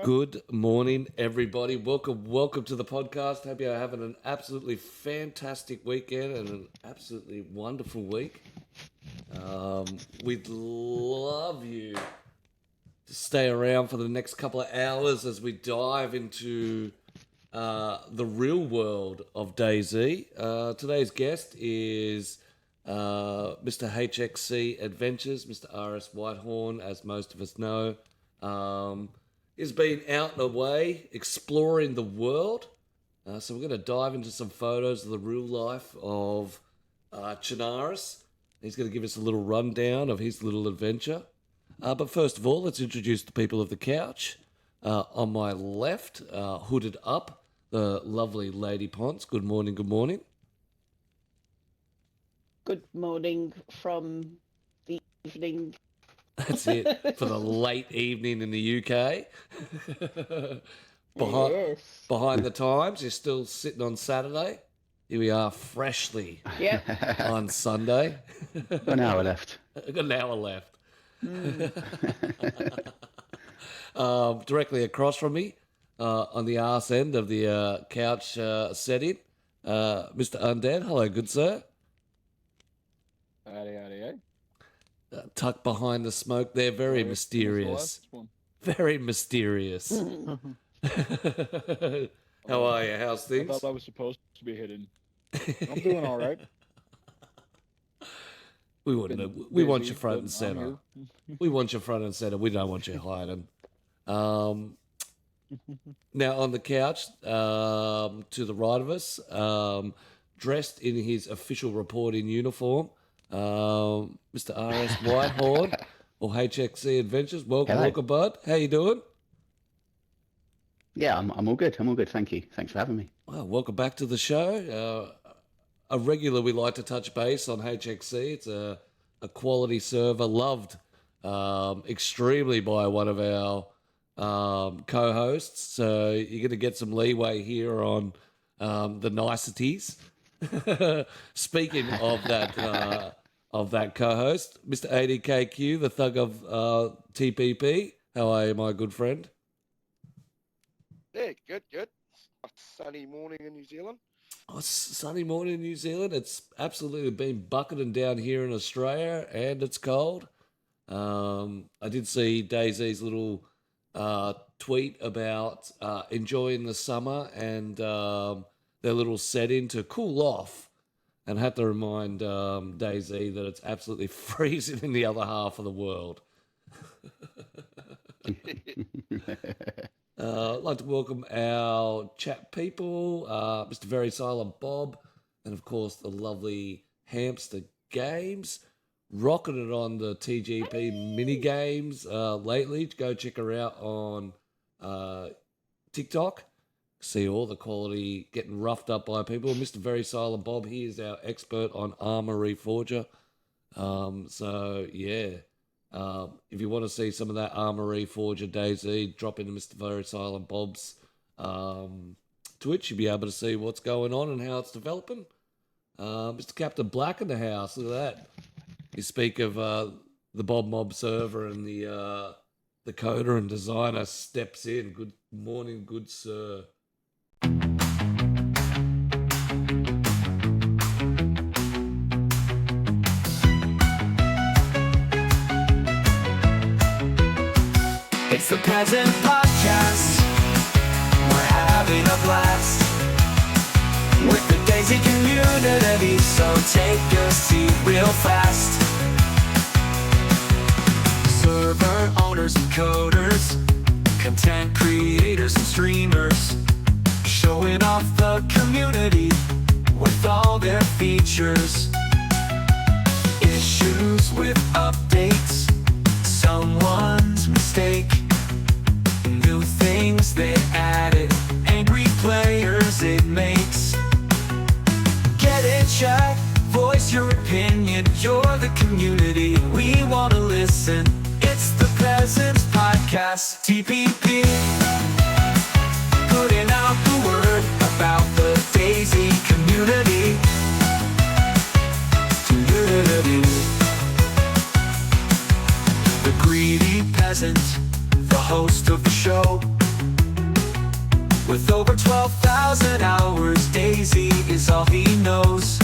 Good morning, everybody. Welcome to the podcast. Hope you're having an absolutely fantastic weekend and an absolutely wonderful week. We'd love you to stay around for the next couple of hours as we dive into the real world of DayZ. Today's guest is Mr. HXC Adventures, Mr. RSwhitehorn, as most of us know. He's been out and away exploring the world. So we're going to dive into some photos of the real life of Chinaris. He's going to give us a little rundown of his little adventure. But first of all, let's introduce the people of the couch. On my left, hooded up, the lovely Lady Ponce. Good morning, good morning. Good morning from the evening. That's it, for the late evening in the UK. Yes. Behind the times, you're still sitting on Saturday. Here we are freshly on Sunday. Got an hour left. Got an hour left. Directly across from me, on the arse end of the couch setting, Mr. Undead. Hello, good sir. Howdy. Tucked behind the smoke there, very mysterious. Very mysterious. How are you? How's I things? thought I was supposed to be hidden. I'm doing all right. We wouldn't know. We want you front and center. We want you front and center. We don't want you hiding. Now on the couch, to the right of us, dressed in his official reporting uniform, Mr. RSwhitehorn or HXC Adventures. Welcome, bud. How you doing? Yeah, I'm all good. I'm all good. Thank you. Thanks for having me. Well, welcome back to the show. A regular, we like to touch base on HXC. It's a quality server, loved extremely by one of our co-hosts. So you're going to get some leeway here on the niceties. Speaking of that co-host, Mr. ADKQ, the thug of TPP. How are you, my good friend? Yeah, good. A sunny morning in New Zealand. Oh, it's a sunny morning in New Zealand. It's absolutely been bucketing down here in Australia, and it's cold. I did see DayZ's little tweet about enjoying the summer and their little setting to cool off, and had to remind DayZ that it's absolutely freezing in the other half of the world. I'd like to welcome our chat people, Mr. Very Silent Bob, and of course the lovely Hamster Games, rocking it on the TGP mini games lately. Go check her out on TikTok. See all the quality getting roughed up by people. Mr. Very Silent Bob, he is our expert on Armor Reforger. So yeah. If you want to see some of that Armor Reforger DayZ, drop into Mr. Very Silent Bob's Twitch. You'll be able to see what's going on and how it's developing. Mr. Captain Black in the house. Look at that. You speak of the Bob Mob server, and the coder and designer steps in. Good morning, good sir. It's the Peasent Podcast. We're having a blast with the DayZ community, so take a seat real fast. Server owners and coders, content creators and streamers, showing off the community with all their features. Issues with updates, someone's mistake, new things they added, angry players it makes. Get in chat, voice your opinion, you're the community, we want to listen. It's the Peasants Podcast, TPP, putting out the word about the DayZ community. The greedy peasant, the host of the show. With over 12,000 hours, DayZ is all he knows.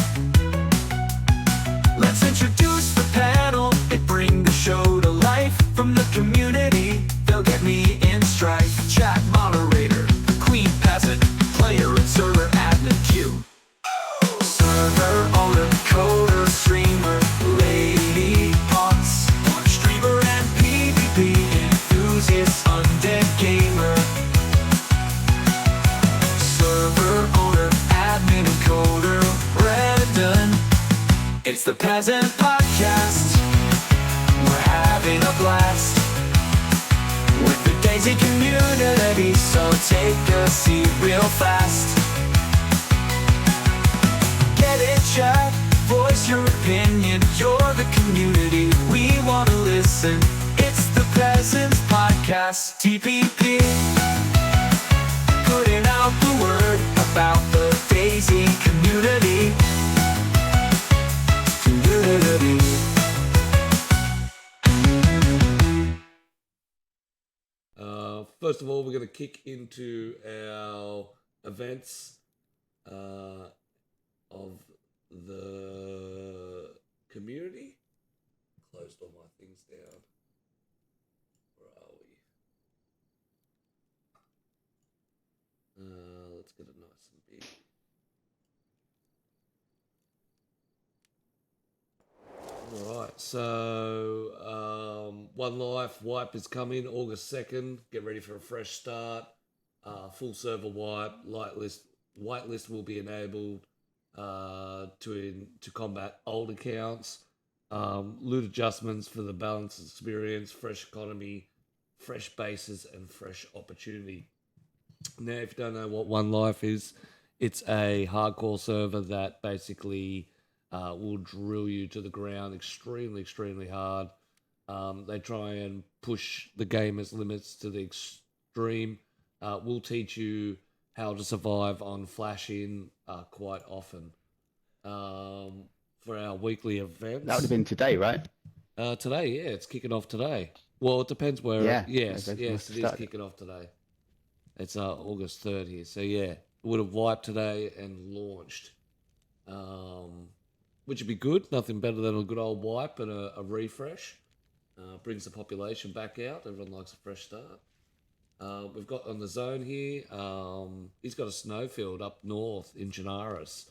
Let's introduce the panel and bring the show to life. From the community, they'll get me in strife. Chat moderator, queen peasant, player and server admin Q. Server owner, coder, streamer, lady boss, streamer and PPP enthusiast, undead gamer. Server owner, admin and coder, Brandon. It's the Peasent Podcast. We're having a blast with the DayZ community, so take a seat real fast. Get in chat, voice your opinion. You're the community, we want to listen. It's the Peasants Podcast, TPP. Putting out the word about the DayZ community. First of all, we're going to kick into our events of the community. Closed all my things down. Where are we? Let's get it nice and big. Alright, so One Life wipe is coming August 2nd. Get ready for a fresh start. Full server wipe. Whitelist will be enabled to combat old accounts. Loot adjustments for the balanced experience, fresh economy, fresh bases, and fresh opportunity. Now, if you don't know what One Life is, it's a hardcore server that basically will drill you to the ground extremely hard. They try and push the gamer's limits to the extreme. We'll teach you how to survive on flash-in quite often. For our weekly events. That would have been today, right? Today, yeah, it's kicking off today. Well, it depends where. Yeah, Yes, it it is kicking off today. It's August 30th, so yeah, it would have wiped today and launched. Which would be good. Nothing better than a good old wipe and a refresh. Brings the population back out. Everyone likes a fresh start. We've got on the zone here, he's got a snowfield up north in Genaris.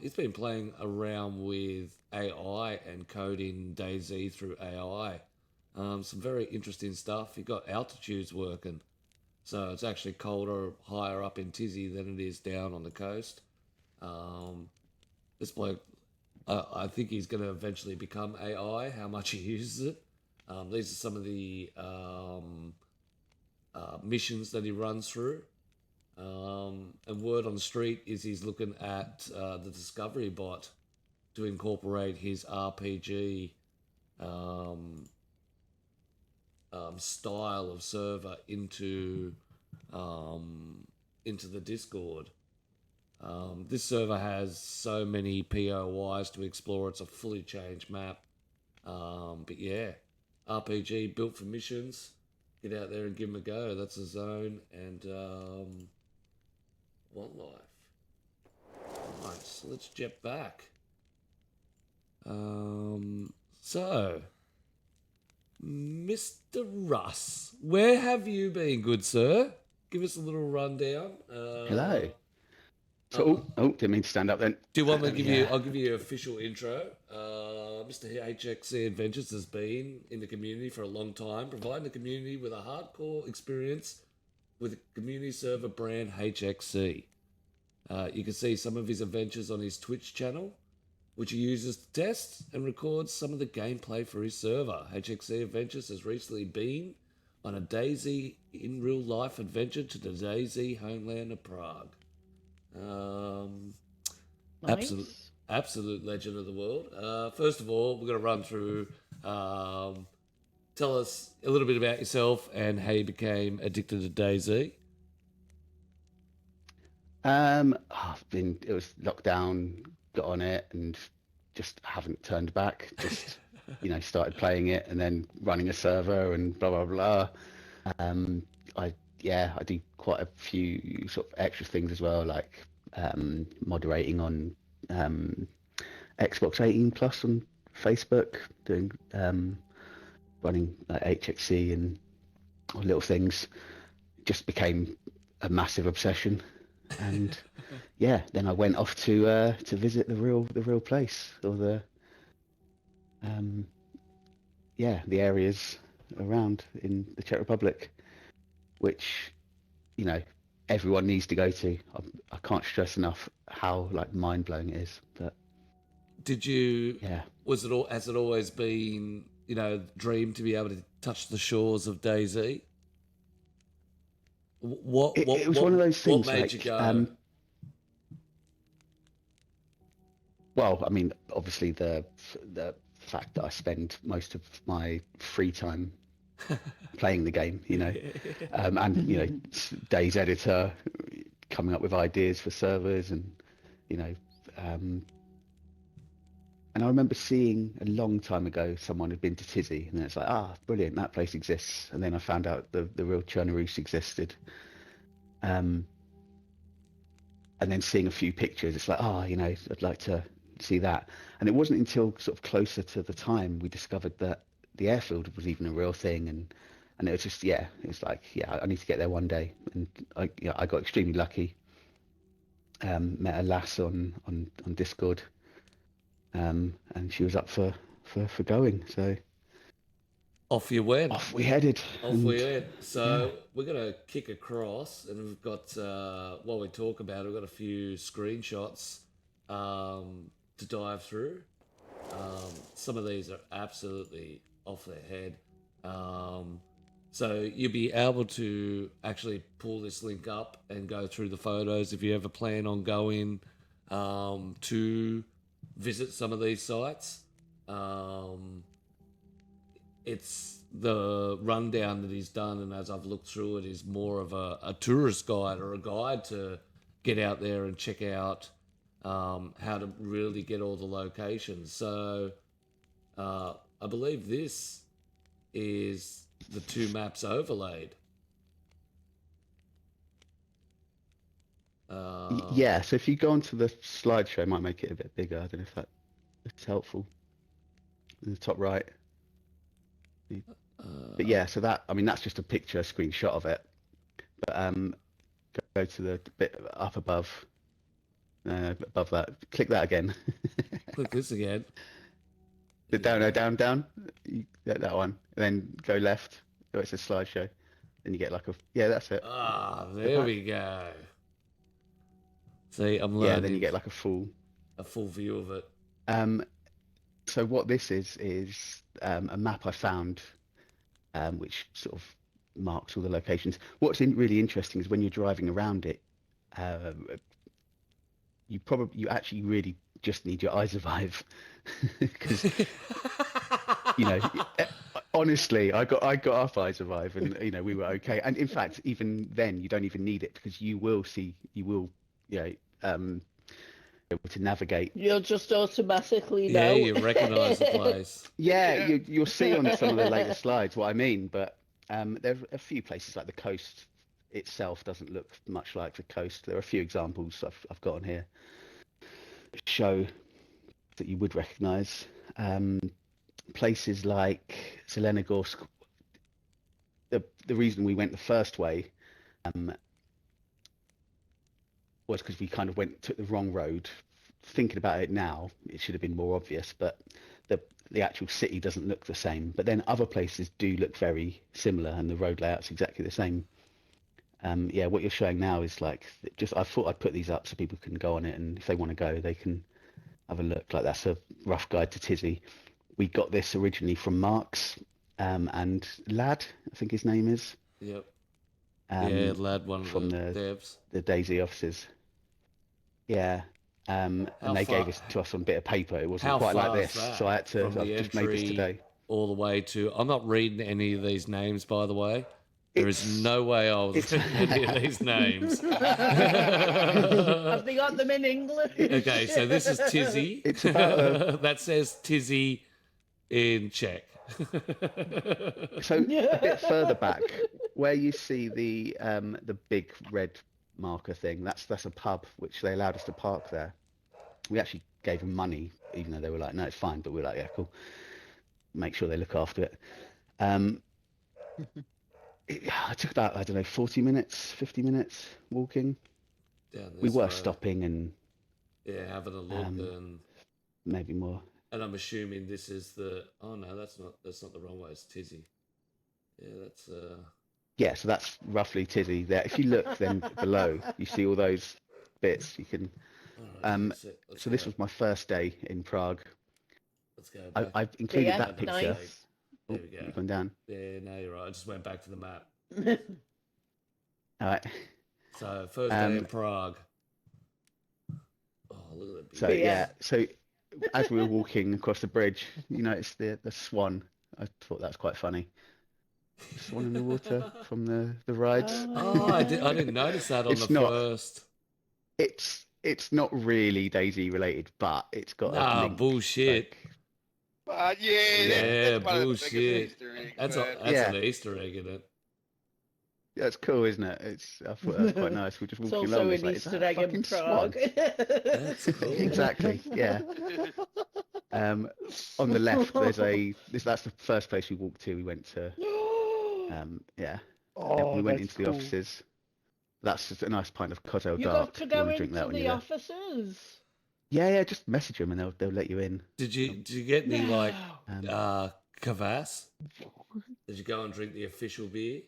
He's been playing around with AI and coding DayZ through AI. Some very interesting stuff. He got altitudes working. So it's actually colder higher up in Tizzy than it is down on the coast. This bloke, I think he's going to eventually become AI, how much he uses it. These are some of the missions that he runs through. And word on the street is he's looking at the Discovery bot to incorporate his RPG style of server into the Discord. This server has so many POIs to explore. It's a fully changed map. But yeah, RPG built for missions. Get out there and give them a go. That's a zone and One Life. Nice. Let's jet back. So, Mr. Russ, where have you been, good sir? Give us a little rundown. Hello. So, didn't mean to stand up then. Do you want me to give you? I'll give you an official intro. Mr. HXC Adventures has been in the community for a long time, providing the community with a hardcore experience with the community server Brand HXC. You can see some of his adventures on his Twitch channel, which he uses to test and records some of the gameplay for his server. HXC Adventures has recently been on a DayZ in real life adventure to the DayZ homeland of Prague. Nice. Absolute legend of the world. First of all, we're going to run through, tell us a little bit about yourself and how you became addicted to DayZ. It was lockdown, got on it and just haven't turned back. Just, started playing it and then running a server and blah, blah, blah. I do quite a few sort of extra things as well, like moderating on Xbox 18 Plus on Facebook, doing running like HXC and little things. Just became a massive obsession, and yeah, then I went off to visit the real place, or the the areas around in the Czech Republic, which, you know, everyone needs to go to. I can't stress enough how like mind blowing it is. But Did you? yeah, Was it all? Has it always been, you know, dream to be able to touch the shores of DayZ? it was one of those things. What made like, you go? Well, I mean, obviously the fact that I spend most of my free time playing the game, you know, and you know, DayZ editor, coming up with ideas for servers, and you know, and I remember seeing a long time ago someone had been to Tizzy, and it's like, brilliant, that place exists. And then I found out the real Chernaroos existed. And then seeing a few pictures, it's like, you know, I'd like to see that. And it wasn't until sort of closer to the time we discovered that the airfield was even a real thing, and it was just, it's like, I need to get there one day. And I got extremely lucky. Met a lass on Discord, and she was up for going. So Off you went. off we headed. Off we went. So we're gonna kick across, and we've got while we talk about it, we've got a few screenshots to dive through. Some of these are absolutely off their head. So you'll be able to actually pull this link up and go through the photos if you ever plan on going to visit some of these sites. It's the rundown that he's done, and as I've looked through it, is more of a tourist guide, or a guide to get out there and check out how to really get all the locations. So I believe this is the two maps overlaid. Yeah, so if you go onto the slideshow, it might make it a bit bigger. I don't know if that's helpful. In the top right. But yeah, so that, I mean, that's just a picture, a screenshot of it. But go to the bit up above that. Click that again. Click this again. Down. That one. And then go left. Oh, it's a slideshow. Then you get like that's it. There we go. See, I'm learning. Yeah, then you get like a full view of it. So what this is a map I found, which sort of marks all the locations. What's really interesting is when you're driving around it, you actually really just need your eyes survive, because you know, honestly, I got off eyes survive, and you know, we were okay. And in fact, even then, you don't even need it, because you will able to navigate. You'll just automatically know. Yeah, you recognise the place. Yeah, you'll see on some of the later slides what I mean, but there are a few places, like the coast itself doesn't look much like the coast. There are a few examples I've got on here that show that you would recognise. Places like Zelenogorsk. The reason we went the first way was because we kind of took the wrong road. Thinking about it now, it should have been more obvious, but the actual city doesn't look the same. But then other places do look very similar, and the road layout's exactly the same. What you're showing now is like, just, I thought I'd put these up so people can go on it, and if they want to go, they can have a look. Like, that's a rough guide to Tizzy. We got this originally from Mark's and Lad, I think his name is. Yep. Yeah, Lad, one from of the devs. The DayZ officers. Yeah. And they gave it to us on a bit of paper. It wasn't quite like this, so I had to. I've just made this today. All the way to. I'm not reading any of these names, by the way. There is no way I was reading any of these names. Have they got them in English? Okay, so this is Tizzy. It's about that says Tizzy in Czech. So a bit further back, where you see the big red marker thing, that's a pub which they allowed us to park there. We actually gave them money, even though they were like, no, it's fine. But we were like, yeah, cool. Make sure they look after it. I took about, I don't know, 40 minutes, 50 minutes walking. Down We this were road. stopping and Yeah, having a look, and maybe more. I'm assuming this is the. Oh no, that's not the wrong way. It's Tizzy. Yeah, that's Yeah, so that's roughly Tizzy there. If you look then below, you see all those bits. You can. All right, let's So go. this was my first day in Prague. Let's go back. I've included Yeah, that picture. nice. Oh, There we go. you've gone down. Yeah, no, you're right. I just went back to the map. All right. So first day in Prague. Oh, look at that. So Yeah. yeah. So as we were walking across the bridge, you noticed the swan. I thought that's quite funny. Swan in the water from the rides. Oh, I didn't notice that on It's the not- first. It's not really DayZ related, but it's got a Nah, link. bullshit. But yeah, Yeah, that's one of the bullshit. biggest Easter eggs, That's man. an Easter egg in it. That's cool, isn't it? I thought that's quite nice. We're just It's walking also along. an It's like, is Easter that a egg in fucking swan? Prague. That's cool. Exactly. Yeah. On the left, that's the first place we walked to. We went to. Yeah. Oh, We went that's into the cool. offices. That's just a nice pint of Cotto You Dark. got to if you go want to drink into that when the you're there. offices. Yeah. Just message them and they'll let you in. Did you get any like Um, kvass? Did you go and drink the official beer,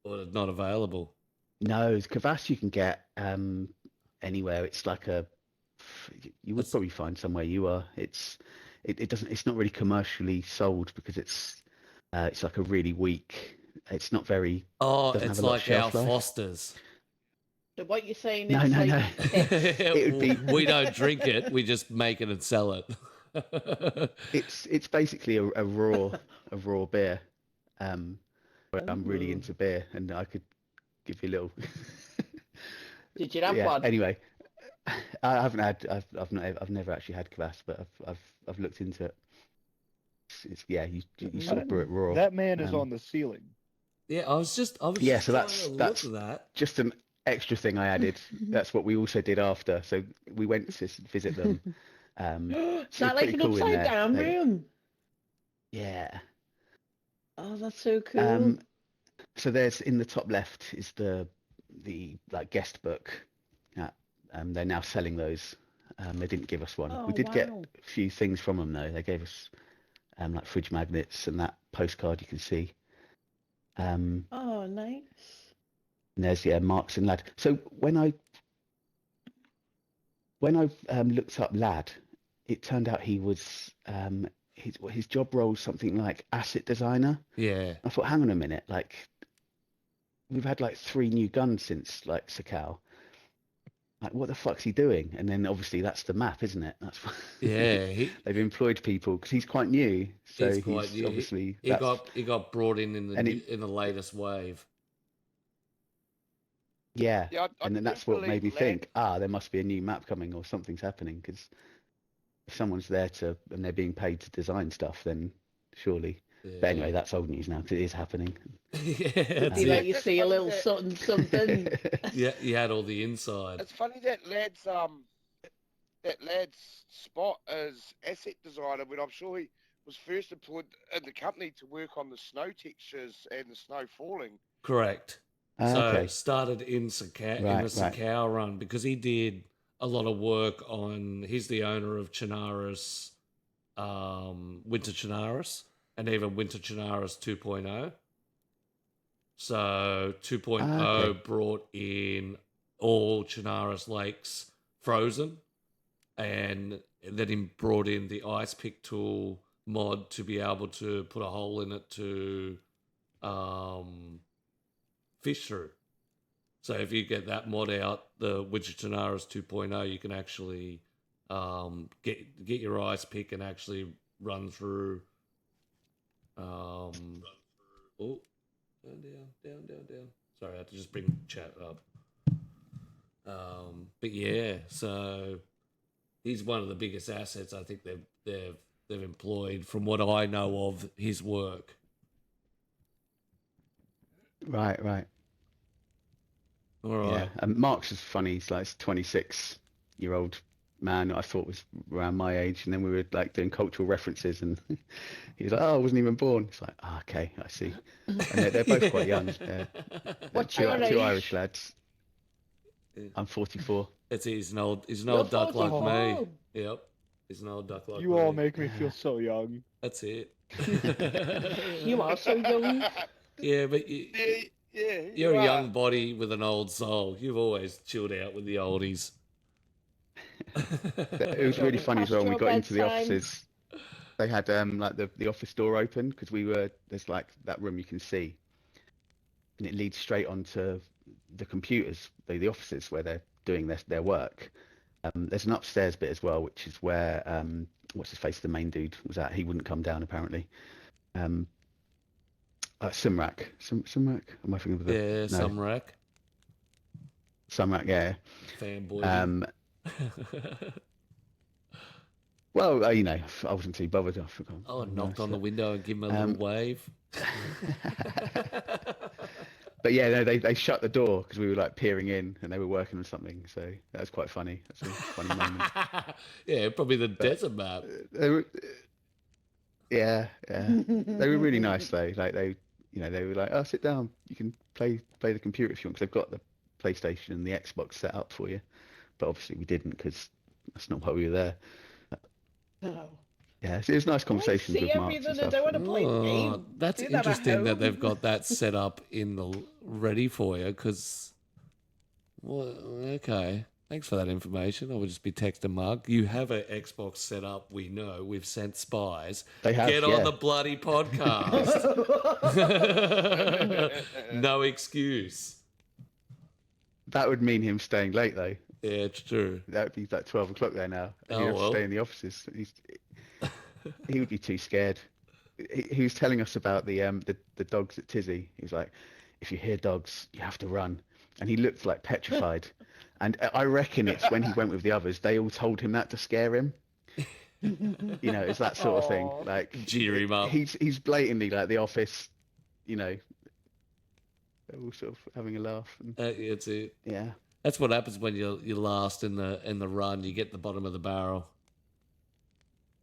or not available? No, Kvass you can get anywhere. It's like you would That's- probably find somewhere you are. It doesn't. It's not really commercially sold because it's like a really weak. It's not very. Oh, Doesn't it's have a lot of like our shelf life. Fosters. So what you're saying No, is no, like no. It would be- We don't drink it. We just make it and sell it. It's basically a raw beer. But I'm really into beer, and I could give you a little. Did you have Yeah. one? Anyway, I haven't had. I've never actually had kvass, but I've looked into it. It's yeah. You sort of brew it raw. That man is Um, on the ceiling. Yeah, I was Yeah, just so trying that's- to look that's- at that. Just an extra thing I added. That's what we also did after. So we went to visit them. Is it was that like pretty an cool in upside there. down They- room? Yeah. Oh, that's so cool. So there's in the top left is the like guest book. They're now selling those. They didn't give us one. Oh, We did get wow. a few things from them though. They gave us like fridge magnets and that postcard you can see. And Oh, nice. there's Marks and Lad. So when I looked up Lad, it turned out he was his job role was something like asset designer. Yeah. I thought, hang on a minute, like we've had like 3 new guns since like Sakal. Like what the fuck's he doing? And then obviously that's the map, isn't it? That's Yeah, they've employed people because he's quite new. So he's quite new. obviously He that's- got brought in And the latest wave. yeah. Yeah, I And then do that's what made me believe think, there must be a new map coming or something's happening because if someone's there and they're being paid to design stuff, then surely. Yeah. But anyway, that's old news now because it is happening. Yeah, Did that's he it. let you see a little something, something? Yeah, you had all the inside. It's funny that lad's spot as asset designer when I'm sure he was first employed in the company to work on the snow textures and the snow falling. Correct. Ah, So okay. started in Sakau, Right, in the Sakau run because he did a lot of work on. He's the owner of Chinaris, Winter Chinaris, and even Winter Chinaris 2.0. So 2.0 okay. brought in all Chinaris lakes frozen, and then he brought in the ice pick tool mod to be able to put a hole in it to fish through. So if you get that mod out, the Winter Chinaris 2.0, you can actually get your ice pick and actually run through. Oh, down. Sorry, I had to just bring chat up. But yeah, so he's one of the biggest assets I think they've employed from what I know of his work. Right, right. All right. Yeah. And Mark's is funny. He's like 26-year-old man I thought was around my age, and then we were like doing cultural references, and he was like, "Oh, I wasn't even born." It's like, oh, okay, I see. And they're both quite young. They're What's two your age? Irish lads. I'm 44. He's an old You're duck like me. 44. Yep. He's an old duck like You me. all make me feel so young. That's it. You are so young. Yeah, but Yeah, you're you a are. young body with an old soul. You've always chilled out with the oldies. It was really funny as well when we got into the offices. They had like the office door open because there's like that room you can see, and it leads straight onto the computers, the offices where they're doing their work. There's an upstairs bit as well, which is where what's his face, the main dude was at. He wouldn't come down apparently. Sumrak. Sumrak? Am I thinking of the? Yeah, No. some rack. Sumrak, yeah. Fanboy. Well, I wasn't too bothered. I forgot. Oh, knocked on the window and give him a little wave. But yeah, no, they shut the door because we were like peering in and they were working on something. So that was quite funny. That's a funny moment. Yeah, probably the desert map. They were, yeah. They were really nice though. Like they were like, "Oh, sit down. You can play the computer if you want." Because they've got the PlayStation and the Xbox set up for you. But obviously we didn't because that's not why we were there. No. Yeah, it was nice conversations see with Mark. everything. I don't want to play the Oh, game. that's Do that at interesting that home. they've got that set up ready for you. Because, well, okay. Thanks for that information. I would just be texting Mark. You have an Xbox set up. We know. We've sent spies. They have, Get yeah. on the bloody podcast. No excuse. That would mean him staying late though. Yeah, it's true. That would be like 12 o'clock there now. And Oh, he'd have to well. stay in the offices. He would be too scared. He was telling us about the dogs at Tizzy. He was like, if you hear dogs, you have to run. And he looked like petrified. And I reckon it's when he went with the others, they all told him that to scare him. It's that sort of thing. Aw. Like Jeer him up. He's blatantly like the office. They're all sort of having a laugh. And, It's it. yeah. That's what happens when you're last in the run. You get the bottom of the barrel.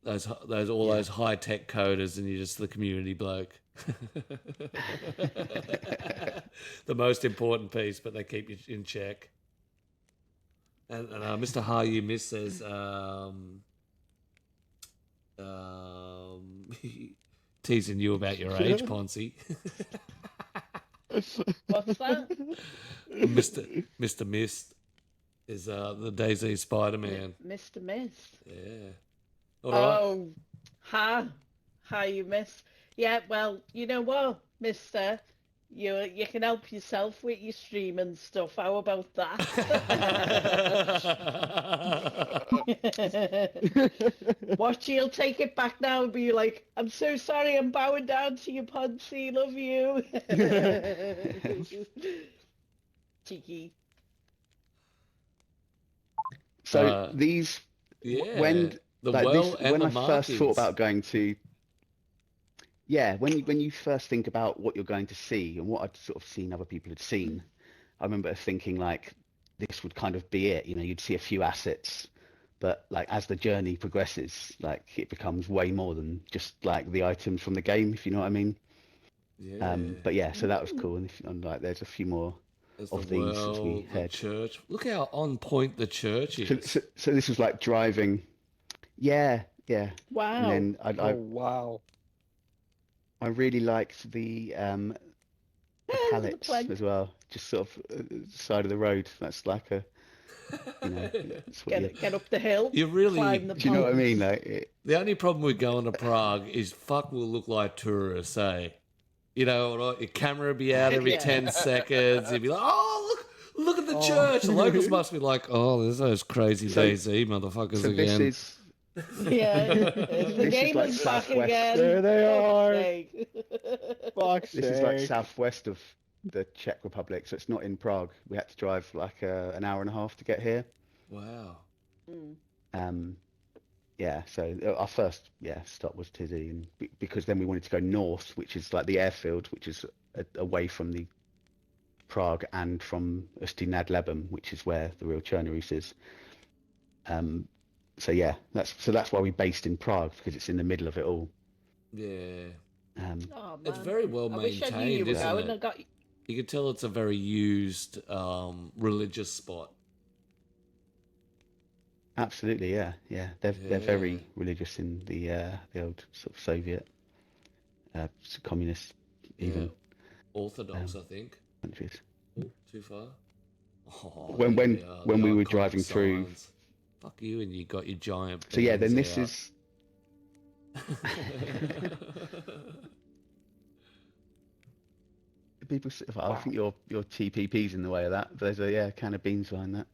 Those high tech coders, and you're just the community bloke. The most important piece, but they keep you in check. And Mr. Ha You Miss says, teasing you about your age, Ponzi. What's that? Mr. Mist is the DayZ Spider-Man. Mr. Mist. Yeah. All right. Oh, hi, you miss. Yeah, well, you know what, mister? You can help yourself with your stream and stuff. How about that? Watch, he'll take it back now and be like, I'm so sorry, I'm bowing down to you, Punsy, love you. Cheeky. So these, Yeah. when the like well this, and when the I first thought markings. about going to, when you first think about what you're going to see and what I'd sort of seen other people had seen, I remember thinking like this would kind of be it. You'd see a few assets, but like as the journey progresses, like it becomes way more than just like the items from the game, if you know what I mean. Yeah. But yeah, so that was cool, and like there's a few more There's of the these as we well, the head. church. Look how on point the church is. So this was like driving. Yeah. Wow. And then Oh wow. I really liked the pallets plank. as well, just sort of side of the road. That's like a, that's what Get up the hill. You really- Climb the do you know what I poles. mean? Like, The only problem with going to Prague is fuck will look like tourists, eh? Your camera would be out every Yeah. 10 seconds. You'd be like, oh, look at the church. The locals must be like, oh, there's those crazy So- DayZ motherfuckers so again. this is Yeah. The This is game like is back Southwest. again. There they are. Fuck's sake. Fuck's this is like sake. southwest of the Czech Republic, so it's not in Prague. We had to drive like an hour and a half to get here. Wow. Yeah, so our first stop was Tizzy, and because then we wanted to go north, which is like the airfield, which is away from the Prague and from Ústí nad Labem, which is where the real Chernobyl is. So yeah, that's why we based in Prague, because it's in the middle of it all. Yeah. Oh, It's man. very well I wish I knew you maintained, were isn't going. I it? got You can tell it's a very used religious spot. Absolutely, yeah. They're Yeah. very religious in the old sort of Soviet, communist, even Yeah. Orthodox, I think. countries. Oh, too far. Oh, When there when we are, when the we were iconic driving through, signs. Fuck you, and you got your giant. so yeah, then bands this out. is. People, I think your TPP's in the way of that. There's a can of beans behind that.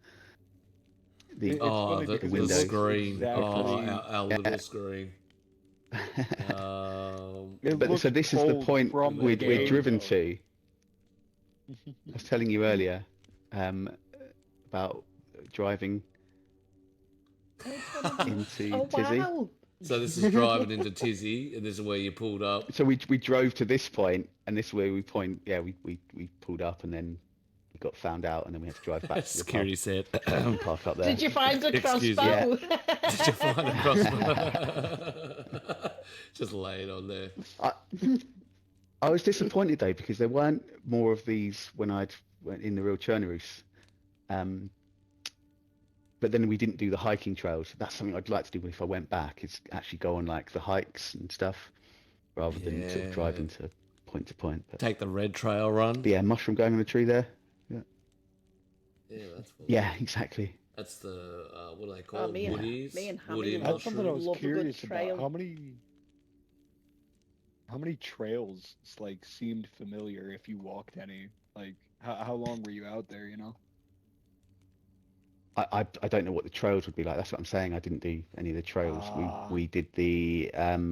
The It's Oh, funny because it the window. looks screen. exactly. Oh, our Yeah. little screen. It But looks so this is the pulled point from the we're game, driven though. to. I was telling you earlier about driving into Oh, Tizzy. wow. So this is driving into Tizzy, and this is where you pulled up. So we drove to this point, and this is where we point. Yeah, we pulled up, and then we got found out, and then we had to drive back to the Security said. park up there. Did you find a Excuse me. crossbow? Did you find a crossbow? Just lay it on there. I was disappointed though, because there weren't more of these when I'd went in the real Chernobyl. But then we didn't do the hiking trails. That's something I'd like to do if I went back, is actually go on like the hikes and stuff, rather than sort of driving to point. But Take the red trail run. yeah, mushroom going on the tree there. Yeah, that's cool. Yeah, exactly. That's the what do they call Oh, it? me and Woodies? Hammy Woody love- That's something I was Love a good curious about. trail. How many trails like seemed familiar if you walked any? Like how long were you out there? You know. I don't know what the trails would be like. That's what I'm saying. I didn't do any of the trails. We did the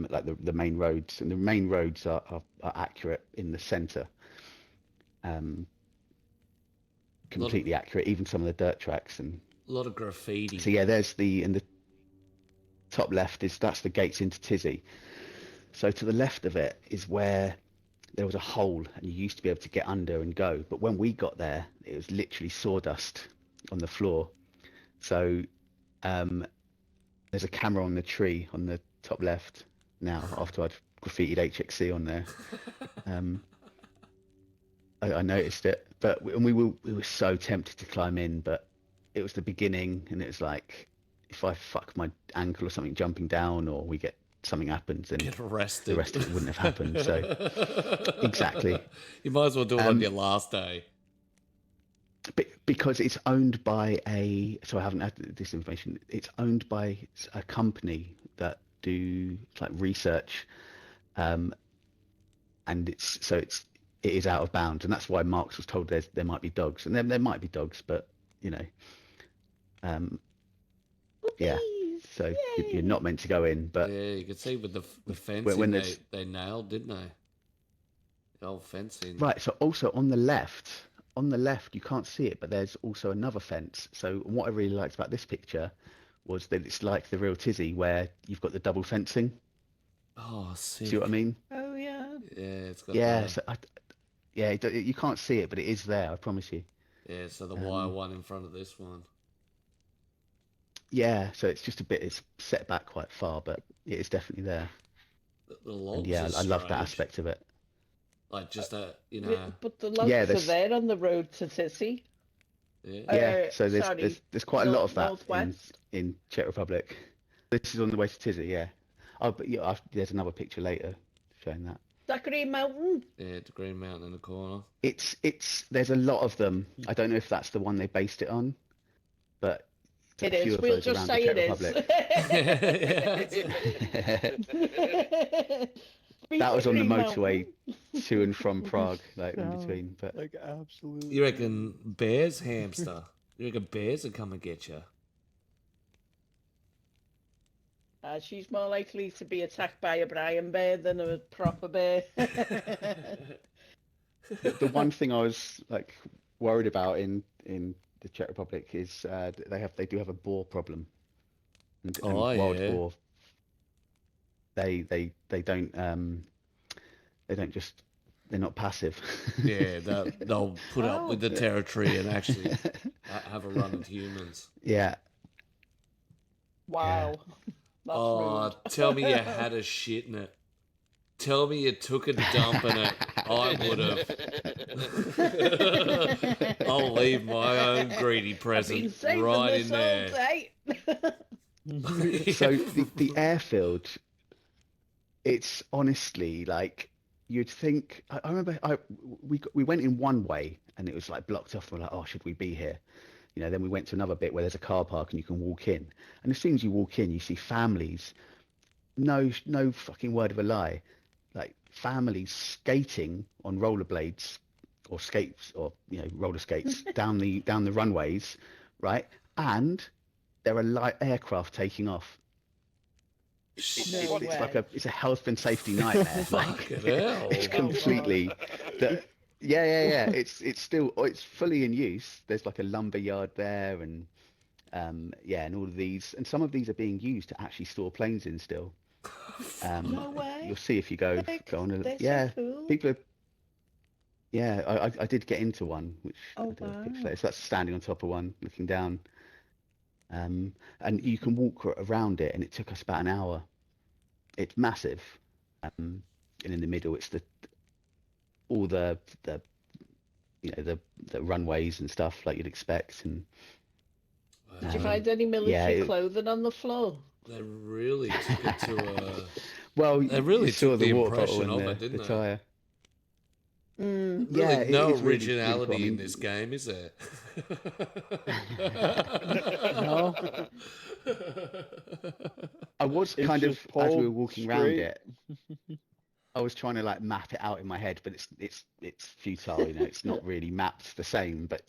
like the main roads, and the main roads are accurate in the centre. Completely accurate. Even some of the dirt tracks, and A lot of graffiti. so yeah, there's in the top left that's the gates into Tizzy. So to the left of it is where there was a hole, and you used to be able to get under and go. But when we got there, it was literally sawdust on the floor. So there's a camera on the tree on the top left now, after I'd graffitied HXC on there. I noticed it, but we were so tempted to climb in, but it was the beginning, and it was like, if I fuck my ankle or something jumping down, or something happens, then Get arrested. the rest of it wouldn't have happened. So exactly. You might as well do it on your last day. Because it's owned by so I haven't had this information. It's owned by a company that do like research, and it is out of bounds, and that's why Marks was told there might be dogs, and there might be dogs, but you know, yeah. So you're not meant to go in, but Yeah, you can see with the fencing when they nailed, didn't they? The old fencing. right. So also on the left you can't see it, but there's also another fence. So what I really liked about this picture was that it's like the real Tizzy, where you've got the double fencing. Oh, sick. See what I mean? Oh, yeah. Yeah, it's got Yeah. the, So you can't see it, but it is there. I promise you. yeah, so the wire one in front of this one. Yeah. So it's just it's set back quite far, but it is definitely there. The logs And yeah, are I love that strange. aspect of it. Like just you know, But the logs are there's- there on the road to Tissy. yeah. Yeah. So sorry, there's quite a lot of that northwest. in Czech Republic. This is on the way to Tizzy. Yeah. Oh, but yeah, there's another picture later showing that. That Green Mountain. Yeah, the Green Mountain in the corner. It's there's a lot of them. I don't know if that's the one they based it on, but It a few is. of We'll those just around say the it Czech is. That was on the Green motorway Mountain. to and from Prague, like in Sounds between. But Like absolutely. You reckon bears, hamster? You reckon bears would come and get you? She's more likely to be attacked by a Brian bear than a proper bear. the one thing I was like worried about in the Czech Republic is they do have a boar problem, and wild yeah. boar. They don't just they're not passive. Yeah, they'll put up with the Oh. territory and actually have a run at humans. Yeah. Wow. That's Oh, rude. tell me you had a shit in it. Tell me you took a dump in it. I would have. I'll leave my own greedy I've been present saving right this in all there. day. So the airfield, it's honestly like you'd think. I remember we went in one way and it was like blocked off. We're like, oh, should we be here? You know. Then we went to another bit where there's a car park and you can walk in. And as soon as you walk in, you see families. No fucking word of a lie. Like families skating on rollerblades or skates or roller skates down the runways, right? And there are light aircraft taking off. No It's like way. it's a health and safety nightmare. Fucking hell. It's Oh, God. completely. Yeah. It's still it's fully in use. There's like a lumber yard there, and and all of these, and some of these are being used to actually store planes in still. No way. You'll see if you go on a They're so yeah. cool. People are. Yeah, I did get into one, which Oh, I'll do a picture wow. later. So that's standing on top of one, looking down. And you can walk around it, and it took us about an hour. It's massive, and in the middle, it's all the runways and stuff like you'd expect. And Did you Wow. find any military it- clothing on the floor? They really took it to a. well, They really you saw took the the water impression bottle of and it, didn't the they? tire. Mm. Really, Yeah, it no is really, really originality cool. I in mean- this game, is there? No. I was It's kind of just as we were pulled walking around straight. it. I was trying to like map it out in my head, but it's futile. It's not really mapped the same. But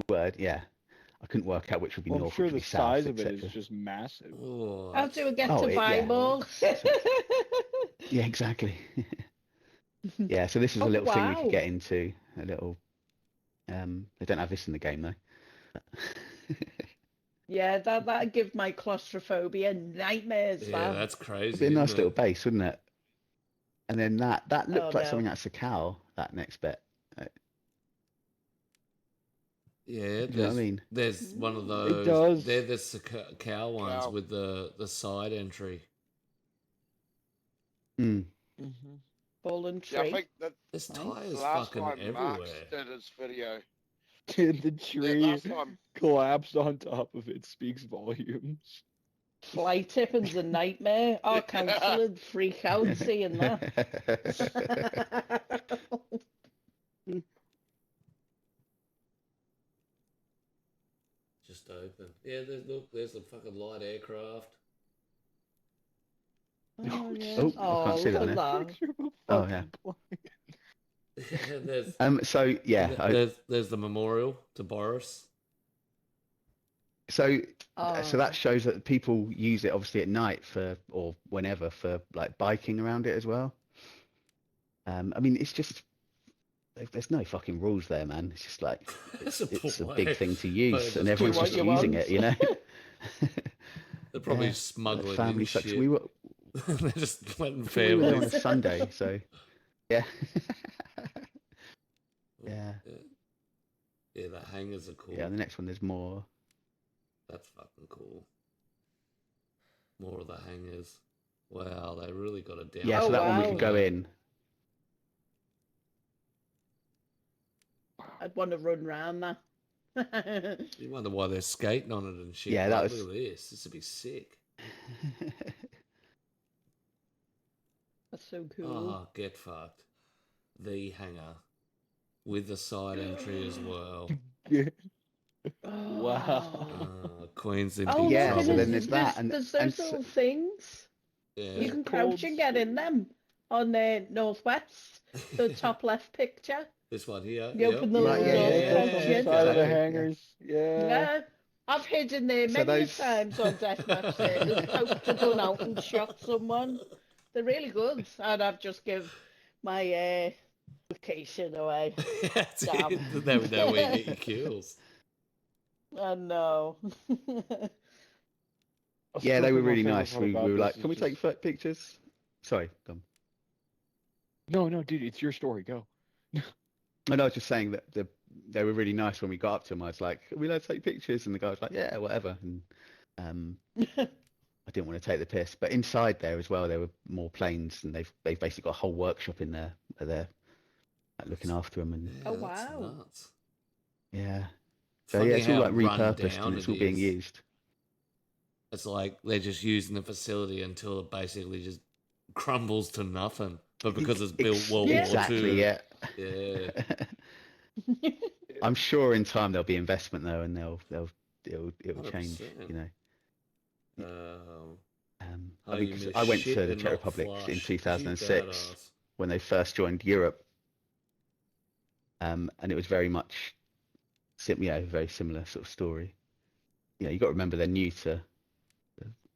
word, yeah, I couldn't work out which would be Well, I'm north, sure which would the be south, size of it etc. is just massive. Oh, How do we get Oh, to buy yeah. more? Yeah, exactly. Yeah, so this is a Oh, little thing we wow. could get into. A little. They don't have this in the game though. Yeah, that'd give my claustrophobia nightmares. yeah, That. that's crazy. It'd be a nice isn't little it? base, wouldn't it? And then that looked Oh, like no. something that's a cow. That next bit. Yeah, Do you know what I mean? there's one of those. does. They're the cow ones Cow. with the side entry. Mm. Fallen Yeah, I tree. think that There's Nice. tires last fucking time Mark everywhere. did his video, The that tree last time collapsed on top of it speaks volumes. Fly tipping's a nightmare. Our council would freak out seeing that. Just open. Yeah, there's a fucking light aircraft. Oh, yeah. Oh, I can't see that look at now. that. Picture of a Oh, fucking plane. Yeah, there's So yeah, there's the memorial to Boris. so Oh. that shows that people use it obviously at night or whenever for like biking around it as well. I mean, it's just there's no fucking rules there, man. It's just like It's it's a boy. big thing to But use, it's and just everyone's what just you using want. it, you know. They're probably Yeah, smuggling family in sucks. shit. We were They're just letting we were there on a families. Sunday, so yeah. Yeah. Yeah, the hangars are cool. Yeah, the next one there's more. That's fucking cool. More of the hangars. Wow, they really got it down. Yeah, so Oh, that one we wow. could go in. I'd want to run round that. You wonder why they're skating on it and shit. Yeah, that Like, was- look at this. This would be sick. That's so cool. Oh, get fucked. The hangar with the side entry as well. Wow. Queen's in Oh, big Yeah, trouble. so then there's that, and- there's and those so- little things. Yeah. You can Cold crouch and get in them on the northwest, the top left picture. This one here. You open the Right, little yeah, door, yeah, crouch on yeah, the in. side of the exactly, yeah. hangars. Yeah. Yeah, I've hidden there So many those- times on deathmatch servers, poked a gun out and shot someone. They're really good, and I've just give my location away. That's it. Damn. They would know where you get your kills. I know. Yeah, they were really My favorite nice. part We about were this like, is can we just- take pictures? Sorry, come. No, dude, it's your story. Go. And I was just saying that they were really nice when we got up to them. I was like, "Are we allowed to take pictures?" And the guy was like, "Yeah, whatever." And I didn't want to take the piss. But inside there as well, there were more planes, and they've basically got a whole workshop in there where they're looking after them. And Yeah, Oh, that's wow. nuts. yeah, so Funny yeah, it's all how like run repurposed down and it's it all being is. used. It's like they're just using the facility until it basically just crumbles to nothing. But because it's built World War Exactly, II. yeah. Yeah. I'm sure in time there'll be investment though, and it'll change. 100%. You know. How I mean, you 'cause miss I went shit to the and Czech not Republic in flush. 2006 Keep when they first joined Europe, and it was very much, very similar sort of story. You know, you got to remember they're new to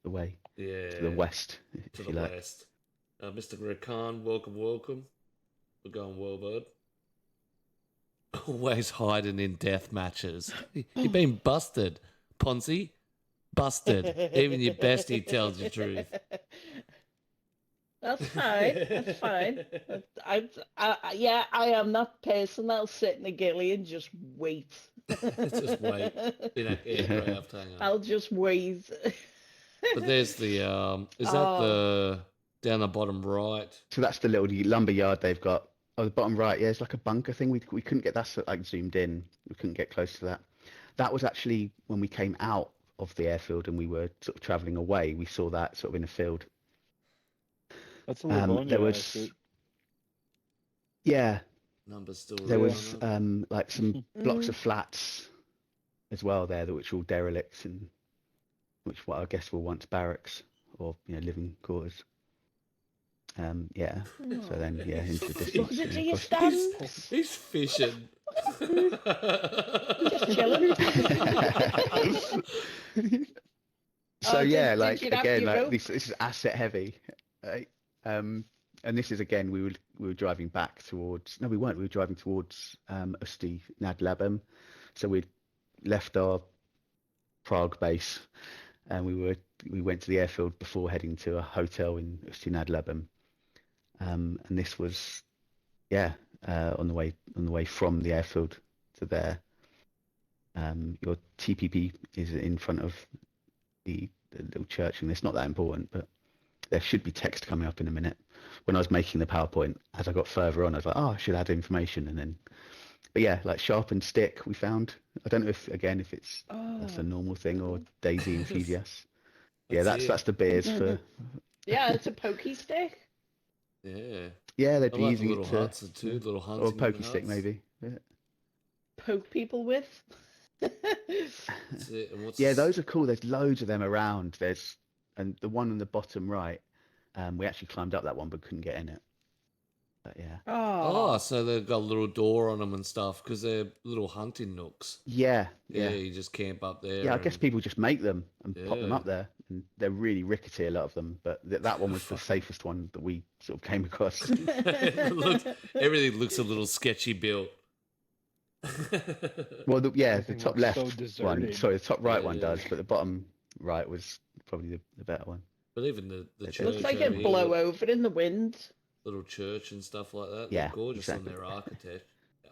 the way that ass. Yeah. to the west, To if the you like. west. Mr. Rakan, welcome. We're going well, bud. Always hiding in death matches. You've been busted, Ponzi. Busted. Even your bestie tells the truth. That's fine. That's fine. Yeah, I am that person that'll sit in a gilly and just wait. Just wait in an aircraft, hang on. I'll just wait. But there's the is that the down the bottom right? So that's the little lumber yard they've got. Oh, the bottom right, yeah, it's like a bunker thing. We couldn't get that like zoomed in. We couldn't get close to that. That was actually when we came out of the airfield and we were sort of travelling away. We saw that sort of in a field. That's a little There was, yeah, Numbers still there right was on it. like some blocks of flats as well there, which were all derelicts and which I guess were once barracks or living quarters. Yeah. So then, yeah, into the distance. Look at and you across- stand. He's fishing. Just chilling. So Oh, yeah, did like you have again, your like rope? this is asset heavy, right? And this is again, we were driving back towards. No, we weren't. We were driving towards Usti nad Labem. So we'd left our Prague base, and we went to the airfield before heading to a hotel in Usti nad Labem. And this was, on the way from the airfield to there. Your TPP is in front of the little church, and it's not that important, but there should be text coming up in a minute. When I was making the PowerPoint, as I got further on, I was like, oh, I should add information, and then, but yeah, like sharpened stick we found. I don't know if it's that's a normal thing or DayZ enthusiasts. Yeah, that's the beers for. Yeah, it's a pokey stick. Yeah. Yeah, they'd I be like the using little it to, huts and two little hunting or a pokey stick huts. maybe. Yeah. Poke people with. That's it. And what's Yeah, those are cool. There's loads of them around. And the one on the bottom right, we actually climbed up that one but couldn't get in it. But yeah. Oh, so they've got a little door on them and stuff because they're little hunting nooks. Yeah. Yeah, you just camp up there. Yeah, I guess and- people just make them and pop them Yeah. up there, and they're really rickety, a lot of them. But that one was the safest one that we sort of came across. Everything looks a little sketchy built. Well, the Everything top looks left so one, deserted. sorry, the top right one Yeah. does, but the bottom right was probably the better one. But even the It church Looks like over it'd here, blow over in the wind. little church and stuff like that. Yeah, They're gorgeous exactly. on their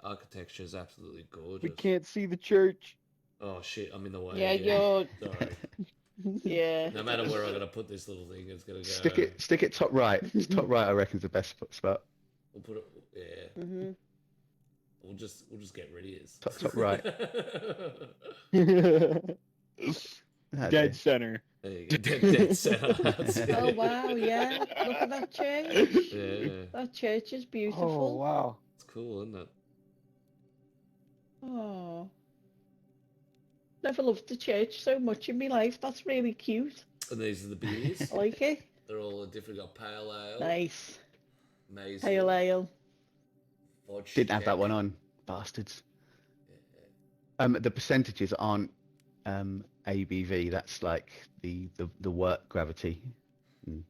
architecture is absolutely gorgeous. We can't see the church. Oh shit, I'm in the way. Yeah, again. you're. Sorry. Yeah. No matter where I'm gonna put this little thing, it's gonna go. Stick it top right. Top right, I reckon, is the best spot. We'll put it. Yeah. Hmm. We'll just get rid of this. Top right. That'd Dead do. center. There you go. Dead center. That's it. Oh wow! Yeah. Look at that church. Yeah, That church is Oh beautiful. wow. it's cool, isn't it? Oh. Never loved the church so much in my life. That's really cute. And these are the beers. I like it. They're all different. Got pale ale, Nice. amazing. Pale ale. Didn't have that one on, bastards. The percentages aren't ABV. That's like the work gravity. And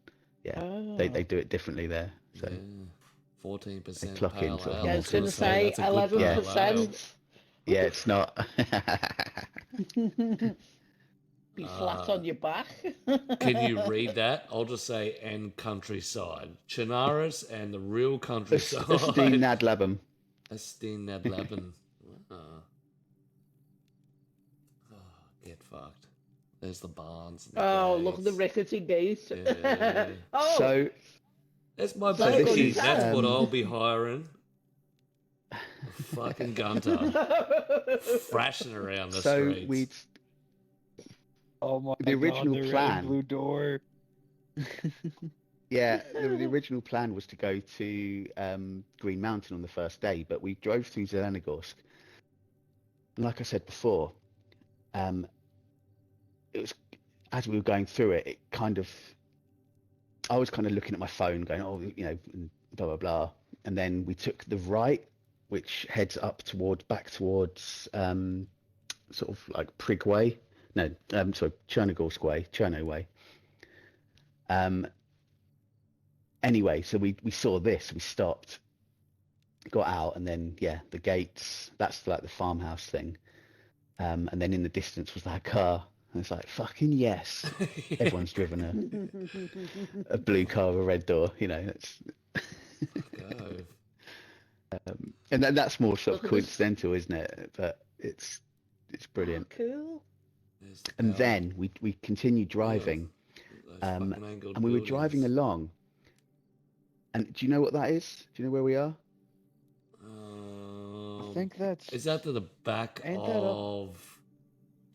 yeah, Oh. they do it differently there. So 14% They clock in pale sort of ale. Yeah, I was going to So say that's a good pale ale. 11%. yeah, it's not. Be flat on your back. Can you read that? I'll just say and countryside. Chinaris and the real countryside. Esti nad Labem. Estin Nadlaben. Oh, get fucked. There's the barns. And the Oh, look at the gates. rickety gates. Yeah. Oh, So That's my So this baby. is, That's what um, I'll be hiring. A fucking gunter. Thrashing around the so streets. we'd Oh my The original God, the red plan- and blue door. Yeah, the original plan was to go to Green Mountain on the first day, but we drove through Zelenogorsk. And like I said before, it was as we were going through it, I was kind of looking at my phone, going, oh, and blah blah blah. And then we took the right, which heads up back towards sort of like Prague way. No, sorry, Chernogorsk way, Cherno way. Anyway, so we saw this, we stopped, got out, and then the gates, that's like the farmhouse thing. And then in the distance was that car. And it's like, fucking yes. Everyone's driven a blue car with a red door, it's Go. and then that's more sort of Look at this. coincidental, isn't it? But it's brilliant. Cool. There's the And power. then we continued driving, Those and fucking angled we were driving buildings. along. And do you know what that is? Do you know where we are? I think that's. Is that to the back Ain't that of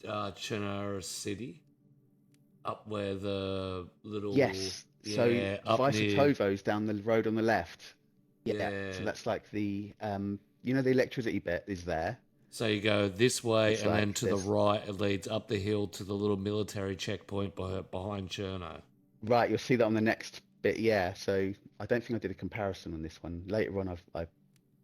Chenara City? Up where the little Yes. yeah, So up near, Vysatovo's down the road on the left. Yeah. Yeah. So that's like the the electricity bit is there. so you go this way It's and then like to this. the right it leads up the hill to the little military checkpoint behind Cherno. Right, you'll see that on the next bit. Yeah. So I don't think I did a comparison on this one. Later on, I've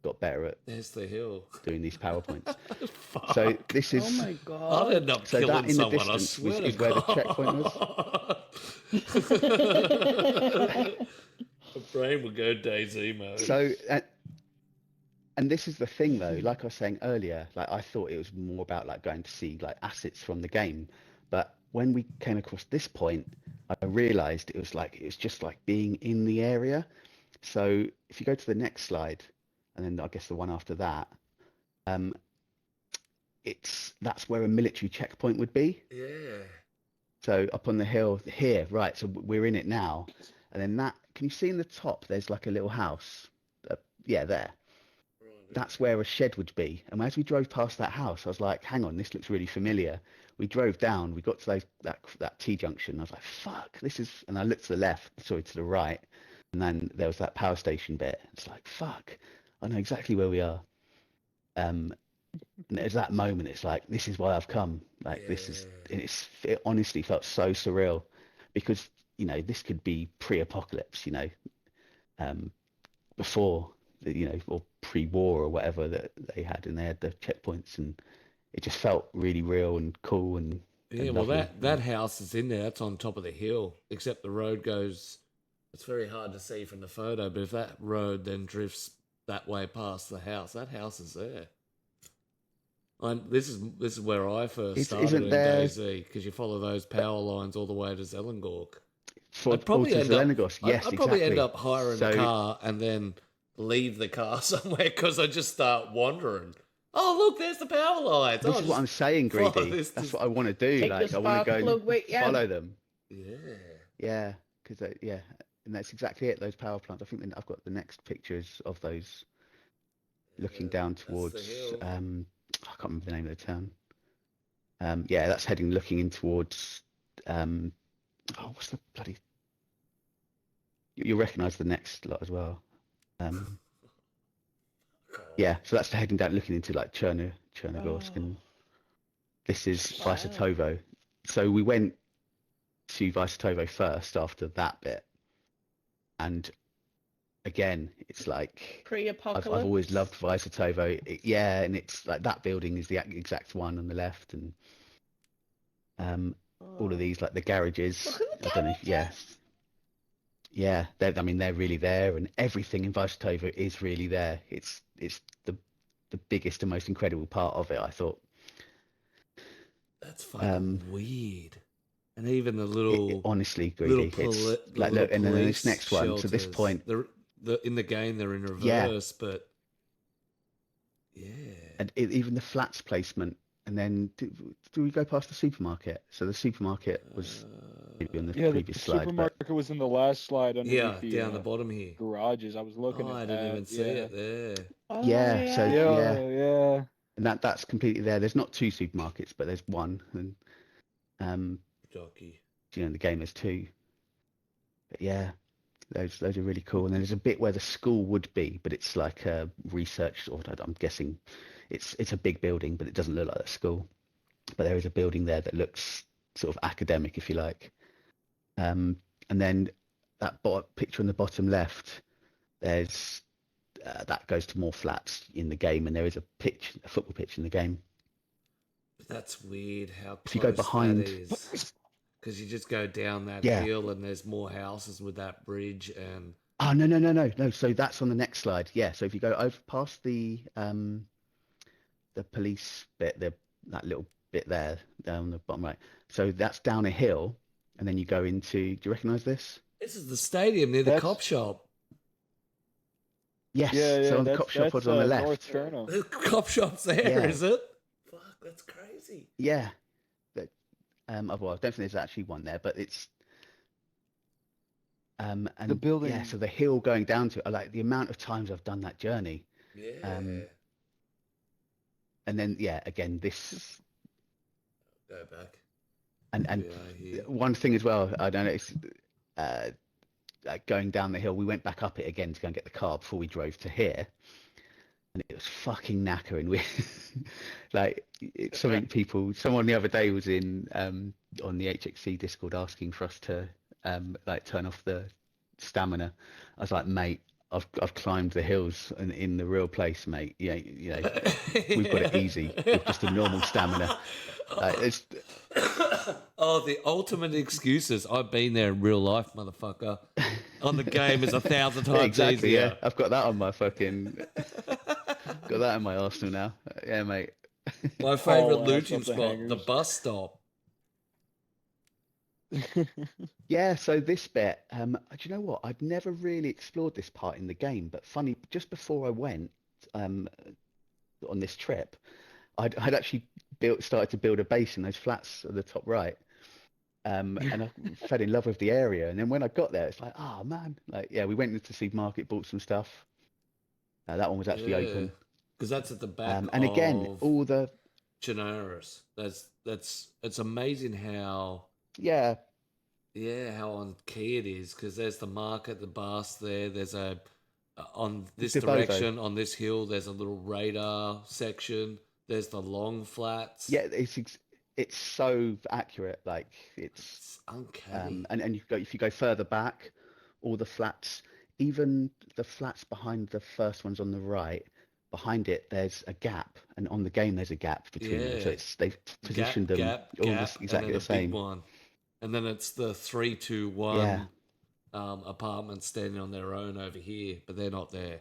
got better at There's the hill. doing these PowerPoints. Fuck. So this is Oh my I'll god. end up So that killing in the someone, I distance swear is to where the God. checkpoint The brain will go DayZ mode. so. And this is the thing, though. Like I was saying earlier, like I thought it was more about like going to see like assets from the game, but when we came across this point, I realised it was just like being in the area. So if you go to the next slide, and then I guess the one after that, that's where a military checkpoint would be. Yeah. So up on the hill here, right? So we're in it now, and then can you see in the top? There's like a little house. There. That's where a shed would be. And as we drove past that house, I was like, hang on, this looks really familiar. We drove down, we got to that T-junction. I was like, fuck, this is... And I looked to the right. And then there was that power station bit. It's like, fuck, I know exactly where we are. And there's that moment, it's like, this is why I've come. Like, this is... And it honestly felt so surreal. Because, this could be pre-apocalypse, before... or pre-war or whatever that they had, and they had the checkpoints, and it just felt really real and cool and Yeah, well, that house is in there. That's on top of the hill, except the road goes... It's very hard to see from the photo, but if that road then drifts that way past the house, that house is there. This is where I first started in DayZ, because you follow those power lines all the way to Zelengork. I'd probably end up hiring a car and then leave the car somewhere because I just start wandering. Oh, look, there's the power lines. This is what I'm saying, Greedy. That's what I want to do. Take Like, the I want to spark go plug and with you. follow them. Yeah. Because and that's exactly it. Those power plants. I think I've got the next pictures of those looking down towards. the hill. I can't remember the name of the town. That's looking in towards. What's the bloody? You'll recognise the next lot as well. So that's heading down, looking into like Chernogorsk, and this is Wow. Vysatovo. So we went to Vysatovo first after that bit, and again, it's like I've Pre-apocalypse. always loved Vysatovo. And it's like that building is the exact one on the left, and all of these like the garages. Look at the I don't know. garages. Yeah, they're really there, and everything in Vysatovo is really there. It's the biggest and most incredible part of it, I thought. That's fucking weird. And even the little... honestly, Greedy. Like, look, and then this next one, to this point... In the game, they're in reverse, but Yeah. And even the flats placement. And then do we go past the supermarket? So the supermarket was maybe on the Yeah, the previous slide. supermarket was in the last slide underneath the down the bottom here. garages. I was looking Oh, at I that. didn't even see it there. Oh, Yeah, so Yeah, yeah. yeah. And that's completely there. There's not two supermarkets, but there's one. And Jockey. in the game there's two. But yeah, those are really cool. And then there's a bit where the school would be, but it's like a research, or I'm guessing it's a big building, but it doesn't look like a school. But there is a building there that looks sort of academic, if you like. And then that picture on the bottom left, there's that goes to more flats in the game, and there is a football pitch in the game. That's weird how If you go close behind- that is. Because you just go down that Yeah. hill and there's more houses with that bridge and Oh, no. So that's on the next slide. Yeah. So if you go over past the police bit, that little bit there down the bottom right. So that's down a hill, and then you go into. Do you recognise this? this is the stadium near the That's- cop shop. Yes. Yeah, so on the that's- cop shop that's, was on the left. North Cherno. The cop shop's there, Yeah. is it? Fuck, that's crazy. Yeah. But, well, I don't think there's actually one there, but it's. And The building- Yeah. So the hill going down to like the amount of times I've done that journey. Yeah. And then again this. Go back. And We are here. one thing as well, I don't know, it's going down the hill, we went back up it again to go and get the car before we drove to here, and it was fucking knackering. We like it's something someone the other day was in on the HXC Discord asking for us to like turn off the stamina. I was like, mate, I've climbed the hills in the real place, mate. Yeah, we've got it easy with just a normal stamina. It's Oh, the ultimate excuses. I've been there in real life, motherfucker. On the game is 1,000 times exactly, easier. yeah. I've got that on my fucking got that in my arsenal now. Yeah, mate. My favourite Oh, looting that's off the spot, the hangers. bus stop. Yeah, so this bit, do you know what? I'd never really explored this part in the game, but funny, just before I went on this trip, I'd actually started to build a base in those flats at the top right. And I fell in love with the area. And then when I got there, it's like, oh man, like we went into the supermarket, bought some stuff. That one was actually open. Because that's at the back And again, of all the Chinaris. It's amazing how how on key it is, because there's the market, the bus there. There's on this It's a Bovo. direction, on this hill, there's a little radar section. There's the long flats. yeah, it's so accurate. Like it's It's uncanny. and if you go further back, all the flats, even the flats behind the first ones on the right, behind it there's a gap, and on the game there's a gap between them. So Yeah. they've positioned them gap, all gap, exactly and the then a big same. one. And then it's the 3-2-1 Yeah. apartments standing on their own over here, but they're not there.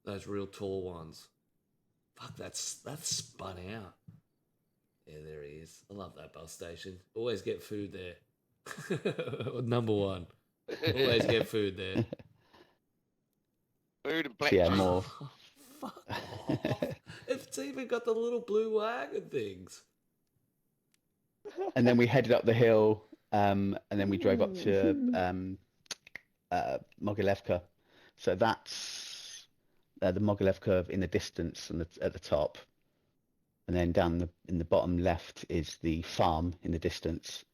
Those real tall ones. Fuck, that's spun out. Yeah, there he is. I love that bus station. Always get food there. Number one. Always get food there. Food and black Yeah, tea. more. Oh, fuck off. It's even got the little blue wagon things. And then we headed up the hill, and then we drove up to Mogilevka. So that's the Mogilevka in the distance and at the top, and then down in the bottom left is the farm in the distance.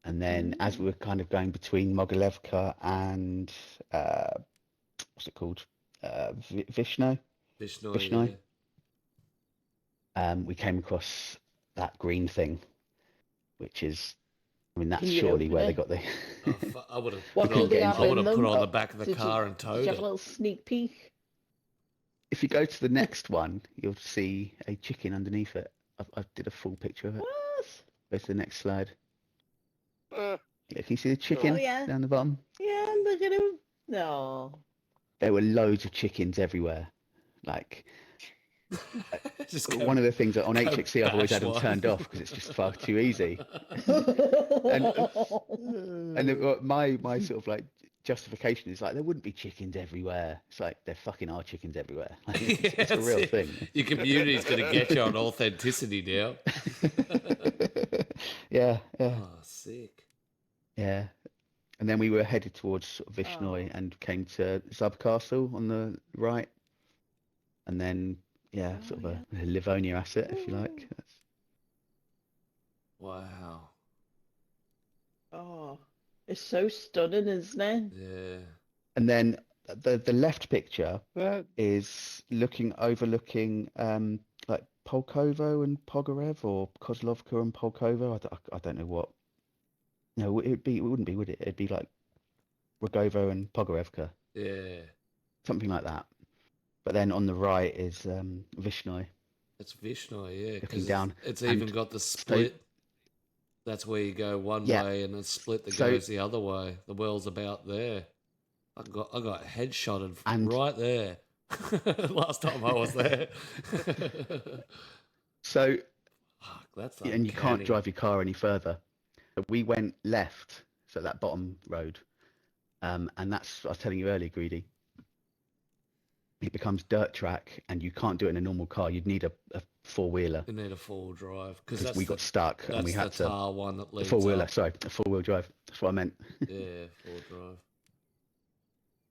And then as we were kind of going between Mogilevka and what's it called, Vishno, Vishnoi. yeah. We came across that green thing, which is, I mean, that's Can you surely open where it? they got the. I would have What put, did they on, have I would in have put them? on the back of the Did car you- and Did towed you have a it. little sneak peek? If you go to the next one, you'll see a chicken underneath it. I did a full picture of it. What? Go to the next slide. Uh, Yeah, can you see the chicken Oh, yeah. down the bottom? Yeah, look at him. No. There were loads of chickens everywhere. Like, Just go- one of the things that on go HXC I've always bash had them one. turned off because it's just far too easy. And my sort of like justification is like there wouldn't be chickens everywhere. It's like there fucking are chickens everywhere. Like, Yeah, it's a that's real it. thing. Your community's going to get you on authenticity now. Yeah, yeah, Oh, sick. yeah. And then we were headed towards sort of Vishnoi and came to Zub Castle on the right. And then, yeah, Oh, sort of a Livonia asset, if you like. Wow. Oh, it's so stunning, isn't it? Yeah. And then the left picture That is overlooking like Polkovo and Pogorev, or Kozlovka and Polkovo. I don't know what. No, it wouldn't be, would it? It'd be like Rogovo and Pogorevka, Yeah. something like that. But then on the right is Vishnoi. It's Vishnu, yeah. Looking Because down. it's And even got the split. That's where you go one Yeah. way and it's split that So- goes the other way. The well's about there. I got headshotted And- right there. Last time I was there. So, Fuck, that's and you can't uncanny. drive your car any further. So we went left, so that bottom road. And that's, I was telling you earlier, Greedy. It becomes dirt track, and you can't do it in a normal car. You'd need a four-wheeler. You need a full drive because Because we got stuck, that's and we had the to. tar one that A leads four-wheeler, up. sorry, a four-wheel drive. That's what I meant. Yeah, full drive.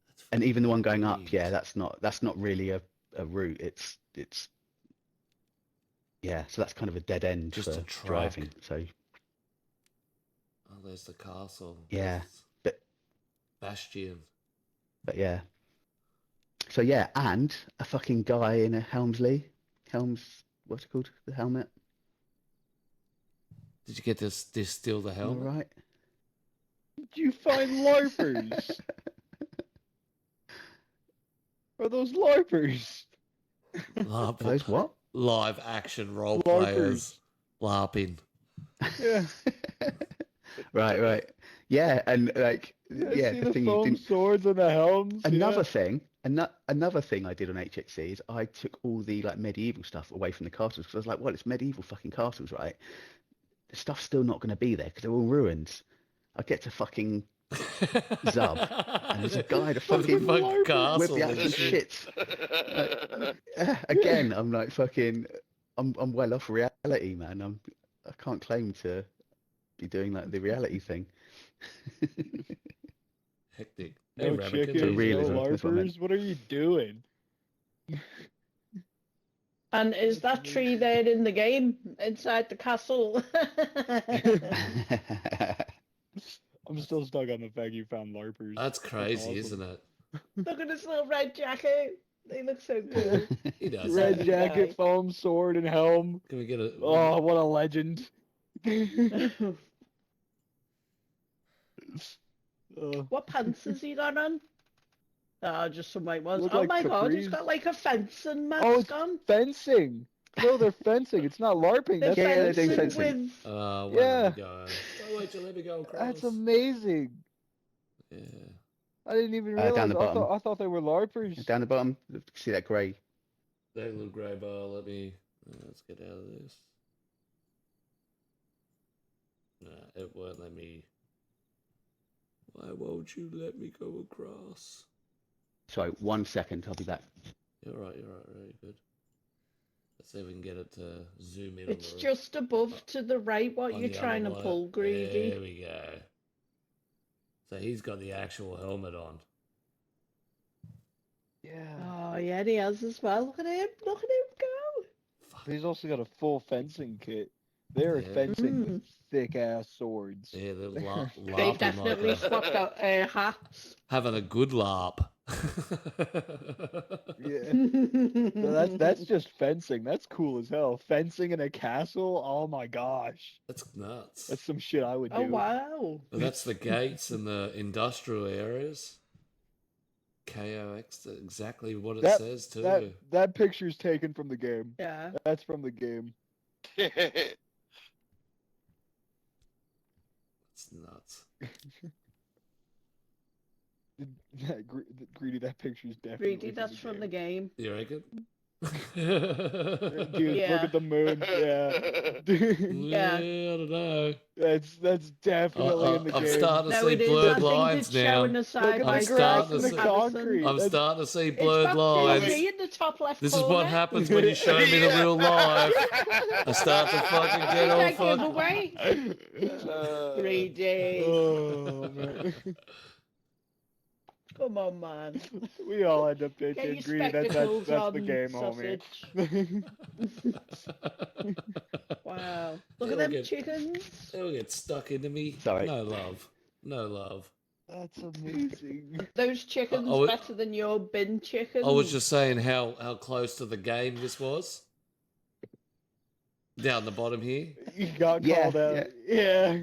That's And even the one going fucking up, yeah, that's not really a route. It's yeah, so that's kind of a dead end Just for a track. driving. So Oh, there's the castle. Yeah, There's but- Bastion. but yeah. So yeah, and a fucking guy in a Helmsley. What's it called? The helmet. Did you get to distill the Am I helmet? right? did you find LARPers? Are those LARPers? LARP, Those what? live action role LARPers. players. LARPing. Yeah. Right. Yeah, and like yeah, See the the thing you foam didn't. swords and the helms. Another yeah. thing, another thing I did on HXC is I took all the like medieval stuff away from the castles because I was like, well, it's medieval fucking castles, right? The stuff's still not going to be there because they're all ruins. I get to fucking Zub, and there's a guy to fucking castle with the and actual shit. shit. Again, I'm like fucking, I'm well off reality, man. I can't claim to be doing like the reality thing. Hectic. No Rabbit, chickens, So no realism, that's what I meant. LARPers. What are you doing? And is that tree there in the game inside the castle? I'm still stuck on the fact you found LARPers. That's crazy, awesome. isn't it? Look at his little red jacket. They look so cool. He does. Red Red jacket, guy. foam sword, and helm. Can we get a? Oh, what a legend. What pants has he got on? Oh, just some white ones. Look Oh like my god, he's capris. got like a fencing mask Oh, it's on. fencing. No, they're fencing. It's not LARPing. They're That's Yeah, they're doing fencing fencing. with. Wait, Yeah. let me go. Oh, wait till let me go across. That's amazing. Yeah. I didn't even Down realize. the I bottom. thought they were LARPers. Down the bottom, see that grey? That little grey bar. Let me. Let's get out of this. Nah, it won't let me. Why won't you let me go across? Sorry, 1 second, I'll be back. You're right. Very good. Let's see if we can get it to zoom in. It's on the, just above to the right. What on you're the trying to other pull, one. Greedy? There we go. So he's got the actual helmet on. Yeah. Oh yeah, he has as well. Look at him! Look at him go! Fuck. But he's also got a full fencing kit. They're Yeah. fencing with thick ass swords. Yeah, they're They larping definitely like swapped out hats. having a good larp. Yeah. No, that's just fencing. That's cool as hell. Fencing in a castle. Oh my gosh. That's nuts. That's some shit I would do. Oh wow! But that's the gates and the industrial areas. KOX, exactly what it That- says too. That picture's taken from the game. Yeah. That's from the game. It's nuts. Greedy, that picture's definitely Greedy, that's from the game. You reckon? Dude, Yeah. look at the moon. Yeah. Yeah. I don't know. That's definitely in the I'm game. starting to No, see it is. blurred I think lines it's now. showing a Look side at by the I'm side starting grass to and the see- comparison. concrete. I'm That's- starting to see It's blurred got lines. DayZ in the top left This is corner. what happens when you show me the real life. I start to fucking get all That fucking. giveaway. 3D. Oh man. Come on, man. We all end up Get pitching your greedy. spectacles That's on, the game, homie. sausage. Wow. Look at They'll them get- chickens. It'll get stuck into me. Sorry. No love. No love. That's amazing. Those chickens I would- better than your bin chickens. I was just saying how close to the game this was. Down the bottom here. You got Yeah, called out. Yeah.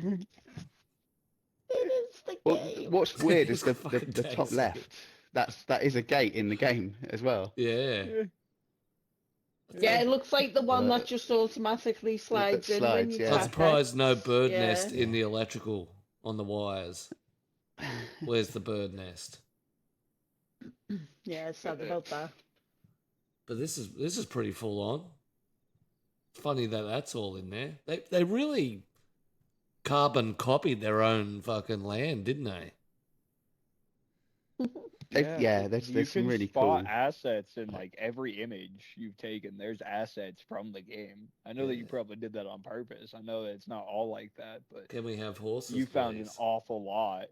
It is the Well, game. what's weird It's is the fucking top DayZ. left. That is a gate in the game as well. Yeah. Yeah, it looks like the one Uh, that just automatically slides in when slides, you yeah. I'm tap surprised no X. bird Yeah. nest in the electrical on the wires. Where's the bird nest? Yeah, sad about that. But this is pretty full on. Funny that that's all in there. They really carbon copied their own fucking land, didn't they? There's you some can really spot cool. assets in like every image you've taken. There's assets from the game. I know that you Yeah. probably did that on purpose. I know that it's not all like that, but Can we have horses? you found an please? awful lot.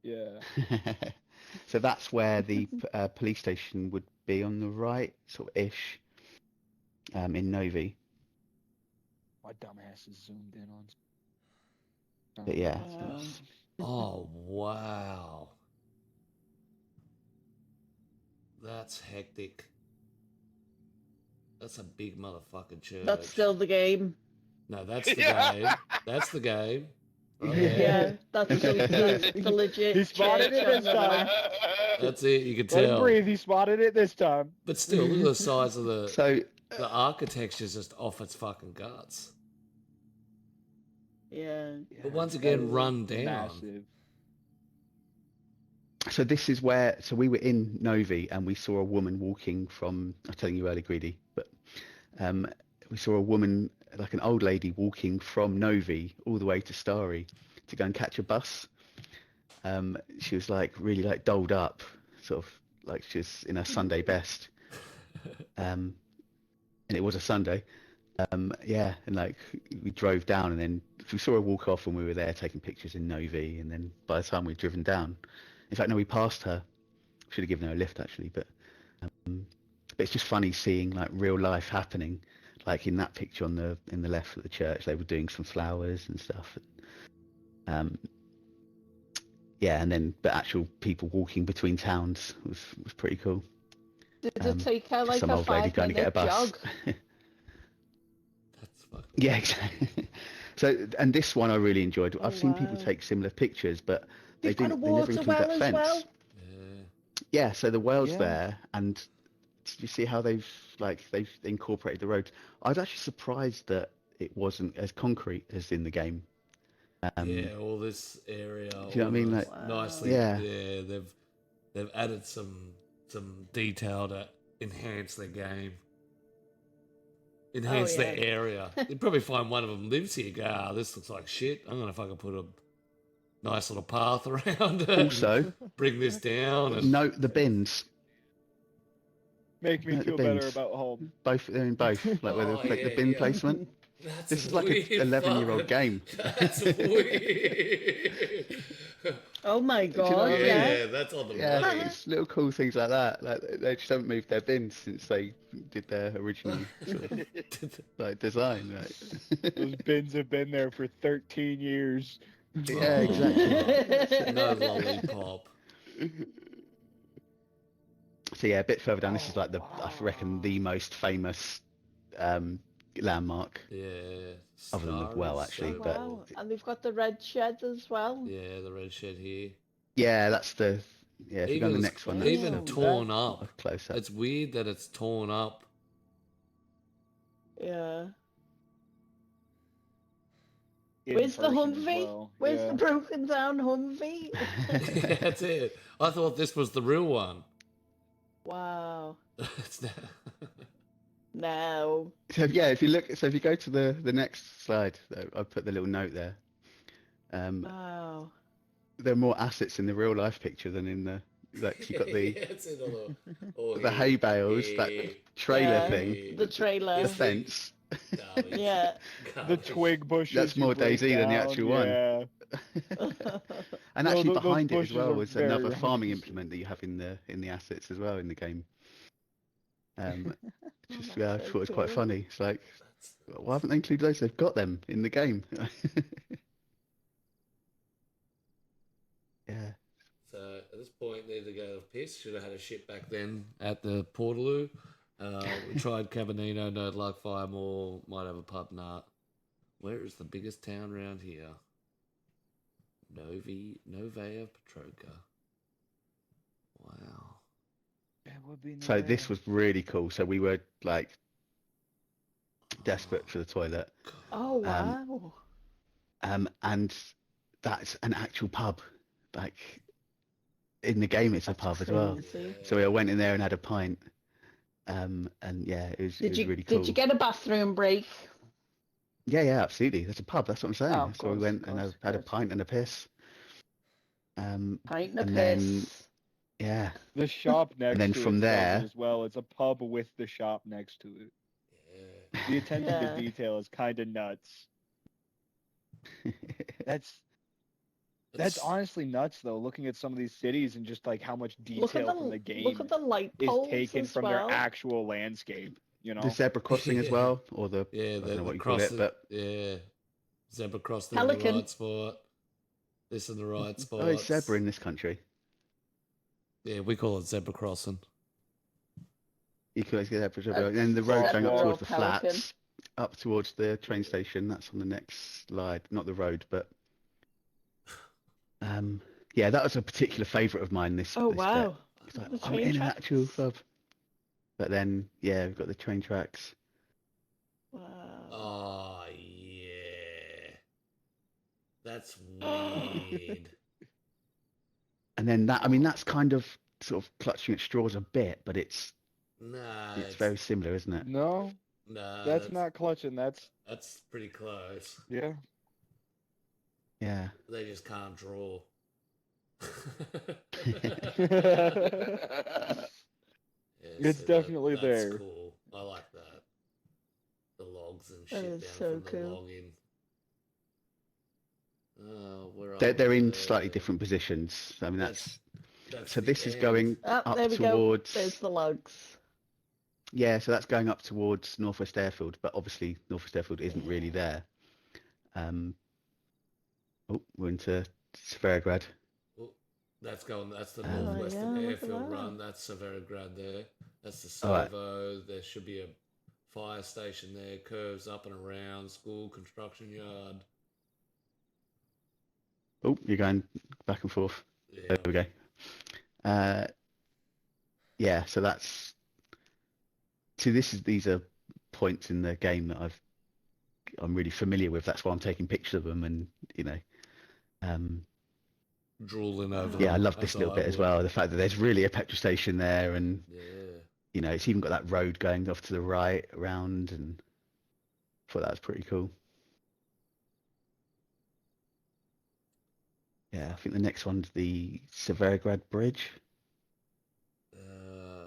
Yeah. So that's where the police station would be on the right, sort of ish, in Novi. My dumbass is zoomed in on. But yeah, Wow. Oh wow. That's hectic. That's a big motherfucking church. That's still the game. No, that's the Yeah. game. That's the game. Oh, Yeah. Yeah, that's the legit. He spotted church it this on the time. left. That's it. You can Let him tell. breathe. He spotted it this time. But still, look at the size of the so architecture's just off its fucking guts. Yeah. But once that again, is run down. Massive. so this is where we were in Novi and we saw a woman walking from. I'm telling you early, greedy, but we saw a woman, like an old lady, walking from Novi all the way to Starry to go and catch a bus. She was like really like dolled up, sort of like she was in her Sunday best. And it was a Sunday. Yeah, and like we drove down and then we saw her walk off when we were there taking pictures in Novi, and then by the time we'd driven down, in fact no, we passed her. Should have given her a lift actually, but it's just funny seeing like real life happening, like in that picture on the left of the church. They were doing some flowers and stuff. Yeah, and then but actual people walking between towns was pretty cool. Did it take her like Some a old lady 5 trying to get a minute bus. jog? That's fucking. Yeah, exactly. So, and this one I really enjoyed. Oh, I've seen people wow. take similar pictures, but they They've got a didn't. They never water include well that as fence. well. Yeah. Yeah, so the well's Yeah. there, and did you see how they've incorporated the roads? I was actually surprised that it wasn't as concrete as in the game. Yeah, all this area. you know what I all mean? nice- Like- nicely. Yeah. Yeah, they've added some detail to enhance their game. Enhance their yeah. area. You'd probably find one of them lives here. Go, ah, this looks like shit. I'm gonna fucking put a nice little path around it. and Also, bring this down. And, note the bins. Make me At the feel better bins. about home. Both they're in both. Like where Oh, they like the yeah, bin yeah. placement. That's This is like an weird 11-year-old fucking- game. That's weird. Oh my you know god, what I mean? yeah. Yeah, that's on the Yeah, money. it's little cool things like that. Like they just haven't moved their bins since they did their original sort of, like design. Right? Those bins have been there for 13 years. Yeah, exactly. No lollipop. So yeah, a bit further down, this is like I reckon the most famous landmark. Yeah. Other than the Star well, is actually, so but- Wow. cool. And they've got the red shed as well. Yeah, the red shed here. Yeah, that's the if you go on the Even- next one, even that's torn up. close up. It's weird that it's torn up. Yeah. In Where's the person as Humvee? well. Where's Yeah. the broken down Humvee? Yeah, that's it. I thought this was the real one. Wow. It's not. No. So yeah, if you look, so if you go to the next slide, I put the little note there. Oh. There are more assets in the real life picture than in the like you've got the It's in all the hay bales, that trailer Yeah, thing, the trailer. the fence. Garbage. Yeah. The Garbage. twig bushes. That's more you break DayZ than the down, actual one. yeah. And No, actually those behind it as bushes well are was another very farming nice. implement that you have in the assets as well in the game. Just That's I so thought it was quite cool. funny. It's like, why haven't they included those? They've got them in the game. Yeah. So at this point, need to go to piss. Should have had a shit back then at the Portaloo. We tried Cavernino, no luck. Firemore, might have a pub. Nah. Where is the biggest town around here? Novaya Petroka. Wow. It would be So this Nevada. was really cool. So we were like desperate for the toilet. Oh, wow. And that's an actual pub. Like in the game, it's a That's pub as well. crazy. So we went in there and had a pint. And yeah, it was really cool. Did you get a bathroom break? Yeah, absolutely. That's a pub. That's what I'm saying. Oh, of So we course, went of and course, had a of course. pint and a piss. Pint and a and then- piss. Yeah. The shop next then to from it does it there- as well. It's a pub with the shop next to it. Yeah. The attention Yeah. to detail is kind of nuts. That's honestly nuts though. Looking at some of these cities and just like how much Look at detail from the game look at the light is poles taken as from well. their actual landscape. You know, The zebra crossing as well, or the Yeah, I don't know the what you call it, crossing. but Yeah. Zebra crossing in the Pelican. right spot. This in the right spot. oh, it's zebra in this country. Yeah, we call it zebra crossing. You can always get zebra, Uh, and then the road zebra going up or towards the pelican. flats, up towards the train station. That's on the next slide. Not the road, but yeah, that was a particular favourite of mine. This. Oh, this wow. bit. It's like, The I'm train in an actual tracks. pub. But then, yeah, we've got the train tracks. Wow. Oh, yeah. That's weird. And then that, I mean, that's kind of sort of clutching at straws a bit, but it's Nah, very similar, isn't it? no, Nah, that's not clutching. That's pretty close. yeah. Yeah. They just can't draw. Yeah, It's so definitely that's there. cool. I like that. The logs and That shit is down so from the cool. logging. Oh, where are They're in we? slightly different positions. I mean, That's so the this is end. going Oh, up there we go. towards. There's the logs. Yeah, so that's going up towards Northwest Airfield, but obviously Northwest Airfield isn't really there. Oh, we're into Severograd. Oh, that's the Oh, northwestern yeah, look at airfield that. run. That's Severograd there. That's the All right. Servo. There should be a fire station there. Curves up and around. School, construction yard. Oh, you're going back and forth. Yeah, There we go. Yeah, so that's. See, these are points in the game that I'm really familiar with. That's why I'm taking pictures of them, and drooling over. yeah, I them, love this as little I bit as would. well. The fact that there's really a petrol station there, and Yeah. it's even got that road going off to the right around, and I thought that was pretty cool. Yeah, I think the next one's the Severograd Bridge.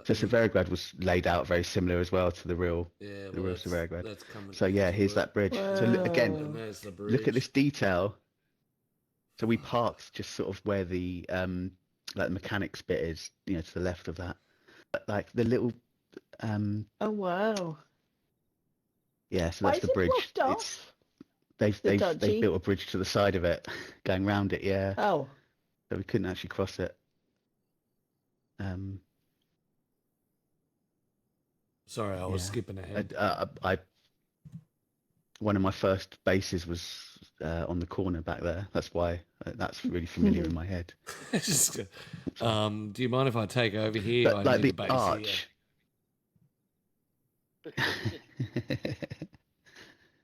So Severograd was laid out very similar as well to the real real Severograd. That's coming So yeah, into here's it. that bridge. So Wow. again, And there's the bridge. look at this detail. So we parked just sort of where the like the mechanics bit is, to the left of that. But like the little Oh, wow. yeah, so Why that's is the it bridge. blocked off? They've dodgy? built a bridge to the side of it, going round it, yeah. Oh. So we couldn't actually cross it. Sorry, I was Yeah. skipping ahead. One of my first bases was on the corner back there. That's why that's really familiar in my head. Just, do you mind if I take over here? But I like need the base arch.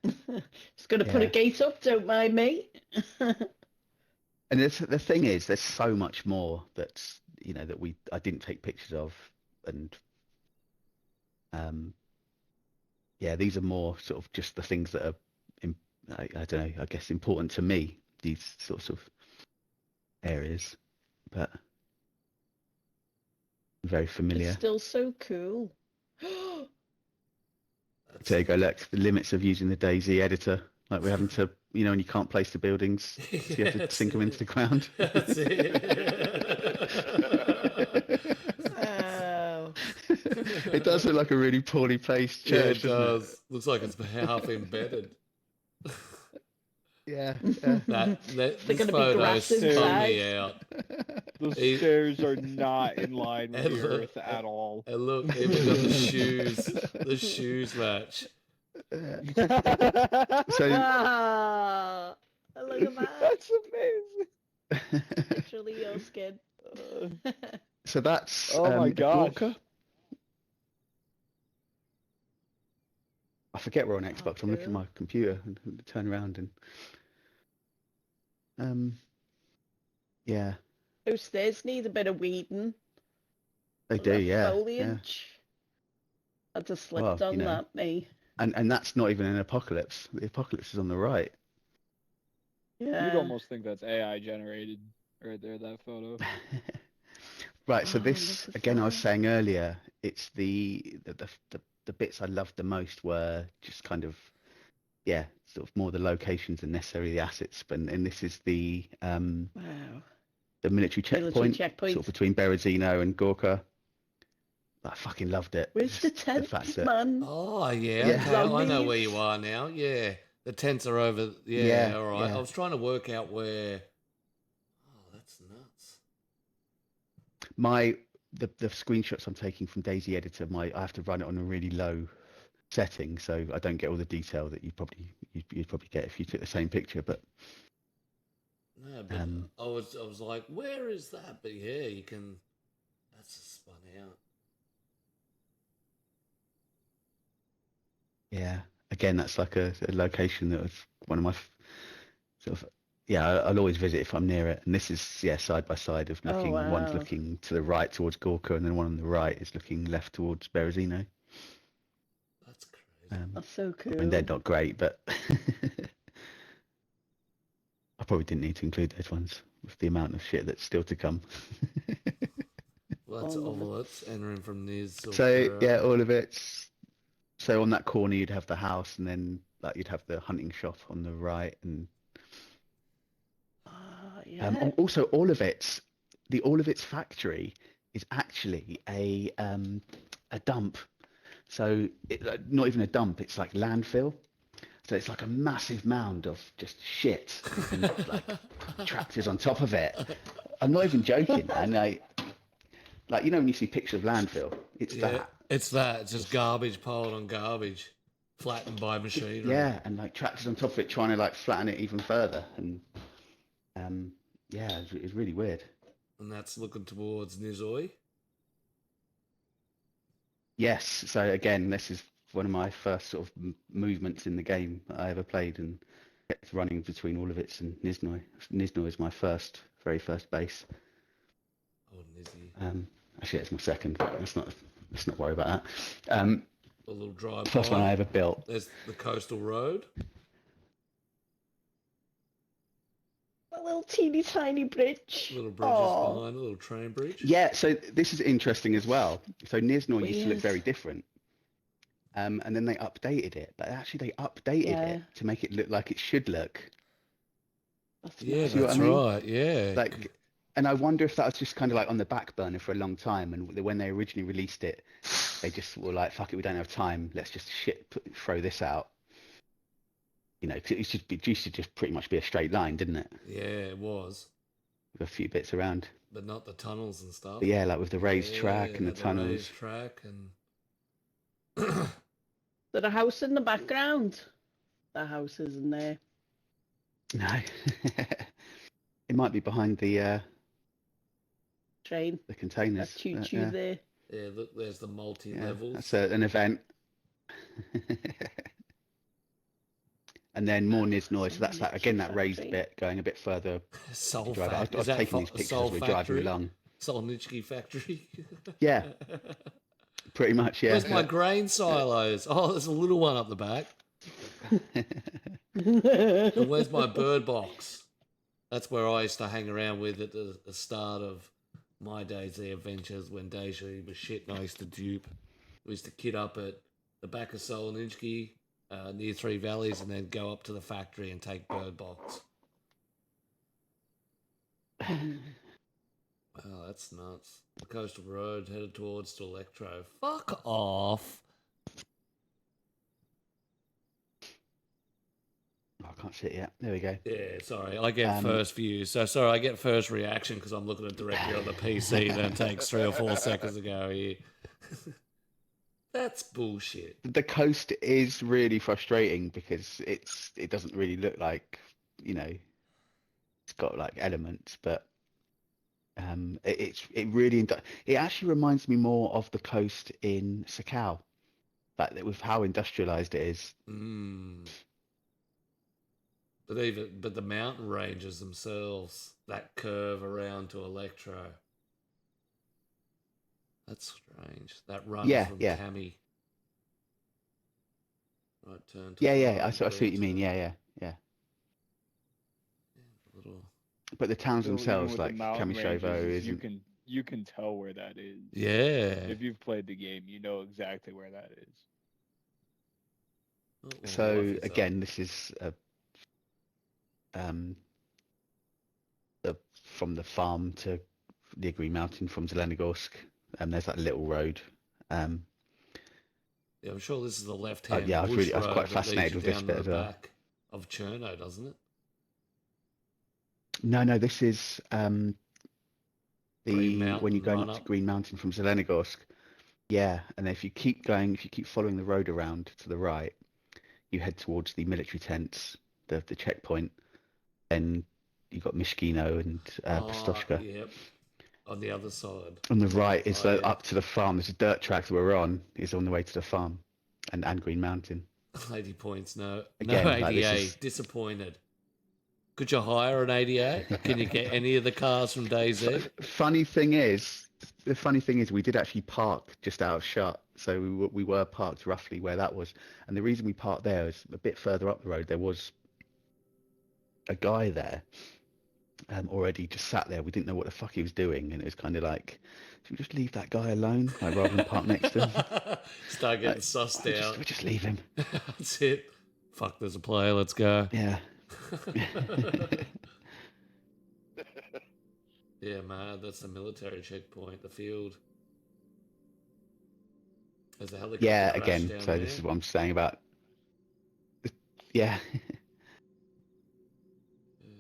Just gonna put a Yeah. gate up, don't mind me. And the thing is, there's so much more that's that I didn't take pictures of, and yeah, these are more sort of just the things that are, I don't know, I guess important to me, these sorts of areas, but very familiar. It's still so cool. There you go, look, the limits of using the DayZ editor. Like we're having to, you know, when you can't place the buildings, so you have to That's sink them into the ground. That's it. Wow. It does look like a really poorly placed Yeah, church, it doesn't does. Looks like it's half embedded. it? Yeah, yeah. That They're this gonna be photo grass spun inside. me out. The He- stairs are not in line with And the look- earth at all. And look, even got the shoes. The shoes match. So, Ah, look at that. That's amazing. Literally your skin. so that's Oh my gosh. Gorka. I forget we're on Oh, Xbox. I'm looking at cool. my computer and turn around and yeah, Those stairs need a bit of weeding. they do. That Yeah, yeah. foliage. I just slipped Well, you on know. that, me. And that's not even an apocalypse. The apocalypse is on the right. Yeah. You'd almost think that's AI generated right there, that photo. Right. So Oh, this look at again, I was that. saying earlier, it's the bits I loved the most were just kind of, yeah, sort of more the locations than necessarily the assets. And this is the Wow. military checkpoint, checkpoint. sort of between Berezino and Gorka. I fucking loved it. Where's the Just tent, fact that- man? Oh yeah, Yeah. okay. I know Zombies. where you are now. Yeah. The tents are over. Yeah, Yeah, all right. yeah. I was trying to work out where. Oh, that's nuts. The screenshots I'm taking from DayZ editor, I have to run it on a really low setting, so I don't get all the detail that you'd probably get if you took the same picture. But No, but I was like, where is that? But yeah, you can. That's just spun out. yeah, again, that's like a location that was one of my sort of, yeah, I'll always visit if I'm near it. And this is, yeah, side by side of Oh, looking. One's wow. looking to the right towards Gorka, and then one on the right is looking left towards Berezino. That's crazy. That's so I cool. mean, they're not great, but I probably didn't need to include those ones with the amount of shit that's still to come. Well, that's all all of of it's entering from Niz. or So wherever. yeah, all of it's. So on that corner you'd have the house, and then like you'd have the hunting shop on the right, and Yeah. also all of its factory is actually a dump. So not even a dump; it's like landfill. So it's like a massive mound of just shit, and like tractors on top of it. I'm not even joking, man. Like you know when you see pictures of landfill, it's Yeah, that. it's that. It's just garbage piled on garbage, flattened by machinery. Yeah, and like tractors on top of it trying to like flatten it even further, and yeah, it's really weird. And that's looking towards Nizoi. Yes, so again, this is one of my first sort of movements in the game that I ever played, and kept running between all of it and Niznoi. Niznoi is my very first base. Oh, Nizzy. Actually, it's my second, but let's not worry about that. A little drive First one I ever built. There's the coastal road. A little teeny tiny bridge. Little bridges Aw. behind, a little train bridge. Yeah, so this is interesting as well. So Niznoi used to look Weird. very different. And then they updated it, but actually they updated Yeah. it to make it look like it should look. That's Yeah, See what that's I mean? right. Yeah. Like, and I wonder if that was just kind of like on the back burner for a long time, and when they originally released it, they just were like, "Fuck it, we don't have time. Let's just throw this out." You know, 'cause it used to just pretty much be a straight line, didn't it? Yeah, it was, With a few bits around. but not the tunnels and stuff. But yeah, like with the raised Yeah, track and the had tunnels. raised track and. There's a house in the background. The house isn't there. No, it might be behind the Train. containers. That choo but, choo there. Yeah, look, there's the multi yeah, levels. that's an event. And then more Niznoi, so that's that again, that raised Factory. bit going a bit further. Soul Drive. I Factory. was taking these pictures as we're driving along. Solnitsky factory. Yeah, Pretty much, yeah. Where's my grain silos? Oh, there's a little one up the back. And where's my bird box? That's where I used to hang around with at the start of my DayZ Adventures when DayZ was shit and I used to dupe. We used to kit up at the back of Solinsky, near Three Valleys, and then go up to the factory and take bird box. Oh, that's nuts. The coastal road headed towards to Electro. Fuck off. I can't see it yet. There we go. Yeah, sorry. I get first view. So sorry, I get first reaction because I'm looking at directly on the PC. Then it takes 3 or 4 seconds to go here. That's bullshit. The coast is really frustrating because it doesn't really look like, you know, it's got like elements, but it actually reminds me more of the coast in Sakau, like with how industrialized it is. But the mountain ranges themselves, that curve around to Electro. That's strange. That run from Cami. Right turn to I see what you mean. Yeah. Little... But the towns Still, themselves, even with like the mountain Kamishovo, ranges, isn't. you can tell where that is. Yeah. If you've played the game, you know exactly where that is. Oh, well, So again, this is from the farm to the Green Mountain from Zelenogorsk. There's that little road. Yeah, I'm sure this is the left-hand. I was bush road quite that fascinated leads with you this down bit the as well. back of Cherno, doesn't it? No, this is when you're going up to up. Green Mountain from Zelenogorsk. Yeah, and if you keep going, if you keep following the road around to the right, you head towards the military tents, the checkpoint, and you've got Mishkino and Pistoshka. Yep. On the other side. On the right is yeah. up to the farm. There's a dirt track that we're on is on the way to the farm, and Green Mountain. 80 points, no. Again, no like, 88. Disappointed. Could you hire an 88? Can you get any of the cars from DayZ? The funny thing is, we did actually park just out of shot. So we were parked roughly where that was. And the reason we parked there is a bit further up the road, there was a guy there already just sat there. We didn't know what the fuck he was doing. And it was kind of like, should we just leave that guy alone? Like, rather than park next to him? Start getting sussed out. We'll just leave him. That's it. Fuck, there's a player. Let's go. Yeah. Yeah, man, that's the military checkpoint, the field. There's a helicopter. Yeah, crash again, down so there. this is what I'm saying about. Yeah.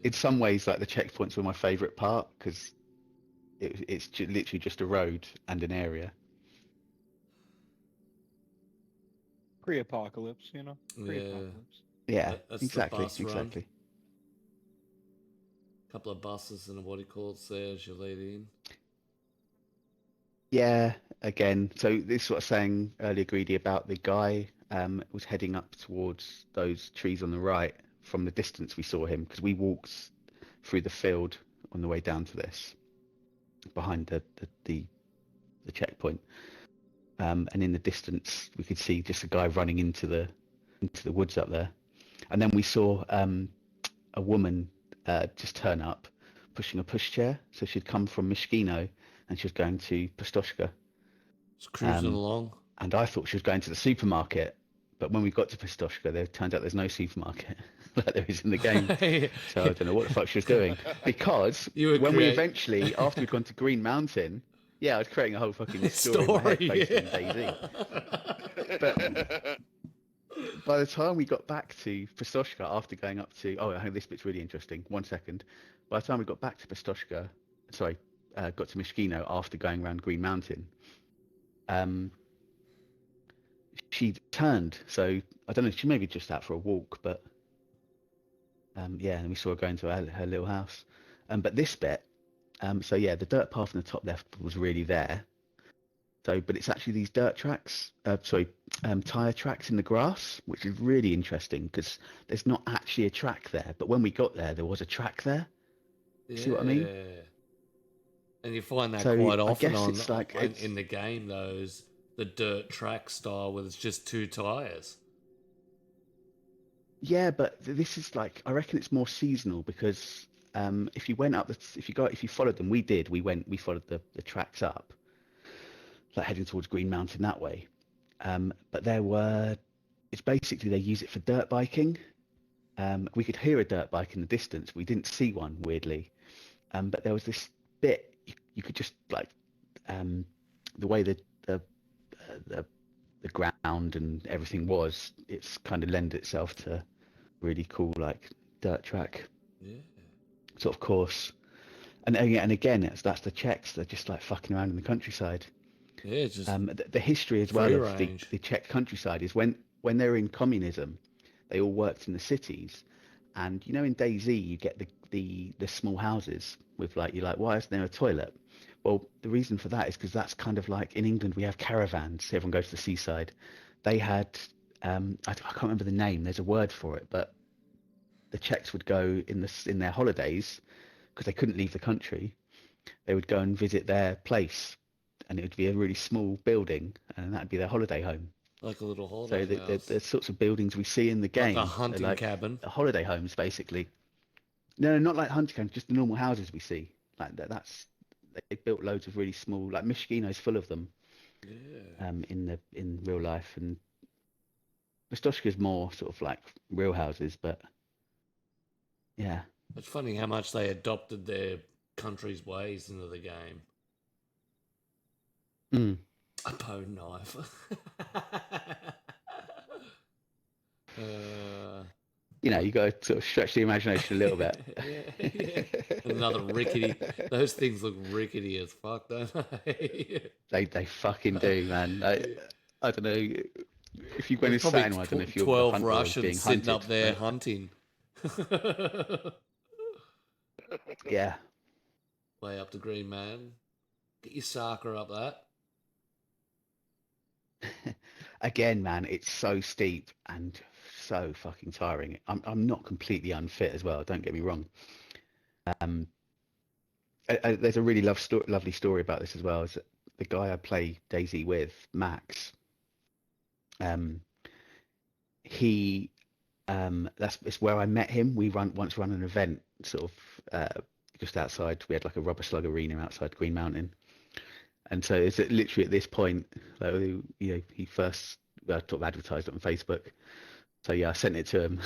In some ways, like the checkpoints were my favourite part because it's literally just a road and an area. Pre-apocalypse, you know. Pre-apocalypse. Yeah, That's exactly, the bus run. exactly. Couple of buses and a what do you call it there as you lead in. Yeah, again, so this is what I was saying earlier, Greedy, about the guy was heading up towards those trees on the right. From the distance we saw him because we walked through the field on the way down to this behind the checkpoint, and in the distance we could see just a guy running into the woods up there, and then we saw a woman just turn up pushing a pushchair. So she'd come from Mishkino and she was going to Pistoshka. Just cruising along. And I thought she was going to the supermarket, but when we got to Pistoshka, there turned out there's no supermarket like there is in the game. So I don't know what the fuck she was doing. Because when we eventually, after we'd gone to Green Mountain, yeah, I was creating a whole fucking story in my head based on DayZ. But by the time we got back to Pistoshka after going up to, I think this bit's really interesting. 1 second. By the time we got back to Pistoshka, got to Mishkino after going around Green Mountain, she turned. So I don't know, she may be just out for a walk, but and we saw her going to her little house. But this bit, the dirt path in the top left was really there. So, but it's actually these dirt tracks, tyre tracks in the grass, which is really interesting because there's not actually a track there. But when we got there, there was a track there. Yeah. See what I mean? And you find that So quite I often guess it's like in the game, those the dirt track style where it's just 2 tires. Yeah, but this is like, I reckon it's more seasonal because if you went up, if you followed them, we followed the tracks up, like heading towards Green Mountain that way. But it's basically they use it for dirt biking. We could hear a dirt bike in the distance. We didn't see one, weirdly. But there was this bit you could just like the way the ground and everything was. It's kind of lend itself to really cool like dirt track sort of course. And again, that's the Czechs. They're just like fucking around in the countryside. Yeah, just The history as well free of range. the Czech countryside is when they were in communism, they all worked in the cities, and you know in DayZ you get the small houses with like you're like, why isn't there a toilet? Well, the reason for that is because that's kind of like in England we have caravans. Everyone goes to the seaside. They had I can't remember the name. There's a word for it, but the Czechs would go in their holidays because they couldn't leave the country. They would go and visit their place, and it would be a really small building, and that'd be their holiday home. Like a little So holiday house. the sorts of buildings we see in the game, Like a hunting are like cabin. holiday homes, basically. No, not like hunting cabins, just the normal houses we see. Like they built loads of really small, like Michigan's full of them. Yeah. In real life, and Nastoshka's more sort of like real houses, but yeah. It's funny how much they adopted their country's ways into the game. Mm. A bone knife. You know, you got to sort of stretch the imagination a little bit. Yeah. Another rickety. Those things look rickety as fuck, don't they? They fucking do, man. I don't know if you went There's insane. probably I don't know if you're 12 a hunter or being Russians sitting hunted, up there but- hunting. Yeah. Way up to Green Man. Get your Saka up that. Again, man, it's so steep and so fucking tiring. I'm not completely unfit as well. Don't get me wrong. There's a really lovely story about this as well. Is that the guy I play DayZ with, Max. It's where I met him. We once run an event sort of just outside. We had like a rubber slug arena outside Green Mountain. And so it's literally at this point, like, you know, he first sort of advertised it on Facebook. So yeah, I sent it to him.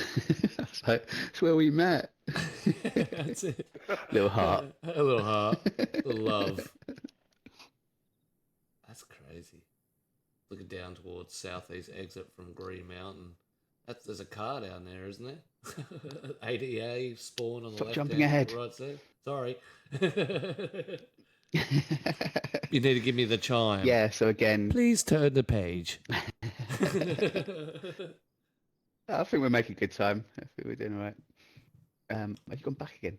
I was like, it's where we met. That's it. Little heart. A little heart. A little love. That's crazy. Looking down towards southeast exit from Green Mountain. There's a car down there, isn't there? ADA spawn on the Stop left. jumping down ahead. the right side. Sorry. You need to give me the chime. Yeah, so again, Please turn the page. I think we're making good time. I think we're doing all right. Have you gone back again?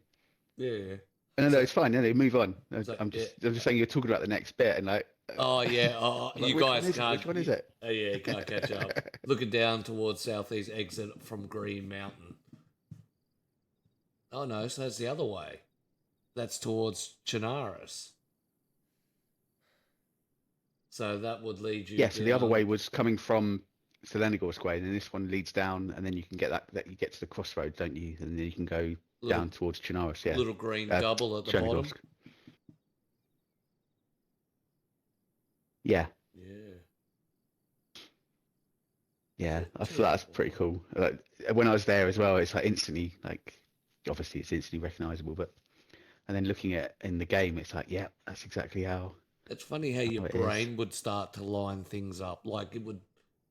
Yeah. No, it's fine. No, move on. So, I'm just saying you're talking about the next bit, and like. Oh yeah. Oh, I'm like, you which guys one is it? can't. Which one is it? Oh yeah, you can't catch up. Looking down towards southeast exit from Green Mountain. Oh no, so that's the other way. That's towards Chinaris. So that would lead you. Yeah, so the other down- way was coming from Selenigorsk way, and then this one leads down, and then you can get that you get to the crossroads, don't you? And then you can go down towards Chinaris. Yeah, Little green double at the bottom. Chernigorsk. Yeah, Yeah. I thought that's pretty cool. Like, when I was there as well, it's like instantly, like, obviously it's instantly recognisable, but and then looking at in the game, it's like, yeah, that's exactly how. It's funny how your it is. brain would start to line things up. Like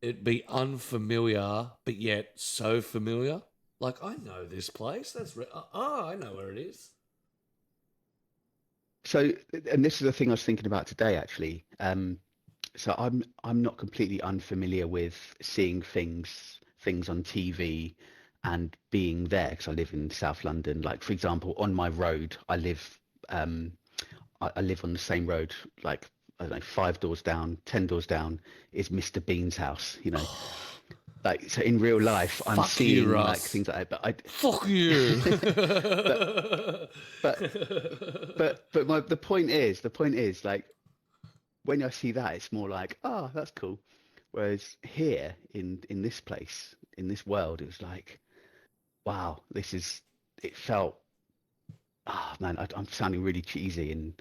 it'd be unfamiliar, but yet so familiar. Like, I know this place. That's I know where it is. So, and this is the thing I was thinking about today, actually. So I'm not completely unfamiliar with seeing things on TV and being there because I live in South London. Like, for example, on my road, I live I live on the same road. Like, I don't know, 5 doors down, 10 doors down is Mr. Bean's house. You know, like, so in real life, I'm Fuck seeing you, like Russ. things like that. But Fuck you. but the point is like when I see that, it's more like, oh, that's cool. Whereas here in this place, in this world, it was like, wow, it felt, ah, man, I'm sounding really cheesy, and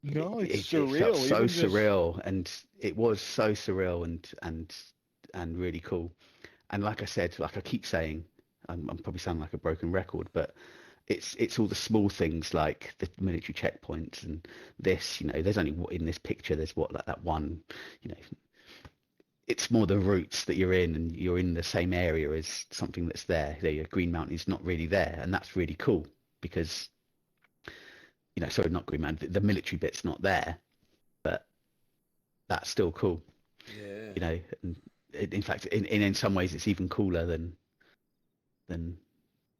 No, it's it surreal. felt so Even just surreal, and it was so surreal and really cool. And like I said, like I keep saying, I'm probably sounding like a broken record, but it's all the small things like the military checkpoints and this, there's only in this picture, there's like that one, you know, it's more the routes that you're in, and you're in the same area as something that's there. Green Mountain is not really there, and that's really cool because, sorry, not Green Mountain, the military bit's not there, but that's still cool. Yeah. And in fact, in some ways, it's even cooler than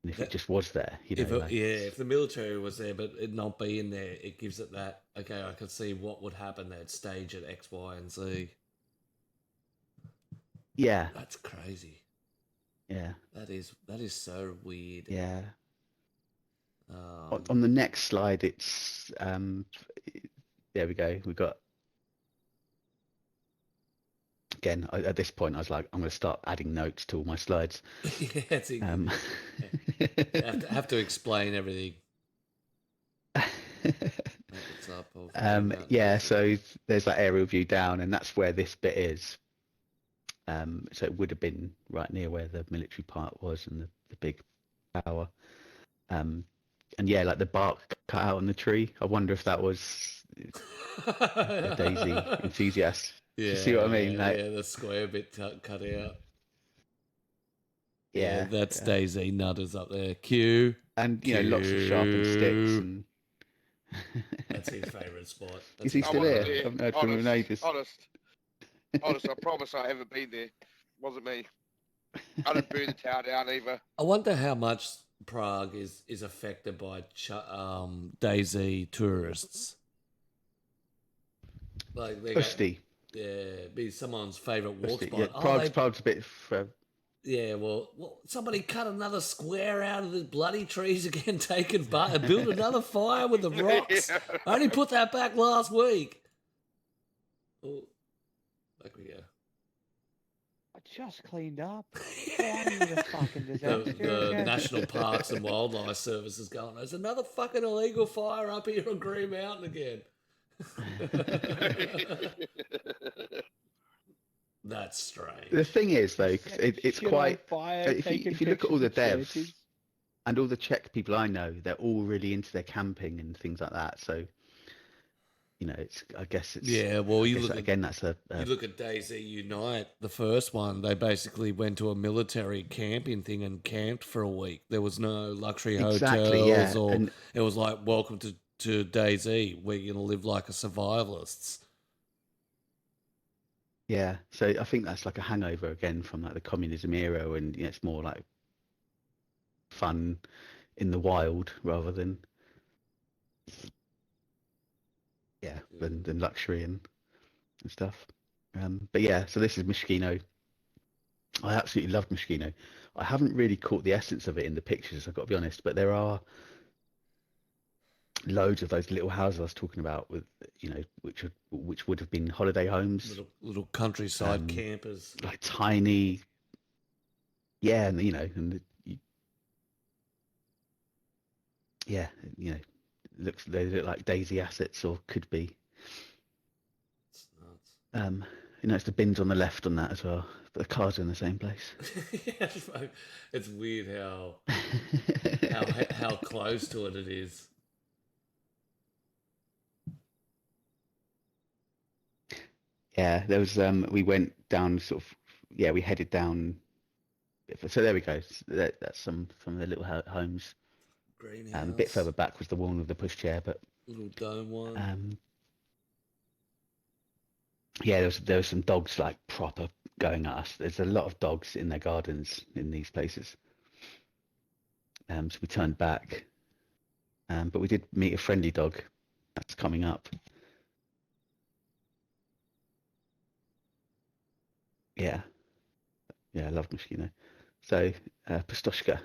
if it just was there. If the military was there, but it not being there, it gives it that. Okay, I could see what would happen. They'd stage at X, Y, and Z. Yeah. That's crazy. Yeah. That is so weird. Yeah. On the next slide, it's there we go. We've got, again, at this point, I was like, I'm going to start adding notes to all my slides. Have to explain everything. So there's that aerial view down, and that's where this bit is. So it would have been right near where the military part was and the big tower. And yeah, like the bark cut out on the tree. I wonder if that was a DayZ enthusiast. Yeah, you see what I mean? The square bit cut out. Yeah, that's DayZ nutters up there. Q. And lots of sharpened sticks. And that's his favourite spot. Is he still here? I haven't heard from him in ages. Honest, I promise I haven't been there. Wasn't me. I didn't burn the tower down either. I wonder how much Prague is affected by DayZ tourists. Like Usty. Be someone's favourite walk spot. Yeah, Prague's a bit. Yeah, well, somebody cut another square out of the bloody trees again, and build another fire with the rocks. Yeah. I only put that back last week. Oh, back we go. I just cleaned up. The National Parks and Wildlife Service is going, there's another fucking illegal fire up here on Green Mountain again. That's strange. The thing is, though, it's quite. If you look at all the devs and all the Czech people I know, they're all really into their camping and things like that. So, I guess it's. Yeah, well, you look again. That's a. You look at DayZ Unite, the first one. They basically went to a military camping thing and camped for a week. There was no luxury hotels, or it was like, welcome to DayZ, where you're gonna live like a survivalists. Yeah, so I think that's like a hangover again from like the communism era, and it's more like fun in the wild rather than than luxury and stuff. But yeah, so this is Mishkino. I absolutely love Mishkino. I haven't really caught the essence of it in the pictures, I've got to be honest, but there are loads of those little houses I was talking about with, which would have been holiday homes, little countryside campers, like tiny. Yeah, and they look like DayZ assets, or could be. It's nuts. It's the bins on the left on that as well, but the cars are in the same place. It's weird how close to it is. Yeah, there was. We went down we headed down. So there we go. That's some of the little homes. Greenhouse. A bit further back was the one with the pushchair, but little dome one. Yeah, there was some dogs like proper going at us. There's a lot of dogs in their gardens in these places. So we turned back, but we did meet a friendly dog that's coming up. Yeah, I love Mishkino. So Pistoshka.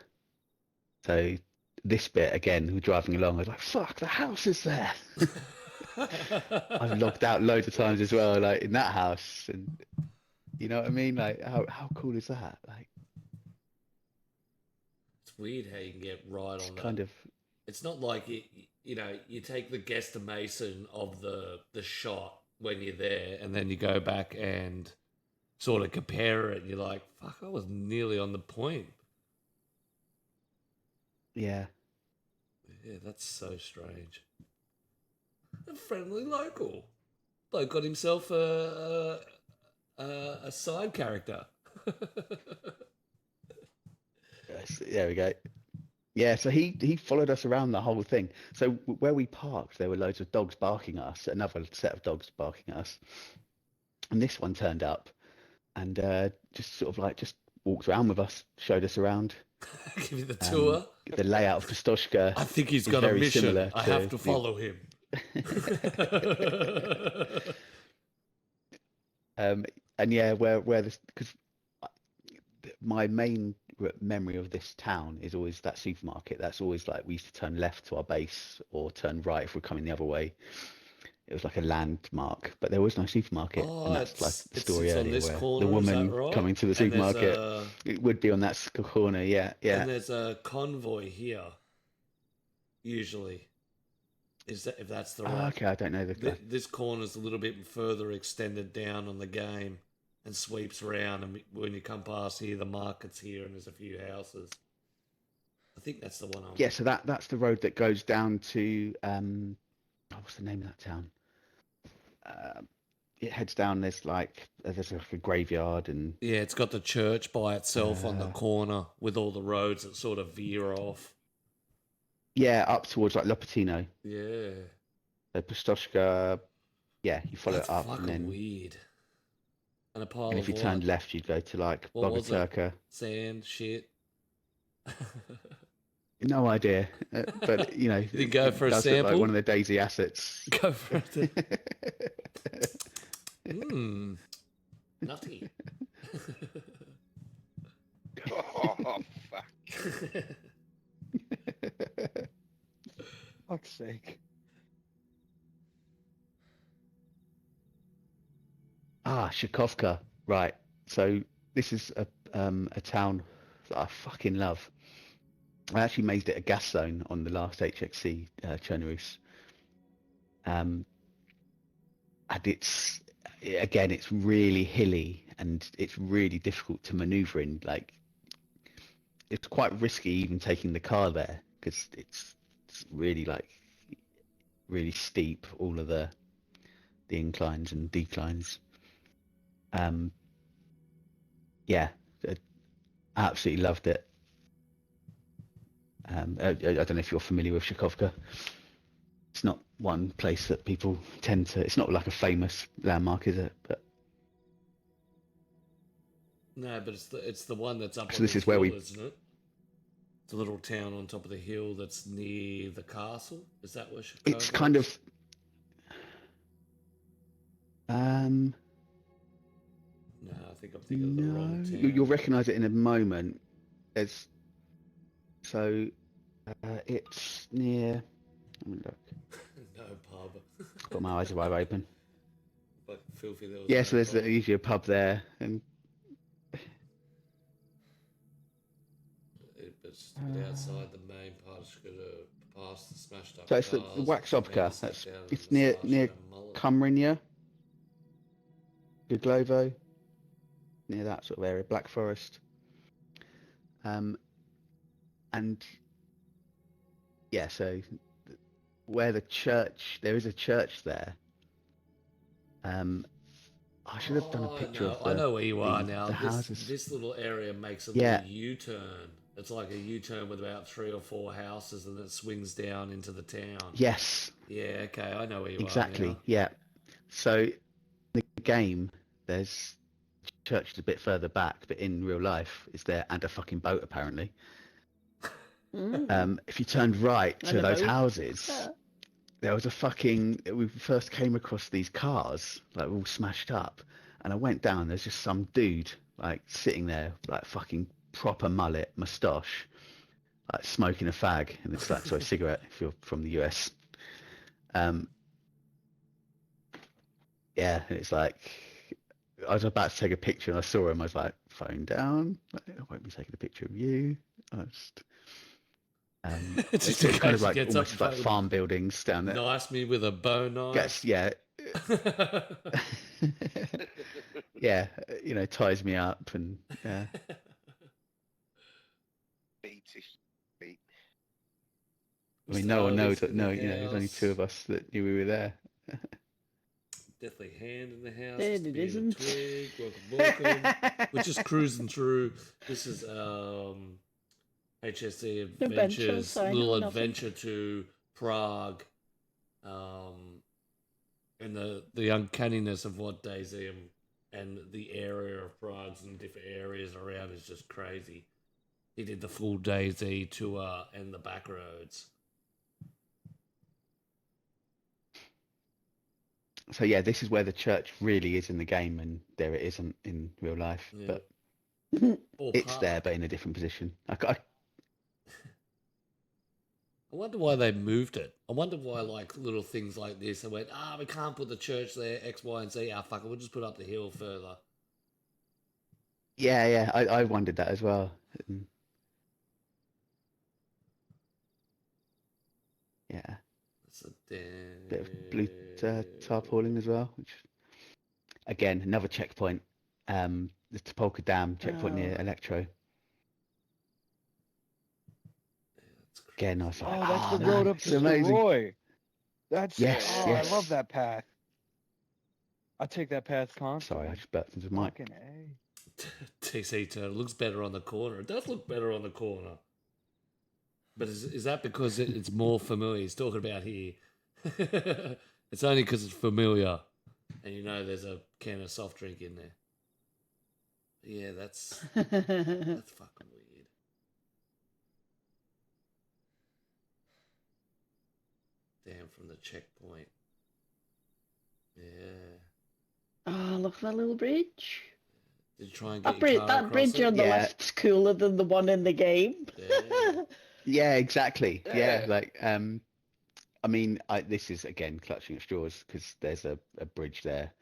So this bit again, we're driving along. I was like, "Fuck, the house is there." I've logged out loads of times as well, like in that house, and you know what I mean. Like, how cool is that? Like, It's weird how you can get right it's on kind that. of It's not like you take the guesstimation of the shot when you're there, and then you go back and sort of compare it, and you're like, fuck, I was nearly on the point. yeah. Yeah, that's so strange. A friendly local bloke got himself a side character. Yes, there we go. Yeah, so he followed us around the whole thing. So where we parked, there were loads of dogs barking at us, another set of dogs barking at us. And this one turned up and just sort of like just walked around with us, showed us around. Give you the tour. The layout of Pistoshka I think he's is got a very mission. similar I to have to the- follow him. And yeah, where this, because my main memory of this town is always that supermarket. That's always like we used to turn left to our base or turn right if we're coming the other way. It was like a landmark, but there was no supermarket, Oh, and that's like the it story sits on earlier this where corner, the is that woman right? coming to the And there's supermarket. It would be on that corner, yeah, yeah. And there's a convoy here. Usually, is that if that's the right? Okay, I don't know This corner's a little bit further extended down on the game and sweeps around. And when you come past here, the market's here, and there's a few houses. I think that's the one. Yeah, so that's the road that goes down to what's the name of that town? It heads down. There's like a graveyard and Yeah, it's got the church by itself on the corner with all the roads that sort of veer off. yeah, up towards like Lopatino. Yeah, So Pistoshka, yeah, you follow that's it up fucking and then weird. And a pile and of if you what? turned left, you'd go to like What was it? Bogaturka. Sand, shit. No idea, but you know, didn't go for a it does look sample? like one of the DayZ assets. Go for it. Nutty. Oh, fuck. Fuck's sake. Shakovka, right? So this is a town that I fucking love. I actually made it a gas zone on the last HXC Chernobyl. And it's really hilly and it's really difficult to maneuver in. Like, it's quite risky even taking the car there because it's really like really steep, all of the inclines and declines. Yeah, I absolutely loved it. I don't know if you're familiar with Shakovka. It's not one place that people tend to. It's not like a famous landmark, is it? But No, but it's the one that's up So on this the is where hill, we- isn't it? It's a little town on top of the hill that's near the castle. Is that where Chicago it's kind is? of. No, I think I'm thinking of the wrong No, town. you'll recognise it in a moment. It's near. Let me look. No pub. Got my eyes wide open. Fucking filthy. There was Yeah, no so there's pub. usually a pub there, and It's a bit outside the main part. It's got to pass the smashed up so it's the cars. Waxovka. Sit That's down and it's massage near their mullet. Cumrinia, Guglovo, near that sort of area, Black Forest. And yeah, so where the church, there is a church there. I should have done a picture no, of the. I know where you are the- now. The This, houses. this little area makes a Yeah. little U-turn. It's like a U-turn with about 3 or 4 houses, and it swings down into the town. Yes, Yeah, okay, I know where you exactly. are now. Yeah. So the game, there's church is a bit further back, but in real life, it's there and a fucking boat apparently. If you turned right to And a those boat. houses, Yeah. there was a fucking. We first came across these cars, like all smashed up, and I went down. There's just some dude like sitting there, like fucking proper mullet, moustache, like smoking a fag, and it's like a cigarette if you're from the US. yeah, it's like I was about to take a picture and I saw him. I was like, phone down. I won't be taking a picture of you. I just, Just it's in kind case of he like gets up almost and like fucking farm buildings down there. Nice me with a bow knife. Gets, yeah, yeah, ties me up and yeah. Beat. I mean, no one knows Starley's that. in the No, there's only two house. of us that knew we were there. Definitely hand in the house. There Mr. it Beard and isn't. Twig. Welcome. We're just cruising through. This is HXC Adventures, I know little nothing. adventure to Prague, and the uncanniness of what DayZ and the area of Prague and different areas around is just crazy. He did the full DayZ tour and the back roads. So yeah, this is where the church really is in the game, and there it isn't in real life. Yeah. But Or it's Prague. there, but in a different position. I wonder why they moved it. I wonder why, like, little things like this, they went, we can't put the church there, X, Y, and Z. Fuck it, we'll just put it up the hill further. Yeah, I wondered that as well. Yeah, That's a damn... bit of blue tarpaulin as well, which again another checkpoint. The Topolka Dam checkpoint near Electro. Again, I was like, Oh, that's the man, road up it's to amazing. Roy. That's Yes, I yes. love that path. I take that path constantly. Sorry, I just burped into the mic. Fucking A. TC turn looks better on the corner. It does look better on the corner. But is that because it's more familiar? He's talking about here. It's only because it's familiar. And you know there's a can of soft drink in there. Yeah, that's fucking weird. Down from the checkpoint. Yeah. Oh, look at that little bridge. Did you try and get That your bridge, car that across bridge it? on the Yeah. left's cooler than the one in the game. Yeah. Yeah, exactly. Yeah, Yeah. like I mean, this is again clutching at straws because there's a bridge there,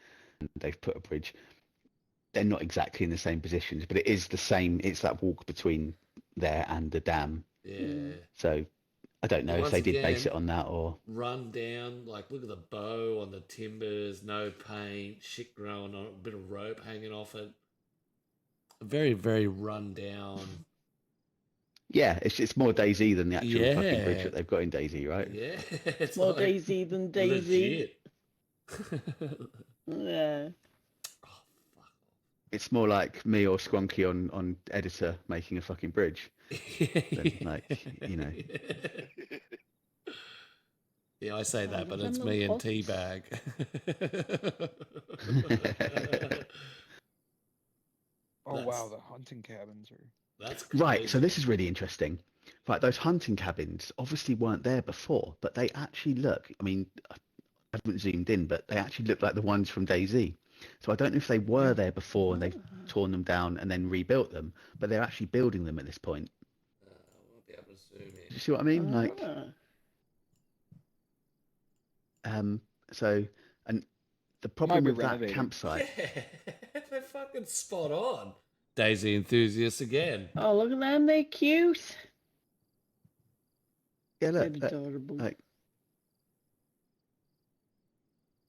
and they've put a bridge. They're not exactly in the same positions, but it is the same. It's that walk between there and the dam. Yeah. So I don't know And if they once did base again, it on that or. Run down, like look at the bow on the timbers, no paint, shit growing on it, a bit of rope hanging off it. Very, very run down. Yeah, it's more DayZ than the actual fucking bridge Yeah. that they've got in DayZ, right? Yeah. It's More like Daisy than Daisy. legit. Yeah. Oh, fuck. It's more like me or Squonky on editor making a fucking bridge. Than, like, Yeah, I say that, but them it's little me and pots. Teabag. Oh wow, That's- the hunting cabins are. That's Right, so crazy. this is really interesting. Right, those hunting cabins obviously weren't there before, but they actually look, I mean, I haven't zoomed in, but they actually look like the ones from DayZ. So I don't know if they were there before and they've torn them down and then rebuilt them, but they're actually building them at this point. I won't be able to zoom Do in. you see what I mean? Like, so, and the problem be with that renovated. campsite, Yeah, they're fucking spot on. DayZ enthusiasts again. Oh, look at them. They're cute. yeah, They're look, adorable. like,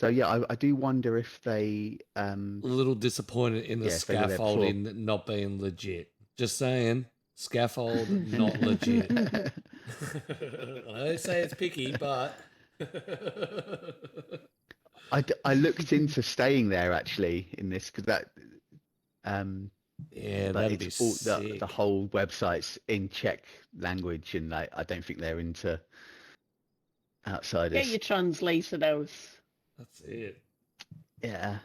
so yeah, I do wonder if they, A little disappointed in the Yeah, if they were there before. scaffolding not being legit. Just saying, scaffold not legit. I don't say it's picky, but I looked into staying there actually in this because that, yeah, but that'd be it's all sick. the whole website's in Czech language, and like I don't think they're into outsiders. Get your translator out. That's it. Yeah,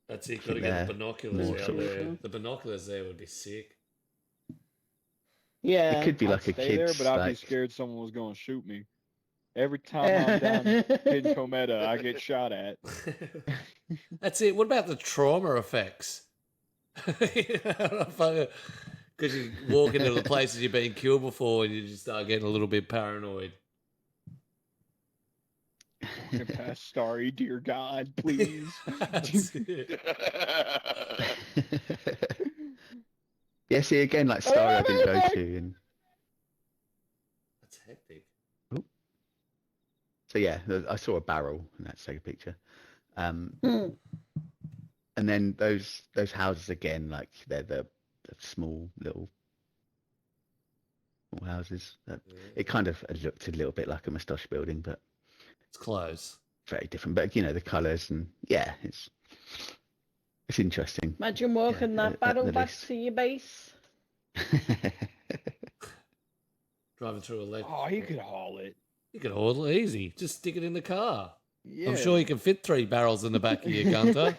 That's it. I Got to think get they're the binoculars more out sort of- there. The binoculars there would be sick. Yeah. it could be I'd like a stay there, kid's but I'd be like. scared someone was going to shoot me. Every time I'm down in Cometa, I get shot at. That's it. What about the trauma effects? Because you walk into the places you've been killed before and you just start getting a little bit paranoid. walking past Starry, dear God, please. That's it. Yeah, see again, like Starry, I didn't go to, and That's hectic. so yeah, I saw a barrel, and that's take a picture. Hmm. And then those houses again, like they're the small little houses. It kind of looked a little bit like a moustache building, but It's close. very different. But the colours and yeah, it's interesting. Imagine walking that barrel the back list. to your base. Driving through a lake. Oh, you could haul it. You can haul it easy. Just stick it in the car. Yeah. I'm sure you can fit 3 barrels in the back of your gunter.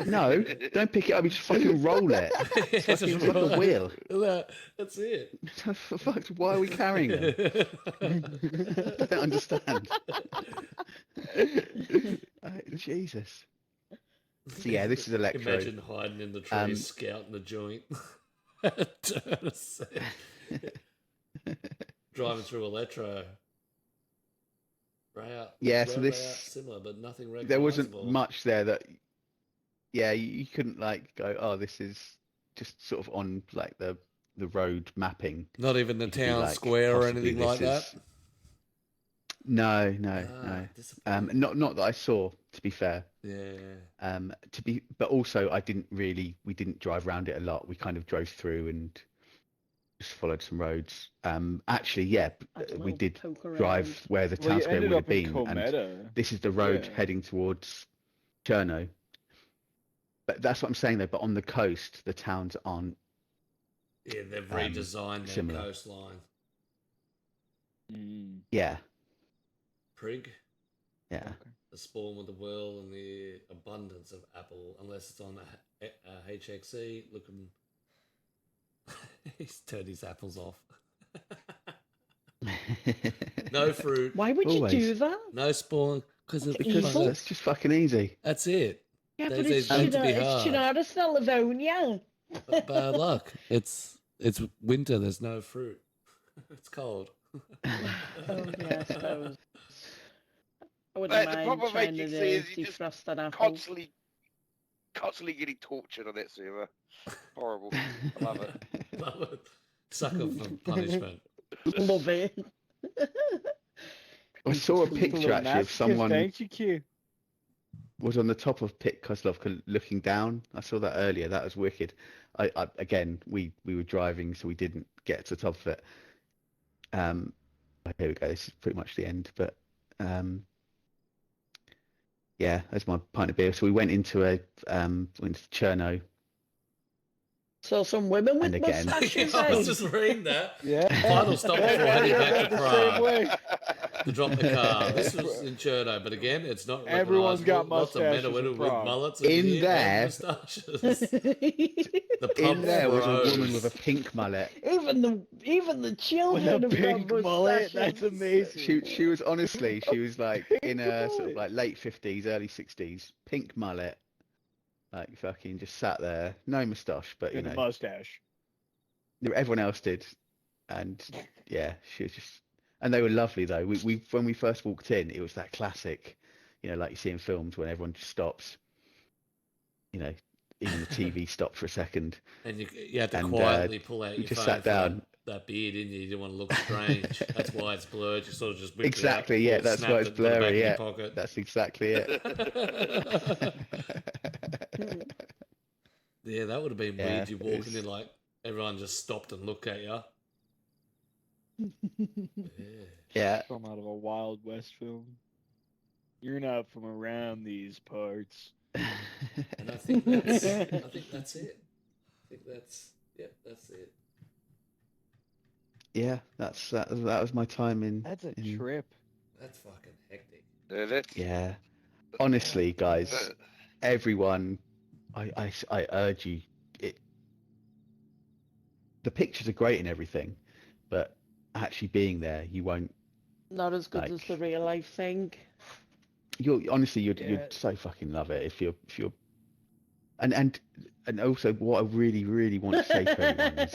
No, don't pick it up. You just fucking roll it. It's Just fucking like roll a it. wheel. That's it. For fuck's, why are we carrying them? I don't understand. Jesus. So yeah, this is electro. Imagine hiding in the trees, scouting the joint. Turn a set. Driving through electro. Yeah, so round this- layout similar, but nothing There wasn't recognisable. much there that. Yeah, you couldn't like go. Oh, this is just sort of on like the road mapping. Not even the You could be town like, square or possibly anything like this that. is- No. Disappointing. Not that I saw. To be fair. Yeah. But also we didn't drive around it a lot. We kind of drove through and just followed some roads. Actually, yeah, Had a we little did poke around. drive where the Well, town you square ended would have up in been, and Cometa. this is the road Yeah. heading towards Cherno. But that's what I'm saying though. But on the coast, the towns aren't. Yeah, they've redesigned their similar. coastline. Mm, Yeah, Prig, yeah. okay. the spawn with the world and the abundance of apple, unless it's on a HXC. Looking, he's turned his apples off. No fruit, Why would you Always. do that? no spawn, because Because Evil? that's just fucking easy. that's it. Yeah, They but say it's it's meant to be Chinara, hard. it's not Livonia. Bad luck. It's winter. There's no fruit. It's cold. Oh, yeah, I suppose. I But wouldn't the mind problem with trying HXC to is you just defrost that apple. constantly getting tortured on that server. Horrible. I love it. Love it. Sucker for punishment. Love it. I saw a Just picture little actually of masochist, someone ain't you, Q? was on the top of Pit Kozlovka looking down. I saw that earlier. That was wicked. I again, we were driving, so we didn't get to the top of it. Here we go. This is pretty much the end, but yeah, that's my pint of beer. So we went into Cherno. So some women with And again. mustaches. I was eh? just reading that. Yeah. Final stop before heading back to The Prague. same way. To drop the car. This was in Cherno, but again, it's not. Everyone's got recognisable. Lots of men mustaches and women in with Prague. mullets In and beard there- and moustaches. The pub In there was a froze. woman with a pink mullet. even the With children a have got pink mullet. mustaches. That's amazing. She was honestly, she was like in her sort of mullet. like late 50s, early 60s, pink mullet, like fucking just sat there, no moustache, but you And a know, mustache. everyone else did, and yeah, she was just, and they were lovely though. We when we first walked in, it was that classic, like you see in films when everyone just stops, even the TV stopped for a second. And you had to And, quietly pull out we your just phone sat for down. that beard, didn't you? You didn't want to look strange. That's why it's blurred. You sort of just whipped Exactly, it out, yeah, that's snapped why it's it, put it back blurry, in your yeah. pocket. That's exactly it. Yeah, that would have been Yeah, weird. You it walking was- in like everyone just stopped and looked at you. Yeah. Yeah. From out of a Wild West film. You're not from around these parts. And I think that's it. I think that's it. That's it. Yeah, that was my time in. That's a in- trip. That's fucking hectic. That's, Yeah, honestly, guys, everyone, I urge you. The pictures are great and everything, but actually being there, you won't. Not as good as Like- the real life thing. You'd Yeah. you'd so fucking love it if you're. And also, what I really want to say to everyone is,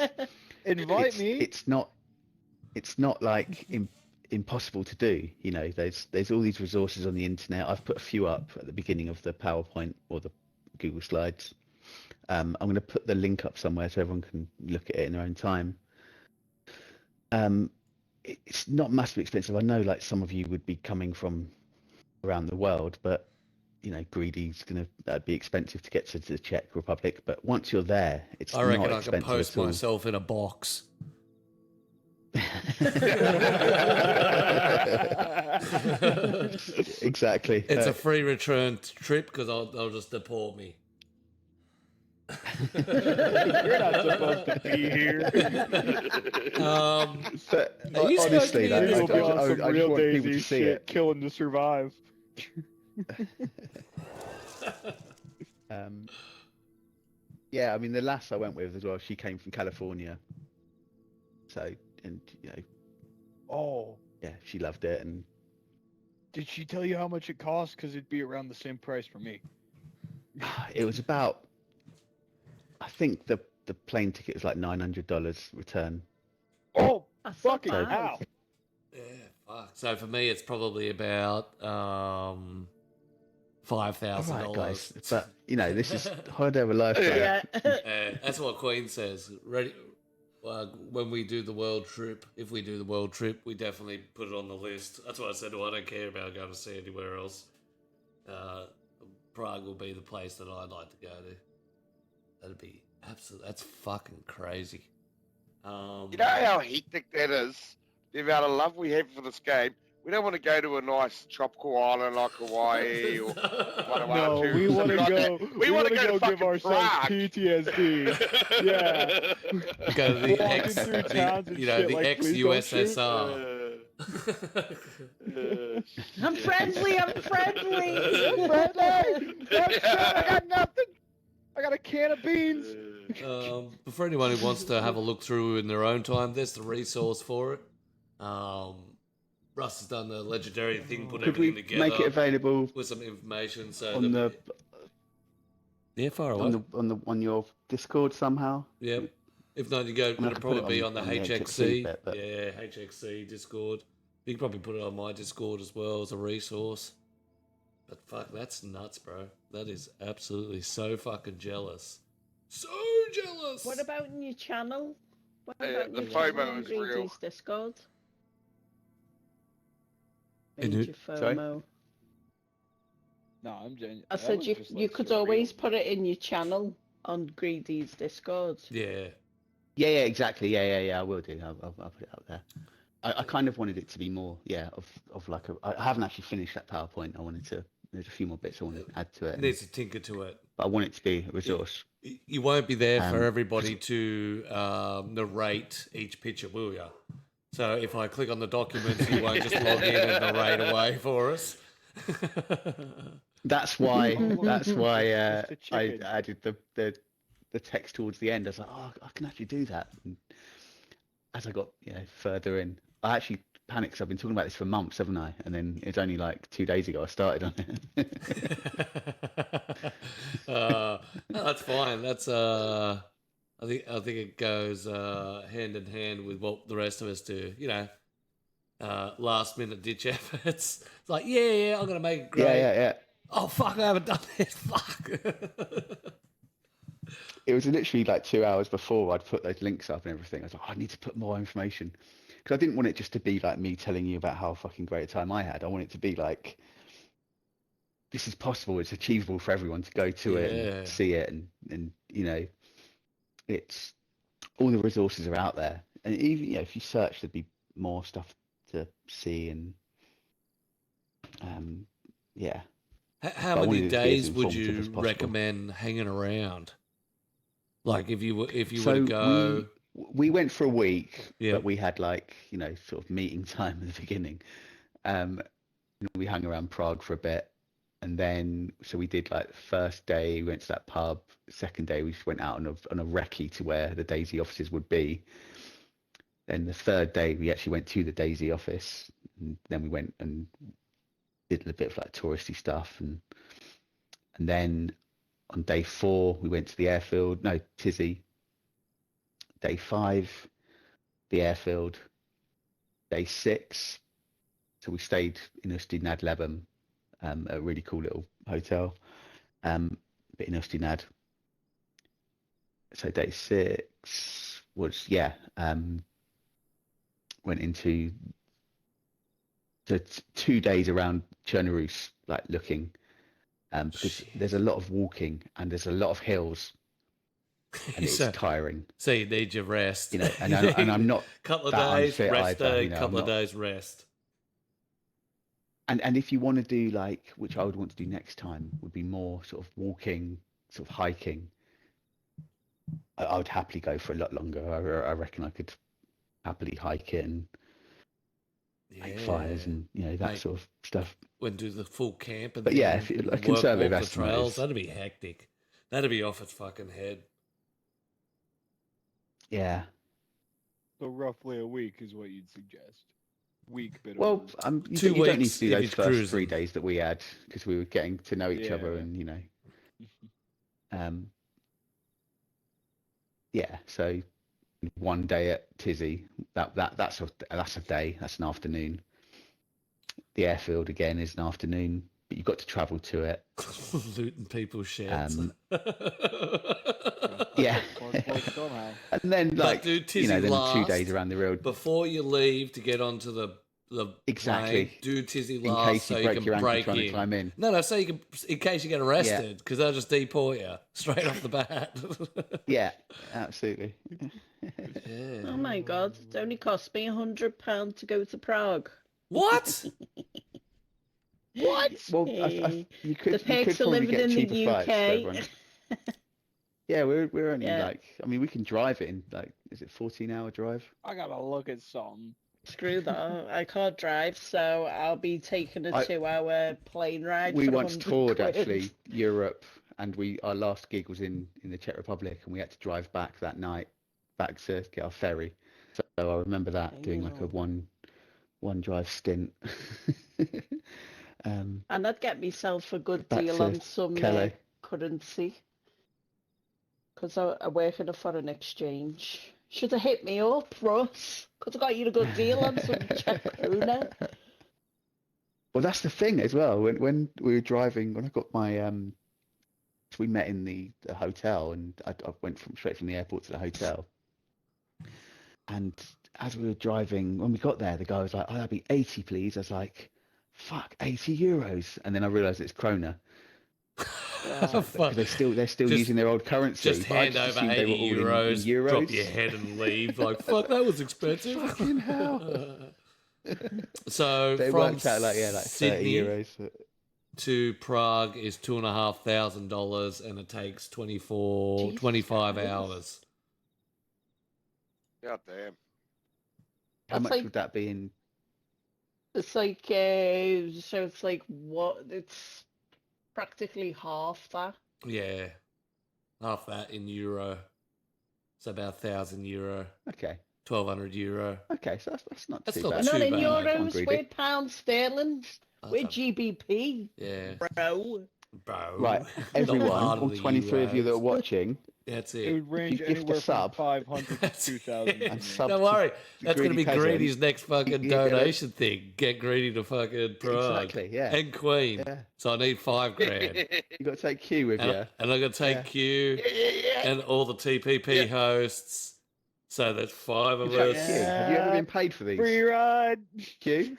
Invite it's, me. it's not like impossible to do. You know, there's all these resources on the internet. I've put a few up at the beginning of the PowerPoint or the Google Slides. I'm going to put the link up somewhere so everyone can look at it in their own time. It's not massively expensive. I know like some of you would be coming from around the world, but you know, Greedy's going to be expensive to get to the Czech Republic. But once you're there, it's I reckon not I can expensive post at all. myself in a box. Exactly. It's a free return trip because they'll just deport me. You're not supposed to be here. But Are you supposed to honestly, be in like, this You'll be on some I just real want people to DayZ see shit, it. killing to survive. Yeah, I mean, the lass I went with as well, she came from California. So, and you know, Oh, yeah, she loved it, and did she tell you how much it cost? Because it'd be around the same price for me. it was about, I think the plane ticket was like $900 return. Oh, That's not fucking bad. hell. Yeah, fuck. So for me, it's probably about $5,000. All right, guys, but you know, this is holiday of a lifetime. Yeah. That's what Queen says. Ready? When we do the world trip, if we do the world trip, we definitely put it on the list. That's what I said. I don't care about going to see anywhere else. Prague will be the place that I'd like to go to. That'd be absolute. That's fucking crazy. You know how hectic that is? The amount of love we have for this game. We don't want to go to a nice tropical island like Hawaii or No, Vanuatu, we want to something like go. that. We want to go give fucking ourselves Prague. PTSD. Yeah. Go to the Walking ex, through towns and you know, shit the like, ex please don't shoot. USSR. I'm friendly. I'm friendly. I got nothing. I got a can of beans. But for anyone who wants to have a look through in their own time, there's the resource for it. Russ has done the legendary thing, put Could we everything together make it available with some information. So on the far away. on your Discord somehow? Yeah. If not, you go. gonna have It'll to put it probably be on- on the on the HXC. HXC bit, but- Yeah, HXC Discord. You can probably put it on my Discord as well as a resource. But fuck, that's nuts, bro. That is absolutely so fucking jealous. So jealous. What about in your channel? What Yeah, about the your channel FOMO on is real. Greedy's Discord? In Major who- sorry? FOMO. No, I'm genuine. I said you could always put it in your channel on Greedy's Discord. Yeah. Yeah, exactly. Yeah. I will do. I'll put it up there. I kind of wanted it to be more, of like a. I haven't actually finished that PowerPoint. I wanted to. There's a few more bits I want to add to it, Needs to tinker to it. but I want it to be a resource. You won't be there for Um, everybody to narrate each picture, will you? So if I click on the documents, you won't just log in and narrate away for us. That's why. That's why Just a I chicken. added the text towards the end. I was like, oh, I can actually do that. And as I got further in, I actually panicked 'cause I've been talking about this for months, haven't I? And then it's only like 2 days ago I started on it. No, that's fine. That's I think it goes hand in hand with what the rest of us do. You know, last minute ditch efforts. It's like, yeah, I'm gonna make it great. Yeah. Oh fuck, I haven't done this. Fuck. It was literally like 2 hours before I'd put those links up and everything. I was like, I need to put more information because I didn't want it just to be like me telling you about how fucking great a time I had. I want it to be like, this is possible. It's achievable for everyone to go to it Yeah. and see it, and it's all the resources are out there. And even if you search, there'd be more stuff to see and yeah. How But I many wanted it to be as days would informative as you possible. recommend hanging around? Like if you were to So go. we went for a week, Yeah. but we had like sort of meeting time at the beginning. We hung around Prague for a bit, and then so we did like the first day we went to that pub. Second day we just went out on a recce to where the DayZ offices would be. Then the third day we actually went to the DayZ office, and then we went and did a bit of like touristy stuff, and then on day 4 we went to the airfield. No, Tizzy. Day 5, the airfield. Day 6, So we stayed in Ustinad Lebem, a really cool little hotel. But in Ustinad. So day 6 was went into the 2 days around Chernarus, like looking, because there's a lot of walking and there's a lot of hills, and it's tiring. So you need your rest. You know, and I'm not couple of that days unfit rest either, day, you know, couple I'm of not- days rest. And if you want to do like, which I would want to do next time, would be more sort of walking, sort of hiking. I would happily go for a lot longer. I reckon I could happily hike it and make fires and that Mate, sort of stuff. When do the full camp and But then yeah, if you- a walk conservative the estimate trails, is- that'd be hectic. That'd be off its fucking head. Yeah. So roughly a week is what you'd suggest. Week, bit Well, over. you 2 don't need weeks to do if those it's first 3 cruising. days that we had because we were getting to know each other, Yeah. and yeah. So 1 day at Tizzy, that's a day. That's an afternoon. The airfield again is an afternoon, but you've got to travel to it. Looting people's sheds. Yeah. Like somehow. And then But do Tizzy then 2 last days around the road. Before you leave to get onto the Exactly. plane, do Tizzy In last case so you you break can your ankle break trying to in. climb in. No, so you can, in case you get arrested, because they'll just deport you straight off the bat. Yeah, absolutely. Yeah. Oh my God! It only cost me £100 to go to Prague. What? What? Well, you could The perks of probably living get in cheaper the flights for UK. everyone. Yeah, we're only Yeah. like, I mean, we can drive it in like, is it 14-hour drive? I gotta look at something. Screw that! I can't drive, so I'll be taking a 2-hour plane ride. We for once 100 toured quid. actually Europe, and our last gig was in the Czech Republic, and we had to drive back that night, back to get our ferry. So I remember that doing like a Damn. one drive stint. And I'd get myself a good Back deal to on some Calais. currency. Because I work in a foreign exchange. Should have hit me up, Russ. Because I got you a good deal on some Czech krona. Well, that's the thing as well. When we were driving, when I got my we met in the hotel, and I went straight from the airport to the hotel. And as we were driving, when we got there, the guy was like, "Oh, that'd be 80, please." I was like, "Fuck, 80 euros!" And then I realised it's krona. Oh, fuck. They're still Just- using their old currency. Just but I hand over assumed they were 80 all euros, in euros. drop your head and leave. Like, fuck, that was expensive. Fucking hell. So They from worked out like 30 Sydney euros. to Prague is $2,500, and it takes 25 Christ. hours. God damn. How That's much like- would that be in? It's like, so it's like what? It's practically half that. Yeah, half that in euro. So about €1,000, Okay, 1,200 euro. okay, so that's not That's too not bad. too Not in bad. I'm euros, greedy. we're pounds sterling, That's we're a- GBP, Yeah, bro. bro. Right, Not everyone, part of all the 23 of you that are euros. watching, That's It it. would range gift anywhere us from up. 500 That's to it. 2,000. And sub- Don't worry, the that's going to greedy be peasant. Greedy's next fucking Yeah. donation thing. Get Greedy to fucking Prague. Exactly, yeah. And Queen. Yeah. So I need $5,000. You got to take Q with you. And I'm going to take Yeah. Q and all the TPP hosts. So that's 5 of You take us. Q. Have you ever been paid for these? Free ride. Q,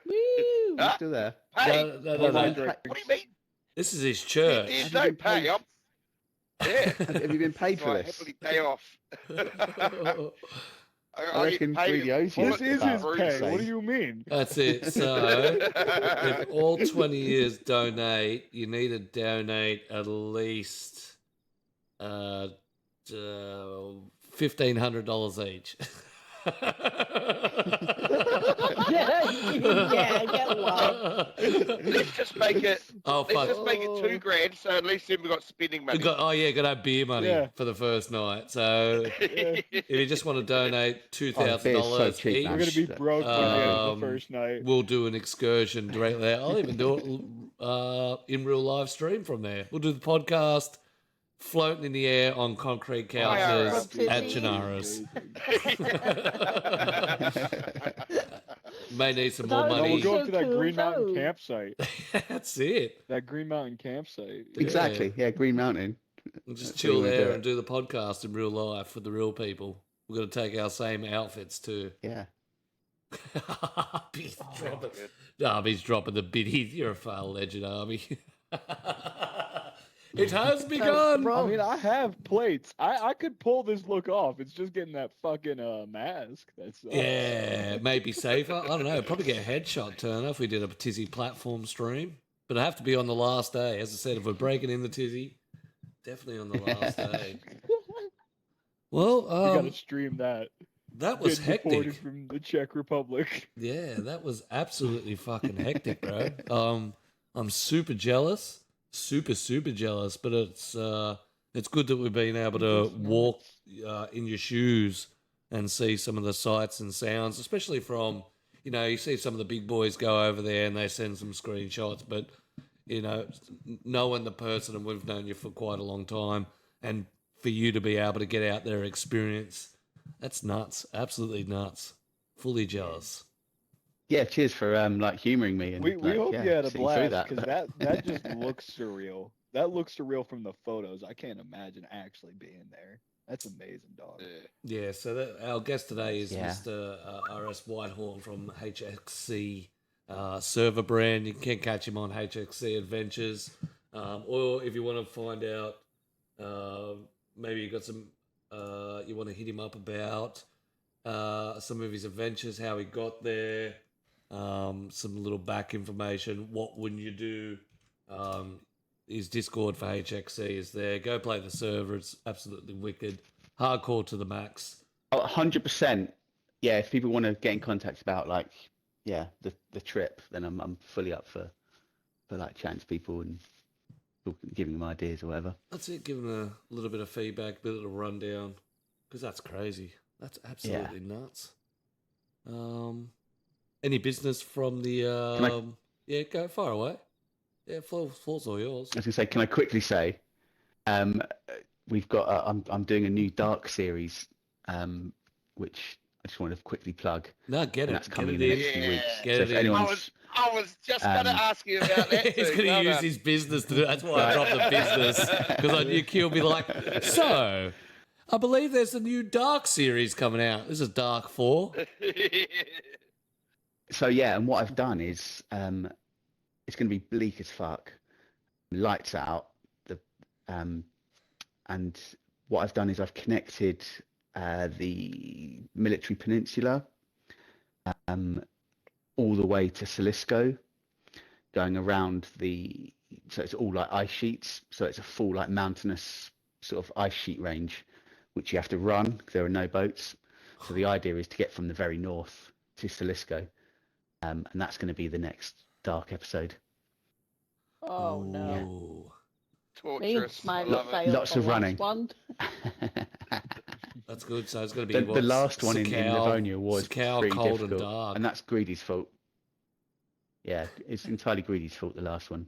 Woo! you Ah. still there? Hey, No, no, Have no, you no. been Direct. pa- what do you mean? This is his church. There's Have no you been pay. paid? I'm, yeah. Have you been paid for So I this? happily day off. I reckon get paid Greedy owes you. This is about his the pay. same. What do you mean? That's it. So if all 20 years donate, you need to donate at least $1,500 each. Yeah, get one. Let's just make it. Oh Let's fuck! just make it $2,000. So at least then we got spending money. Oh yeah, got to have beer money Yeah. for the first night. So if you just want to donate $2,000 cheap, each, man. We're gonna be broke by the end of Um, the first night. we'll do an excursion directly there. I'll even do it in real live stream from there. We'll do the podcast floating in the air on concrete couches IRL at DAYZ. Chinaras. may need some That more was No, we'll money. go so up to that cool, Green Mountain though. campsite. That's it. That Green Mountain campsite. Yeah. Exactly. Yeah, Green Mountain. We'll just That's where you chill wanna do there it. and do the podcast in real life with the real people. We're going to take our same outfits too. Yeah. He's Oh, dropping, good. Arby's dropping the biddies. You're a far legend, Arby. It has begun. Rob, I mean, I have plates. I could pull this look off. It's just getting that fucking mask. That's Yeah, maybe safer. I don't know. Probably get a headshot Turner if we did a Tizzy platform stream. But I have to be on the last day. As I said, if we're breaking in the Tizzy, definitely on the last day. Well, we gotta stream that. that was Getting deported hectic. from the Czech Republic. Yeah, that was absolutely fucking hectic, bro. I'm super jealous, super jealous. But it's good that we've been able to walk in your shoes and see some of the sights and sounds, especially from, you know, you see some of the big boys go over there and they send some screenshots, but you know, knowing the person, and we've known you for quite a long time, and for you to be able to get out there, experience, that's nuts, absolutely nuts. Fully jealous. Yeah, cheers for like humoring me and We like, hope yeah, you had a sitting through blast because that just looks surreal. That looks surreal from the photos. I can't imagine actually being there. That's amazing, dog. Yeah. Yeah, so our guest today is Yeah. Mr. RSwhitehorn from HXC server brand. You can catch him on HXC Adventures. Or if you want to find out, maybe you got some, you want to hit him up about some of his adventures, how he got there, some little back information. What wouldn't you do? His Discord for HXC is there. Go play the server. It's absolutely wicked. Hardcore to the max. Oh, 100%. Yeah, if people want to get in contact about like, yeah, the trip, then I'm fully up for like chatting to people and giving them ideas or whatever. That's it. Give him a little bit of feedback, a bit of a rundown, because that's crazy. That's absolutely nuts. Any business from the? Yeah, go far away. Yeah, floor's all yours. I was gonna say, can I quickly say, we've got I'm doing a new Dark series, which I just want to quickly plug. No, get And it. that's Get coming it in the in. next few weeks. Get So it if in. anyone's I was just gonna ask you about that. He's too. going to Well use done. his business to do. That's why I dropped the business, because I knew Q would be like, so. I believe there's a new Dark series coming out. This is Dark 4. So yeah, and what I've done is it's going to be bleak as fuck, lights out. And what I've done is I've connected the military peninsula all the way to Salisco, going around so it's all like ice sheets. So it's a full like mountainous sort of ice sheet range, which you have to run because there are no boats. So the idea is to get from the very north to Salisco. And that's going to be the next Dark episode. Oh no. Ooh. Me, Torturous. I mine love it. failed Lots the of last running. one. That's good. So it's going to be The last one in Sakau- Livonia was Sakau, pretty cold difficult, and dark. and that's Greedy's fault. Yeah, it's entirely Greedy's fault. The last one,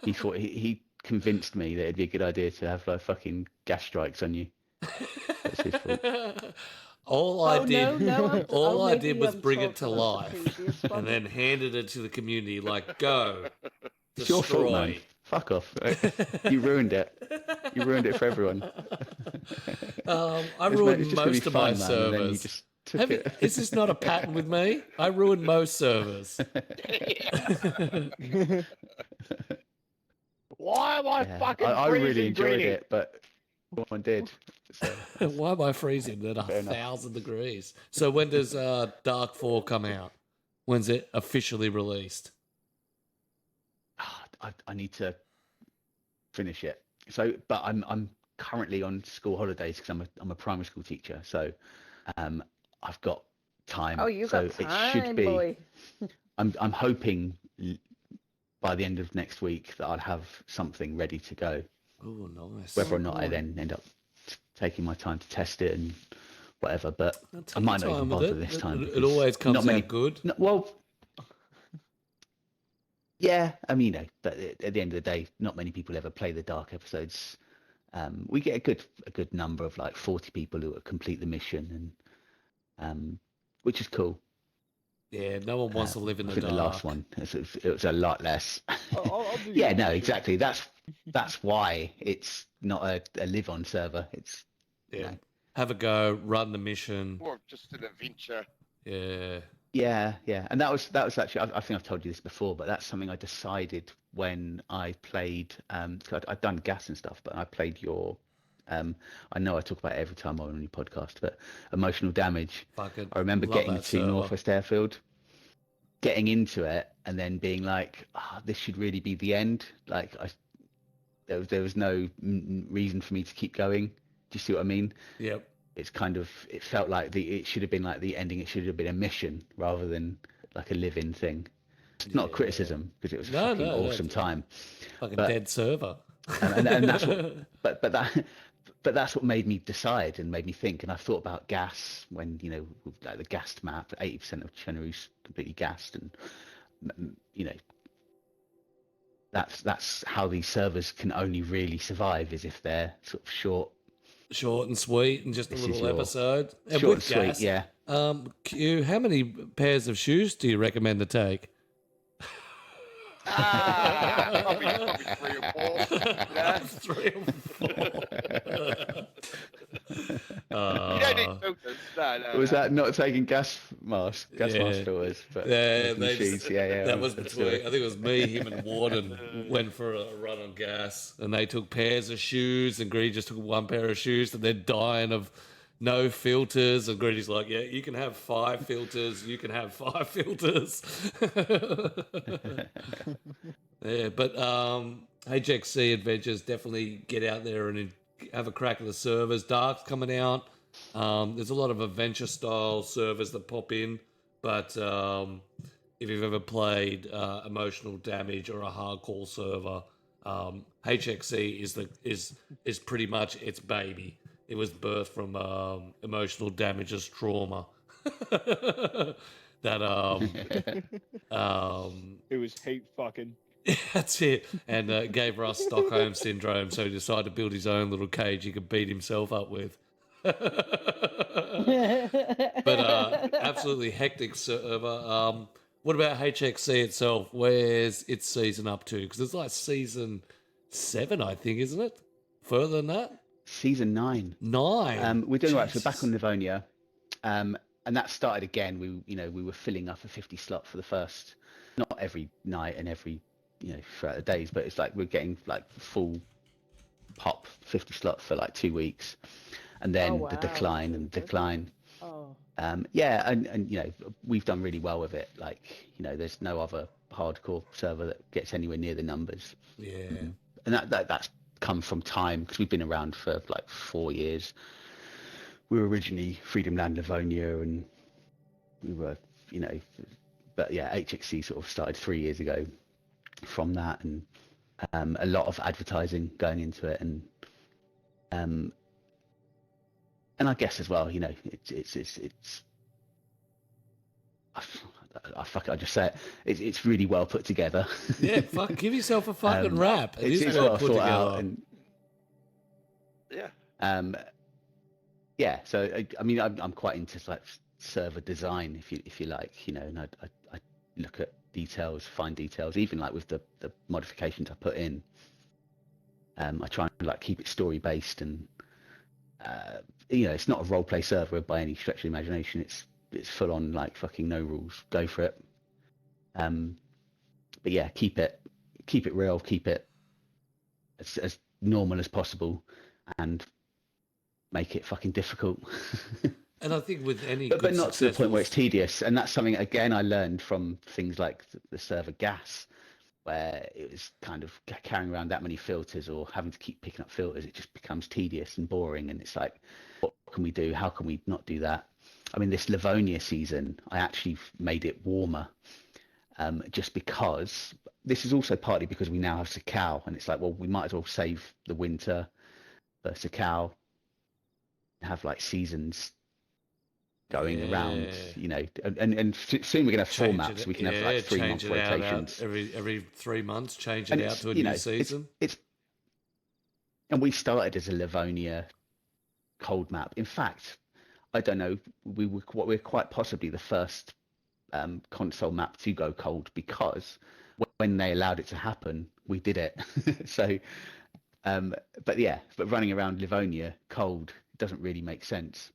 he thought he convinced me that it'd be a good idea to have like fucking gas strikes on you. That's his fault. All I Oh, did, no, all I maybe did was I'm bring it to talking about the life, previous one. and then handed it to the community. Like, go, It's your fault, man. destroy. Fuck off. You ruined it. You ruined it for everyone. I It's ruined just gonna be most of my fun, man, and then you servers. just took it. Is this not a pattern with me? I ruined most servers. Why am I Yeah, fucking I really freezing enjoyed Greedy? it, but no one did. So, Why am I freezing at Fair enough. 1,000 degrees? So when does Dark 4 come out? When's it officially released? I need to finish it. So, but I'm currently on school holidays because I'm a primary school teacher. So, I've got time. Oh, you so got it should time, be. boy. I'm hoping by the end of next week that I'll have something ready to go. Oh, nice. Whether or not I boy. then end up taking my time to test it and whatever, but Now, I take might your not even time with bother it. this time. It because always comes not many, out good. No, well, yeah, I mean, but at the end of the day, not many people ever play the Dark episodes. We get a good number of like 40 people who complete the mission, and which is cool. Yeah, no one wants to live in I the think dark. the last one it was a lot less. I'll do Yeah, that, no, sure. exactly. That's why it's not a live on server. It's Yeah. Have a go, run the mission. More of just an adventure. Yeah. yeah, and that was actually I think I've told you this before, but that's something I decided when I played. 'Cause I'd done gas and stuff, but I played your. I know I talk about it every time I'm on your podcast, but emotional damage. Fucking I remember love getting that to server. Northwest Airfield, getting into it, and then being like, this should really be the end. Like there was no reason for me to keep going. Do you see what I mean? Yep. It's kind of, it felt like it should have been like the ending. It should have been a mission rather than like a live-in thing. It's not a criticism because it was a fucking awesome time. Fucking But- dead server. and that's what, but that's what made me decide and made me think. And I've thought about gas when, you know, like the gassed map, 80% of Chenaru's completely gassed, and you know, that's how these servers can only really survive, is if they're sort of Short and sweet and just a This little is your- episode. And short with and sweet, gas, yeah. Q, how many pairs of shoes do you recommend to take? Probably 3 or 4. Yeah. 3 or 4. You don't need filters. No, Was no. that not taking gas mask filters? But Yeah, the machines, yeah. That was that's between. it. I think it was me, him, and Warden went for a run on gas, and they took pairs of shoes, and Greedy just took 1 pair of shoes, and they're dying of no filters. And Greedy's like, "Yeah, you can have 5 filters. You can have 5 filters." Yeah, but HXC Adventures, definitely get out there and have a crack at the servers. Dark's coming out. There's a lot of adventure style servers that pop in, but if you've ever played emotional damage or a hardcore server, HXC is pretty much its baby. It was birthed from emotional damage's trauma. That It was hate fucking. that's it. And gave Russ Stockholm syndrome, so he decided to build his own little cage he could beat himself up with. But absolutely hectic server. What about HXC itself? Where's its season up to? Because it's like season 7, I think, isn't it? Further than that? Season 9. 9. We're doing right. So back Jesus. on Livonia, and that started again. We were filling up a 50 slot for the first, not every night and every, throughout the days, but it's like we're getting like full pop 50 slot for like 2 weeks, and then Oh, wow. the decline and decline. Oh. Yeah, and we've done really well with it. Like, there's no other hardcore server that gets anywhere near the numbers. Yeah. And that's come from time, because we've been around for like 4 years. We were originally Freedom Land Livonia, and we were, but yeah, HXC sort of started 3 years ago from that, and a lot of advertising going into it, and I guess as well, it's I just say it. It's really well put together. Yeah, fuck, give yourself a fucking rap. It is It's well put thought together. out, and Yeah. yeah. So I mean, I'm quite into like server design, if you like, and I look at details, fine details, even like with the modifications I put in. I try and like keep it story based, and it's not a role play server by any stretch of the imagination. It's full on like fucking no rules, go for it. But yeah, keep it real, keep it as normal as possible, and make it fucking difficult. And I think with any but good not to the point where it's successful- tedious. And that's something, again, I learned from things like the server gas, where it was kind of carrying around that many filters or having to keep picking up filters. It just becomes tedious and boring, and it's like, what can we do? How can we not do that? I mean, this Livonia season, I actually made it warmer, just because this is also partly because we now have Sakau, and it's like, well, we might as well save the winter for Sakau, have like seasons going around, and soon we're gonna have 4 Change maps. it- We can have yeah, like 3 change month it out rotations. every 3 months. Change And it out it's, to a you new know, season. It's and we started as a Livonia cold map. In fact, I don't know, we're quite possibly the first console map to go cold, because when they allowed it to happen, we did it. So, but running around Livonia cold doesn't really make sense,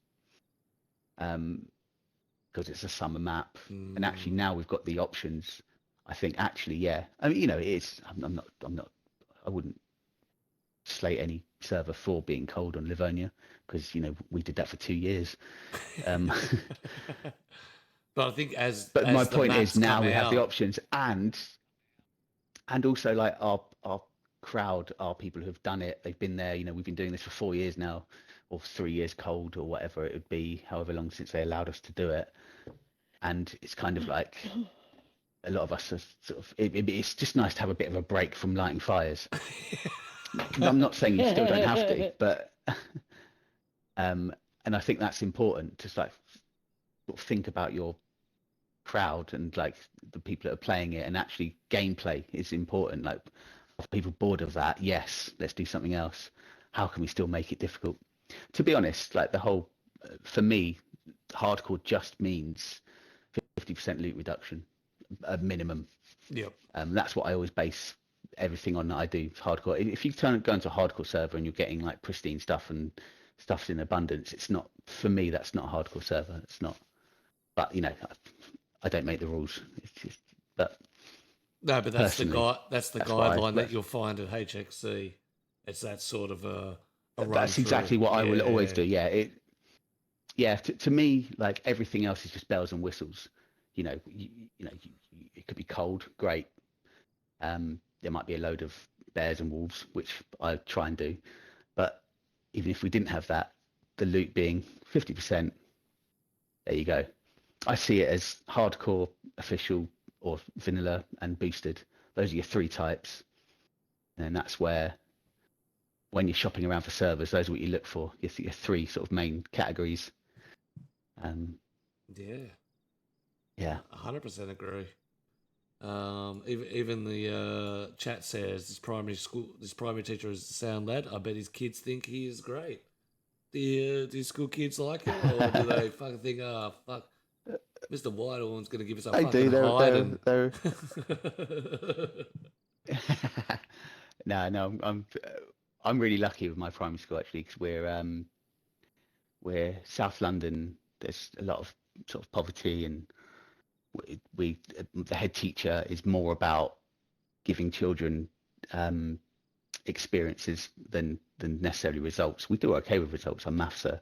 because it's a summer map. And actually now we've got the options. I think actually, yeah. I mean, it is. I'm not. I wouldn't slate any server for being cold on Livonia, because we did that for 2 years. But I think as But my the point maps is, now come we have the out- options, and also like our crowd are people who've done it. They've been there. We've been doing this for 4 years now, or 3 years cold, or whatever it would be, however long since they allowed us to do it. And it's kind of like a lot of us are sort of. It's just nice to have a bit of a break from lighting fires. I'm not saying you still don't have to, but and I think that's important. Just like sort of think about your crowd and like the people that are playing it, and actually gameplay is important. Like, are people bored of that? Yes, let's do something else. How can we still make it difficult? To be honest, like the whole, for me, hardcore just means 50% loot reduction, a minimum. Yep. That's what I always base everything on that I do. Hardcore. If you go into a hardcore server and you're getting like pristine stuff and stuff's in abundance, it's not, for me, that's not a hardcore server. It's not. But I don't make the rules. It's just, but No, but that's the personally, that's the that's why guideline that you'll find at HXC. It's that sort of a run that's through. exactly what I will always do. Yeah. To me, like everything else is just bells and whistles. It could be cold, great. There might be a load of bears and wolves, which I try and do. But even if we didn't have that, the loot being 50%, there you go. I see it as hardcore, official, or vanilla and boosted. Those are your 3 types. And that's where, when you're shopping around for servers, those are what you look for. Your 3 sort of main categories. Yeah. 100% agree. Even the chat says this primary teacher is a sound lad. I bet his kids think he is great. Do school kids like it, or do they fucking think, oh fuck, Mr. Whitehorn's going to give us a They fucking do. hide? They're... No, I'm really lucky with my primary school, actually, because we're South London. There's a lot of sort of poverty, and the head teacher is more about giving children experiences than necessarily results. We do okay with results. Our maths are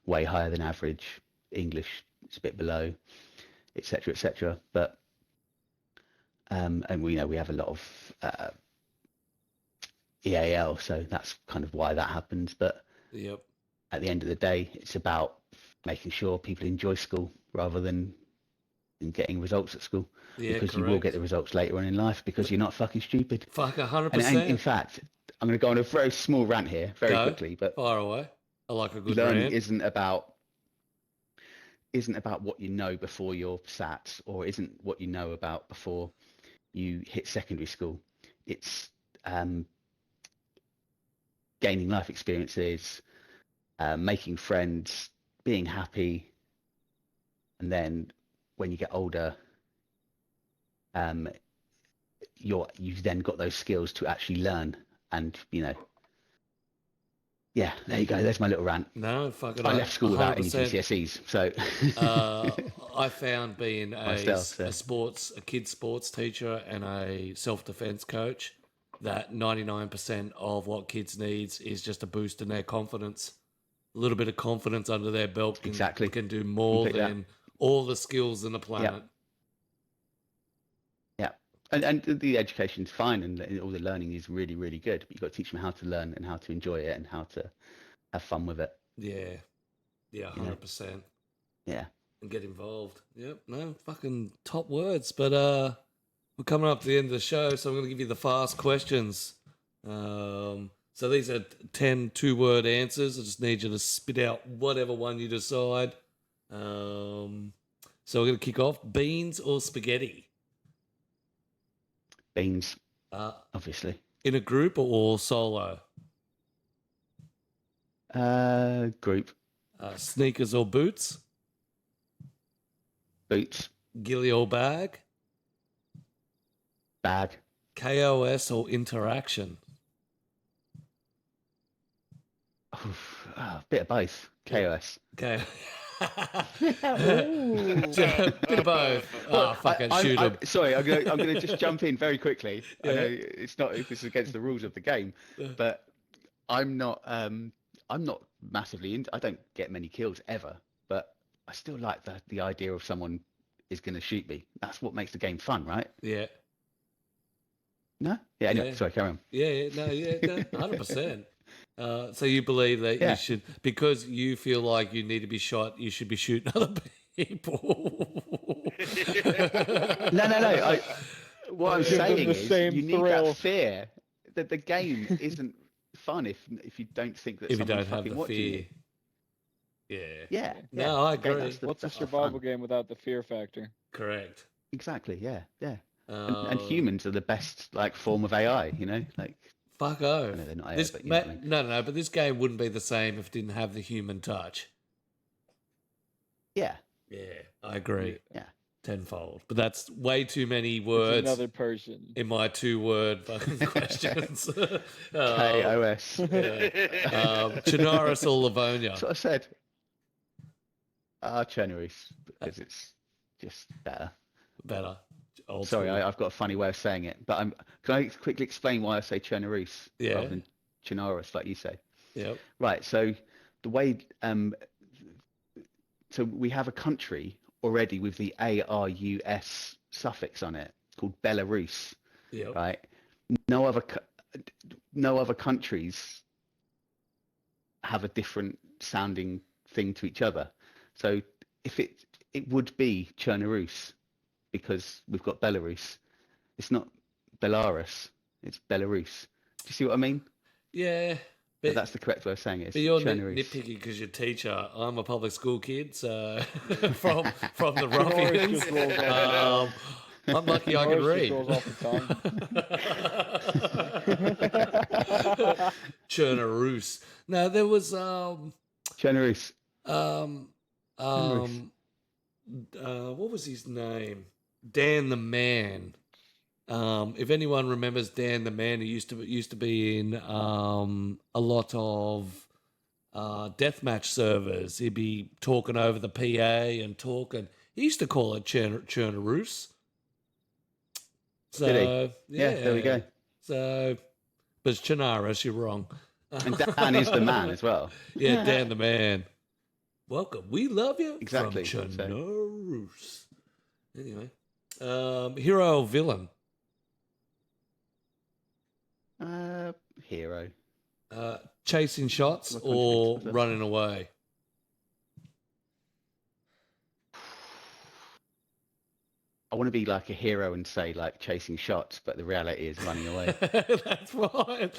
way higher than average. English is a bit below, etc., etc. But and we have a lot of EAL, so that's kind of why that happens. But Yep. at the end of the day, it's about making sure people enjoy school rather than getting results at school. Yeah, because you will get the results later on in life, because you're not fucking stupid. Fuck 100%. And in fact, I'm going to go on a very small rant here, very quickly. But fire away. I like a good learning rant. isn't about what you know before your SATs, or isn't what you know about before you hit secondary school. It's gaining life experiences, making friends, being happy, and then when you get older, you've then got those skills to actually learn. And yeah, there you go. There's my little rant. No, fuck it. I left school without any 100%. GCSEs, so I found being Myself, so. a kid's sports teacher and a self-defense coach that 99% of what kids needs is just a boost in their confidence. A little bit of confidence under their belt can do more than all the skills in the planet. Yeah. And the education's fine, and all the learning is really, really good, but you've got to teach them how to learn and how to enjoy it and how to have fun with it. Yeah. Yeah, 100%. Yeah. And get involved. Yep. No, fucking top words. But we're coming up to the end of the show, so I'm going to give you the fast questions. So these are 10 2-word answers. I just need you to spit out whatever one you decide. So we're going to kick off. Beans or spaghetti? Beans, obviously. In a group or solo? Group. Sneakers or boots? Boots. Gilly or bag? Bag. KOS or interaction? Bit of both. KOS. Okay. Ooh. Bit of both. Oh, fucking shoot him. Sorry, I'm gonna just jump in very quickly. Yeah. I know it's not this is against the rules of the game, but I'm not massively into. I don't get many kills ever, but I still like the idea of someone is going to shoot me. That's what makes the game fun, right? Yeah. No? Yeah. Anyway, Yeah. sorry, carry on. Yeah, no, 100%. So you believe that you should, because you feel like you need to be shot, you should be shooting other people. No. What I'm Give them saying the is same you need thrill. that fear that the game isn't fun if you don't think that If you someone's don't have fucking the watching fear. you. Yeah. Yeah. No, I Okay, agree. that's What's a that's the survival fun. game without the fear factor? Correct. Exactly. Yeah. And Um, humans are the best form of AI. Like Fuck I off. know they're not AI, This, but you know what I mean. no, but this game wouldn't be the same if it didn't have the human touch. Yeah. Yeah, I agree. Yeah. Tenfold. But that's way too many It's words another person. in my 2-word fucking questions. KOS. Chinaris or Livonia? That's what I said. Chernobyl, because it's just better. Better. Old Sorry, school. I've got a funny way of saying it, but can I quickly explain why I say Chernobyl Yeah. rather than Chinaris, like you say? Yep. Right. So the way, so we have a country already with the ARUS suffix on it called Belarus, Yep. right? No other countries have a different sounding thing to each other. So if it would be Chernarus because we've got Belarus. It's not Belarus, it's Belarus. Do you see what I mean? Yeah. But that's the correct way of saying it. But you're Chernarus. nitpicky because you're a teacher. I'm a public school kid, so from the Chernarus ruffians. just rolls off. I'm lucky I can Chernarus read. just rolls off the tongue. Chernarus. No, there was Chernarus. what was his name? Dan the Man. If anyone remembers Dan the Man, he used to be in a lot of deathmatch servers. He'd be talking over the PA and talking. He used to call it Chernarus. So Did he? Yeah, there we go. So, but it's Chernarus. You're wrong. And Dan is the man as well. Yeah, Dan the Man. Welcome. We love you. Exactly. From Chernarus. Anyway, hero or villain? Hero. Chasing shots What or country was that? running away? I want to be like a hero and say like chasing shots, but the reality is running away. That's right.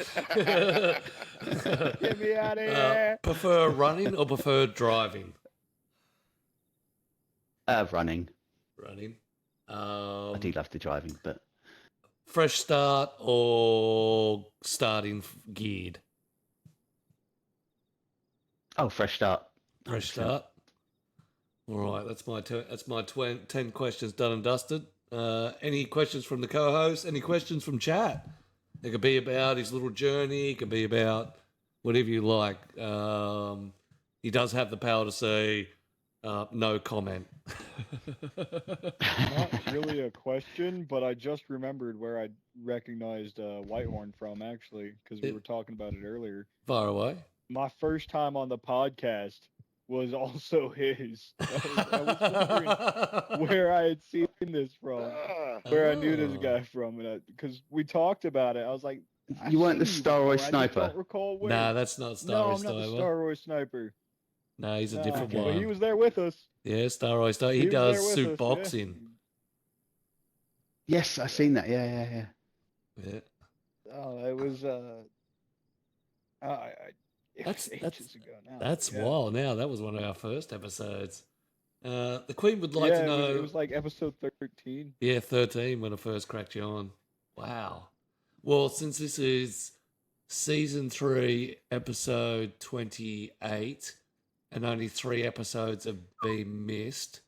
Get me out of here. Prefer running or prefer driving? Running. Running. I do love the driving, but Fresh start or starting geared? fresh start. Fresh 100%. start. All right, that's my 10 questions done and dusted. Any questions from the co-host? Any questions from chat? It could be about his little journey. It could be about whatever you like. He does have the power to say no comment. Not really a question, but I just remembered where I recognized Whitehorn from, actually, because we were talking about it earlier. Far away. My first time on the podcast was also his. I was wondering where I had seen this from, where I knew this guy from, and because we talked about it, I was like, You weren't the "I've seen Star you Roy before, I just sniper. don't recall where." Nah, that's not no, Starry I'm not the Sniper. Star Roy sniper. No, he's a Nah, different but one. he was there with us. Yeah, Starry Star. He was does there with suit us, yeah. boxing. Yes, I've seen that. Yeah. Yeah. Oh, it was it That's- was that's- ages ago now. That's yeah. wild. Now that was one of our first episodes. The Queen would like Yeah, to know. it was like episode 13. Yeah, 13 when I first cracked you on. Wow. Well, since this is season 3, episode 28, and only 3 episodes have been missed,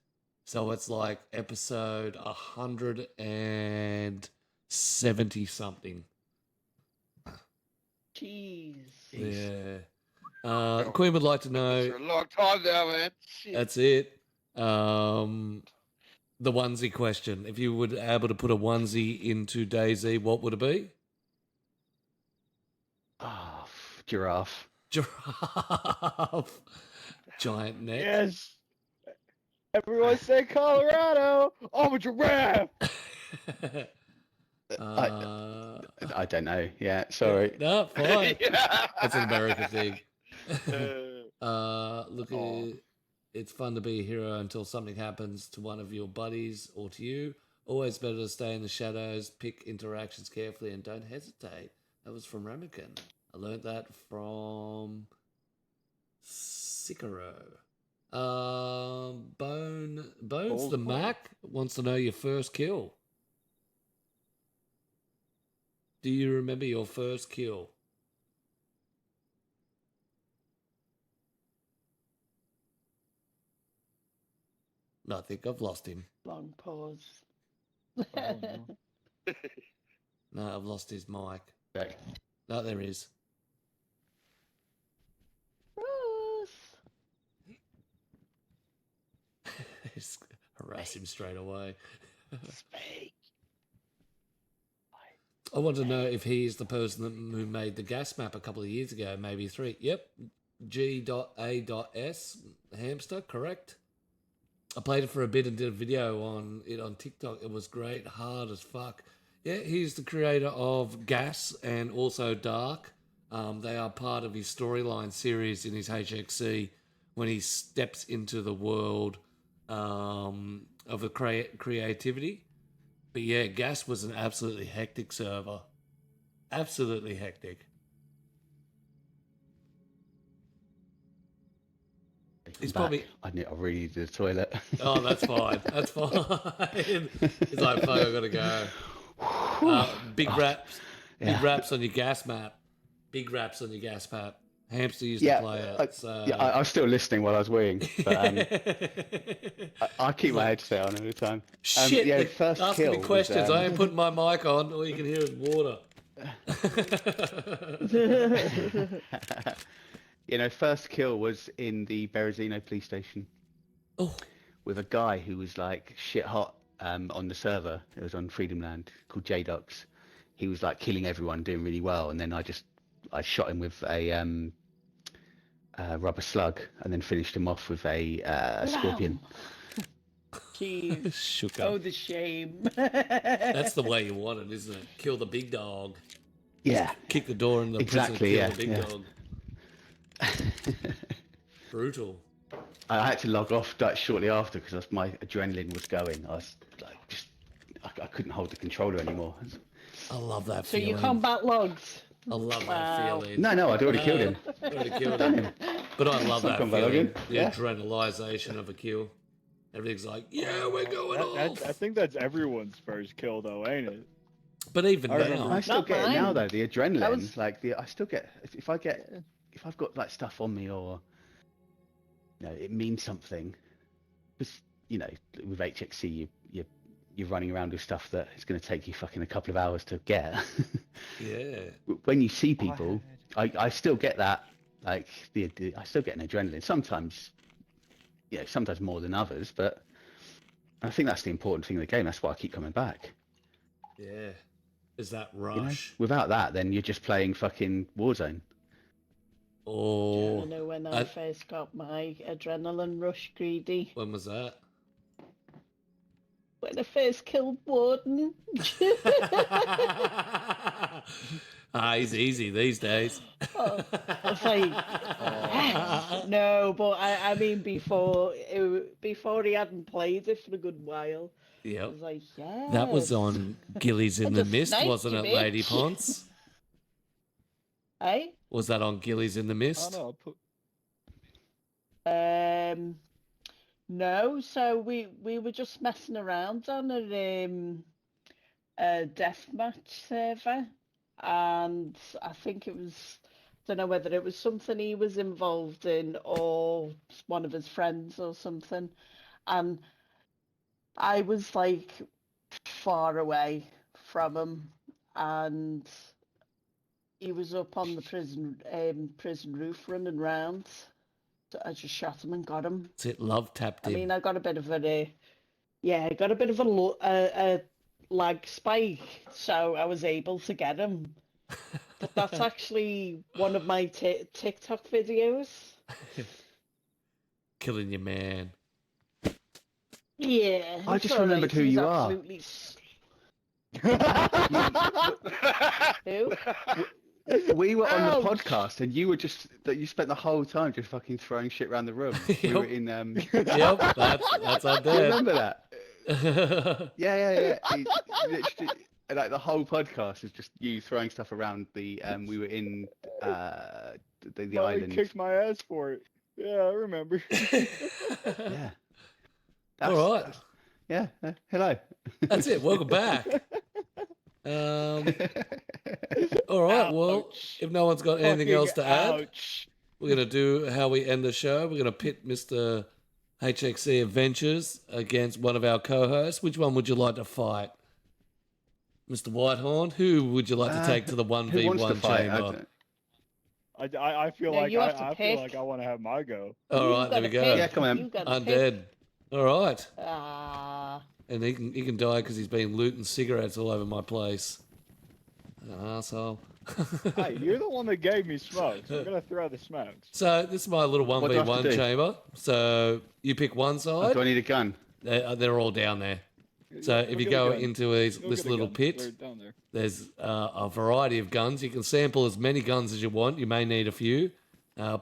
So it's like episode 170 something. Jeez. Yeah. The Queen would like to know. It's a long time now, man. Shit. That's it. The onesie question. If you were able to put a onesie into DayZ, what would it be? Ah, giraffe. Giraffe. Giant neck. Yes. Everyone say Colorado. I'm a giraffe. I don't know. Yeah, sorry. No, fine. Yeah. That's an American thing. Uh, Look, Oh. it's fun to be a hero until something happens to one of your buddies or to you. Always better to stay in the shadows, pick interactions carefully, and don't hesitate. That was from Ramekin. I learned that from Sikaro. Bones Old the one. Mac wants to know your first kill. Do you remember your first kill? No, I think I've lost him. Long pause. Oh, no. No, I've lost his mic. Okay. No, there he is. Bruce. Just harass him straight away. Speak. I want to know if he is the person who made the gas map a couple of years ago, maybe 3. Yep. G.A.S. Hamster, correct? I played it for a bit and did a video on it on TikTok. It was great, hard as fuck. Yeah, he's the creator of Gas and also Dark. They are part of his storyline series in his HXC when he steps into the world of a creativity. But yeah, Gas was an absolutely hectic server. Absolutely hectic. He's Back. probably... I really need the toilet. Oh, that's fine. That's fine. He's like, fuck, I gotta go. Big raps. Big Yeah. raps on your gas map. Big raps on your gas map. Hamster used Yeah, to play it. So... yeah, I was still listening while I was weeing, but I keep my headset on all the time. Shit, yeah, they're first asking kill me was, questions. I ain't putting my mic on. All you can hear is water. First kill was in the Berezino police station Oh, with a guy who was like shit hot on the server. It was on Freedom Land called JDocs. He was like killing everyone, doing really well, and then I shot him with a rubber slug, and then finished him off with a scorpion. Jeez. shook Oh, up. the shame. That's the way you want it, isn't it? Kill the big dog. Yeah, Kick the door in the Exactly, prison, kill yeah, the big dog. Brutal. I had to log off shortly after because my adrenaline was going. I was like, I couldn't hold the controller anymore. I love that So feeling. you combat logs. I love Wow. that feeling. No, I'd already killed him. Already killed him. But I love that Combat feeling. login, The yeah. adrenalization of a kill. Everything's like, yeah, we're going off. I think that's everyone's first kill, though, ain't it? But even I now, remember- I still Not get it now mine. though. The adrenaline, That was- I still get if I've got like stuff on me or it means something. Because with HXC, you're running around with stuff that is going to take you fucking a couple of hours to get. yeah. When you see people, I still get that. Like I still get an adrenaline. Sometimes, sometimes more than others. But I think that's the important thing in the game. That's why I keep coming back. Yeah. Is that you know? rush? Without that, then you're just playing fucking Warzone. I Or know when I- I first got my adrenaline rush greedy. when was that? When I first killed Warden. He's easy these days. Oh, I was like, yes. No, but I mean before he hadn't played it for a good while. I Yep. was like, yeah. That was on Gillies in I the just Mist, sniped wasn't you, it, Lady bitch. Ponce? Eh? Was that on Gillies in the I Mist? don't know. No. So we were just messing around on a deathmatch server, and I think it was. Don't know whether it was something he was involved in or one of his friends or something, and I was like far away from him, and he was up on the prison roof running round. So I just shot him and got him. That's it. Love tapped I him. mean, I got a bit of I got a bit of a lag spike, so I was able to get him. But that's actually one of my TikTok videos. Killing your man. Yeah. I it's just all remembered who he's you are. absolutely Who? We were on the Ouch. podcast, and you spent the whole time just fucking throwing shit around the room. We were Yep. in Yep, that's Do you undead. remember that? Yeah. He literally, like the whole podcast is just you throwing stuff around the. We were in the Molly island. kicked my ass for it. Yeah, I remember. Yeah. All right. Yeah. Hello. That's it. Welcome back. All right. Well, Ouch. if no one's got anything Fucking else to add, ouch. we're going to do how we end the show. We're going to pit Mr. HXC Adventures against one of our co-hosts. Which one would you like to fight? Mr. Whitehorn, who would you like to take to the Who wants to 1v1 fight? chamber? I feel No, like you have to I feel pick. like I want to have my go. All You right, there we gotta go. pick. Yeah, come on. You gotta pick. Undead. All right. Ah. And he can die because he's been looting cigarettes all over my place. An arsehole. Hey, you're the one that gave me smokes. I'm gonna throw the smokes. So this is my little What do I have to 1v1 do? chamber. So you pick one side. Do I need a gun? They're all down there. So if you get a go gun. into Go this get a little gun. pit, They're down there. there's a variety of guns. You can sample as many guns as you want. You may need a few.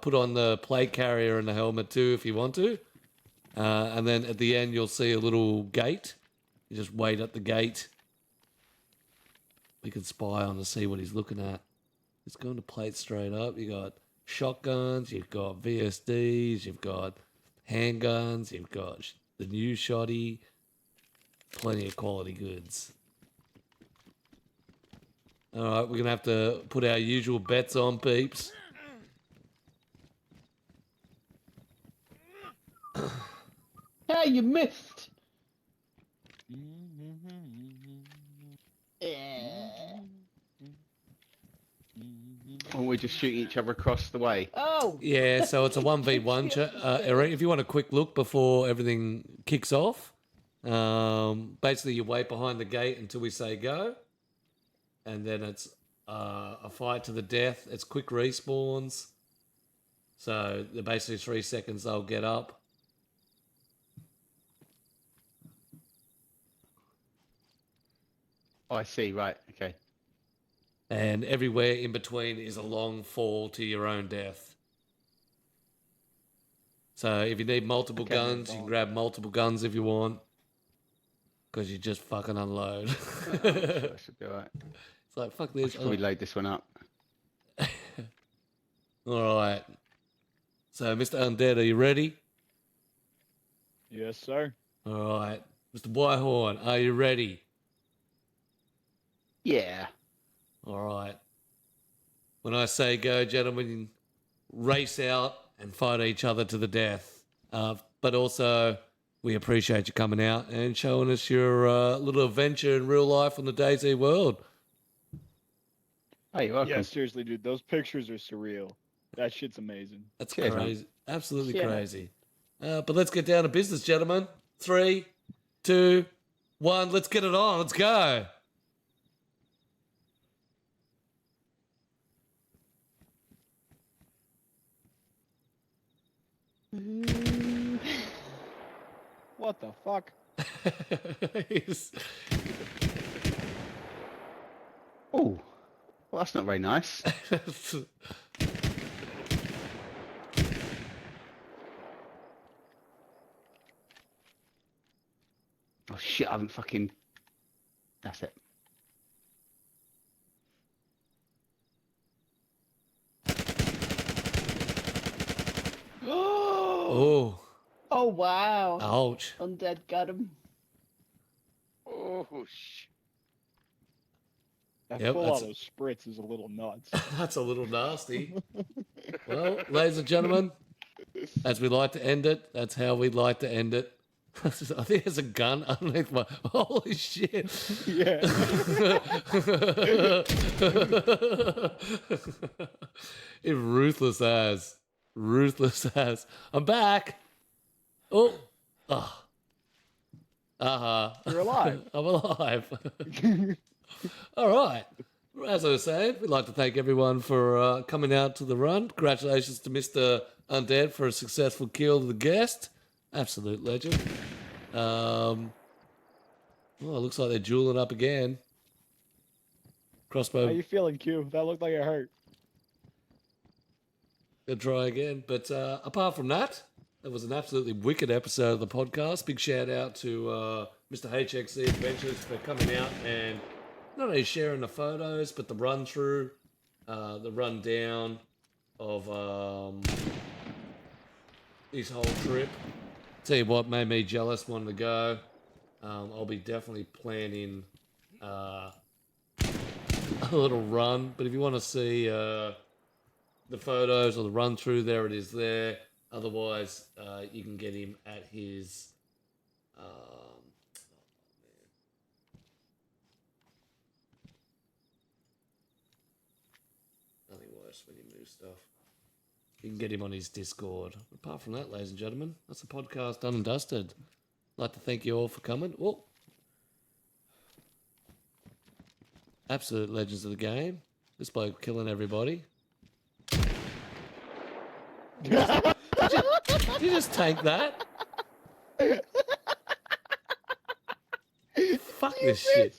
Put on the plate carrier and the helmet too if you want to. And then at the end, you'll see a little gate. You just wait at the gate. We can spy on to see what he's looking at. It's going to plate straight up. You got shotguns, you've got VSDs, you've got handguns, you've got the new shotty. Plenty of quality goods. All right, we're going to have to put our usual bets on, peeps. Hey, you missed. Yeah. Or we're just shooting each other across the way? Oh. Yeah, so it's a 1v1. Eric, if you want a quick look before everything kicks off, basically you wait behind the gate until we say go. And then it's a fight to the death. It's quick respawns. So they're basically 3 seconds they'll get up. Oh, I see. Right. Okay. And everywhere in between is a long fall to your own death. So if you need multiple Okay, guns, you can grab multiple guns if you want. Because you just fucking unload. Sure, that should be alright. It's like, fuck I this. should probably load this one up. All right. So, Mr. Undead, are you ready? Yes, sir. All right. Mr. Whitehorn, are you ready? Yeah. All right. When I say go, gentlemen, race out and fight each other to the death. But also, we appreciate you coming out and showing us your little adventure in real life on the DayZ world. Hey, you're welcome. Yeah, seriously, dude. Those pictures are surreal. That shit's amazing. That's Cheers, man. crazy. Absolutely Yeah. crazy. But let's get down to business, gentlemen. 3, 2, 1. Let's get it on. Let's go. What the fuck? He's- Oh, well, that's not very nice. Oh shit! I haven't fucking. That's it. oh, Oh, wow. ouch. Undead got him. Oh, sh. That Yep, full that's- auto spritz is a little nuts. That's a little nasty. Well, ladies and gentlemen, as we like to end it, that's how we like to end it. I think there's a gun underneath my. Holy shit! Yeah. It ruthless as. I'm back. Oh. You're alive. I'm alive. All right. As I was saying, we'd like to thank everyone for coming out to the run. Congratulations to Mr. Undead for a successful kill of the guest. Absolute legend. Oh, it looks like they're dueling up again. Crossbow. How you feeling, Q? That looked like it hurt. Gonna try again. But apart from that, that was an absolutely wicked episode of the podcast. Big shout out to Mr. HXC Adventures for coming out and not only sharing the photos, but the run through, the rundown of this whole trip. Tell you what, made me jealous, wanting to go. I'll be definitely planning a little run. But if you want to see the photos or the run through, there it is there. Otherwise, you can get him at his. Nothing worse when you move stuff. You can get him on his Discord. Apart from that, ladies and gentlemen, that's the podcast done and dusted. I'd like to thank you all for coming. Whoa. Absolute legends of the game. This bloke killing everybody. Did you just tank that? Fuck this shit.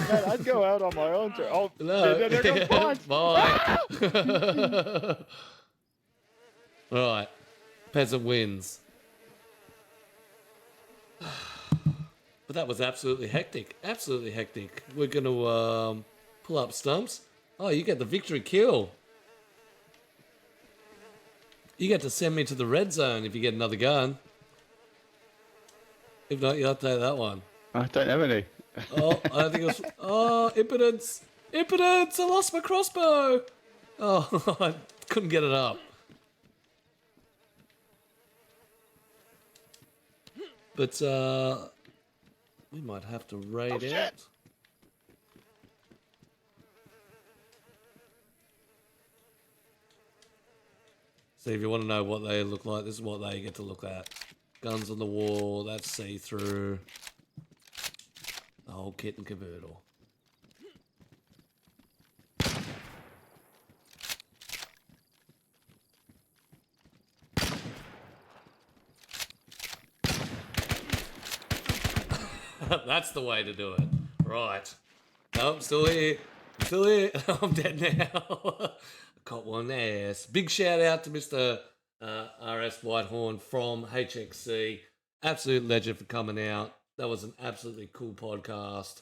Man, I'd go out on my own. Oh, No. there goes Ponce. Bye. Right. Peasant wins. But that was absolutely hectic. Absolutely hectic. We're going to pull up stumps. Oh, you get the victory kill. You get to send me to the red zone if you get another gun. If not, you'll have to take that one. I don't have any. Oh, I don't think it was. Oh, impotence! Impotence! I lost my crossbow! Oh, I couldn't get it up. But, we might have to raid Oh, out. See, if you want to know what they look like, this is what they get to look at. Guns on the wall, that's see-through. The whole kit and caboodle. That's the way to do it. Right. Nope, still here. Still here. I'm dead now. Caught one ass. Big shout out to Mr. RSwhitehorn from HXC. Absolute legend for coming out. That was an absolutely cool podcast.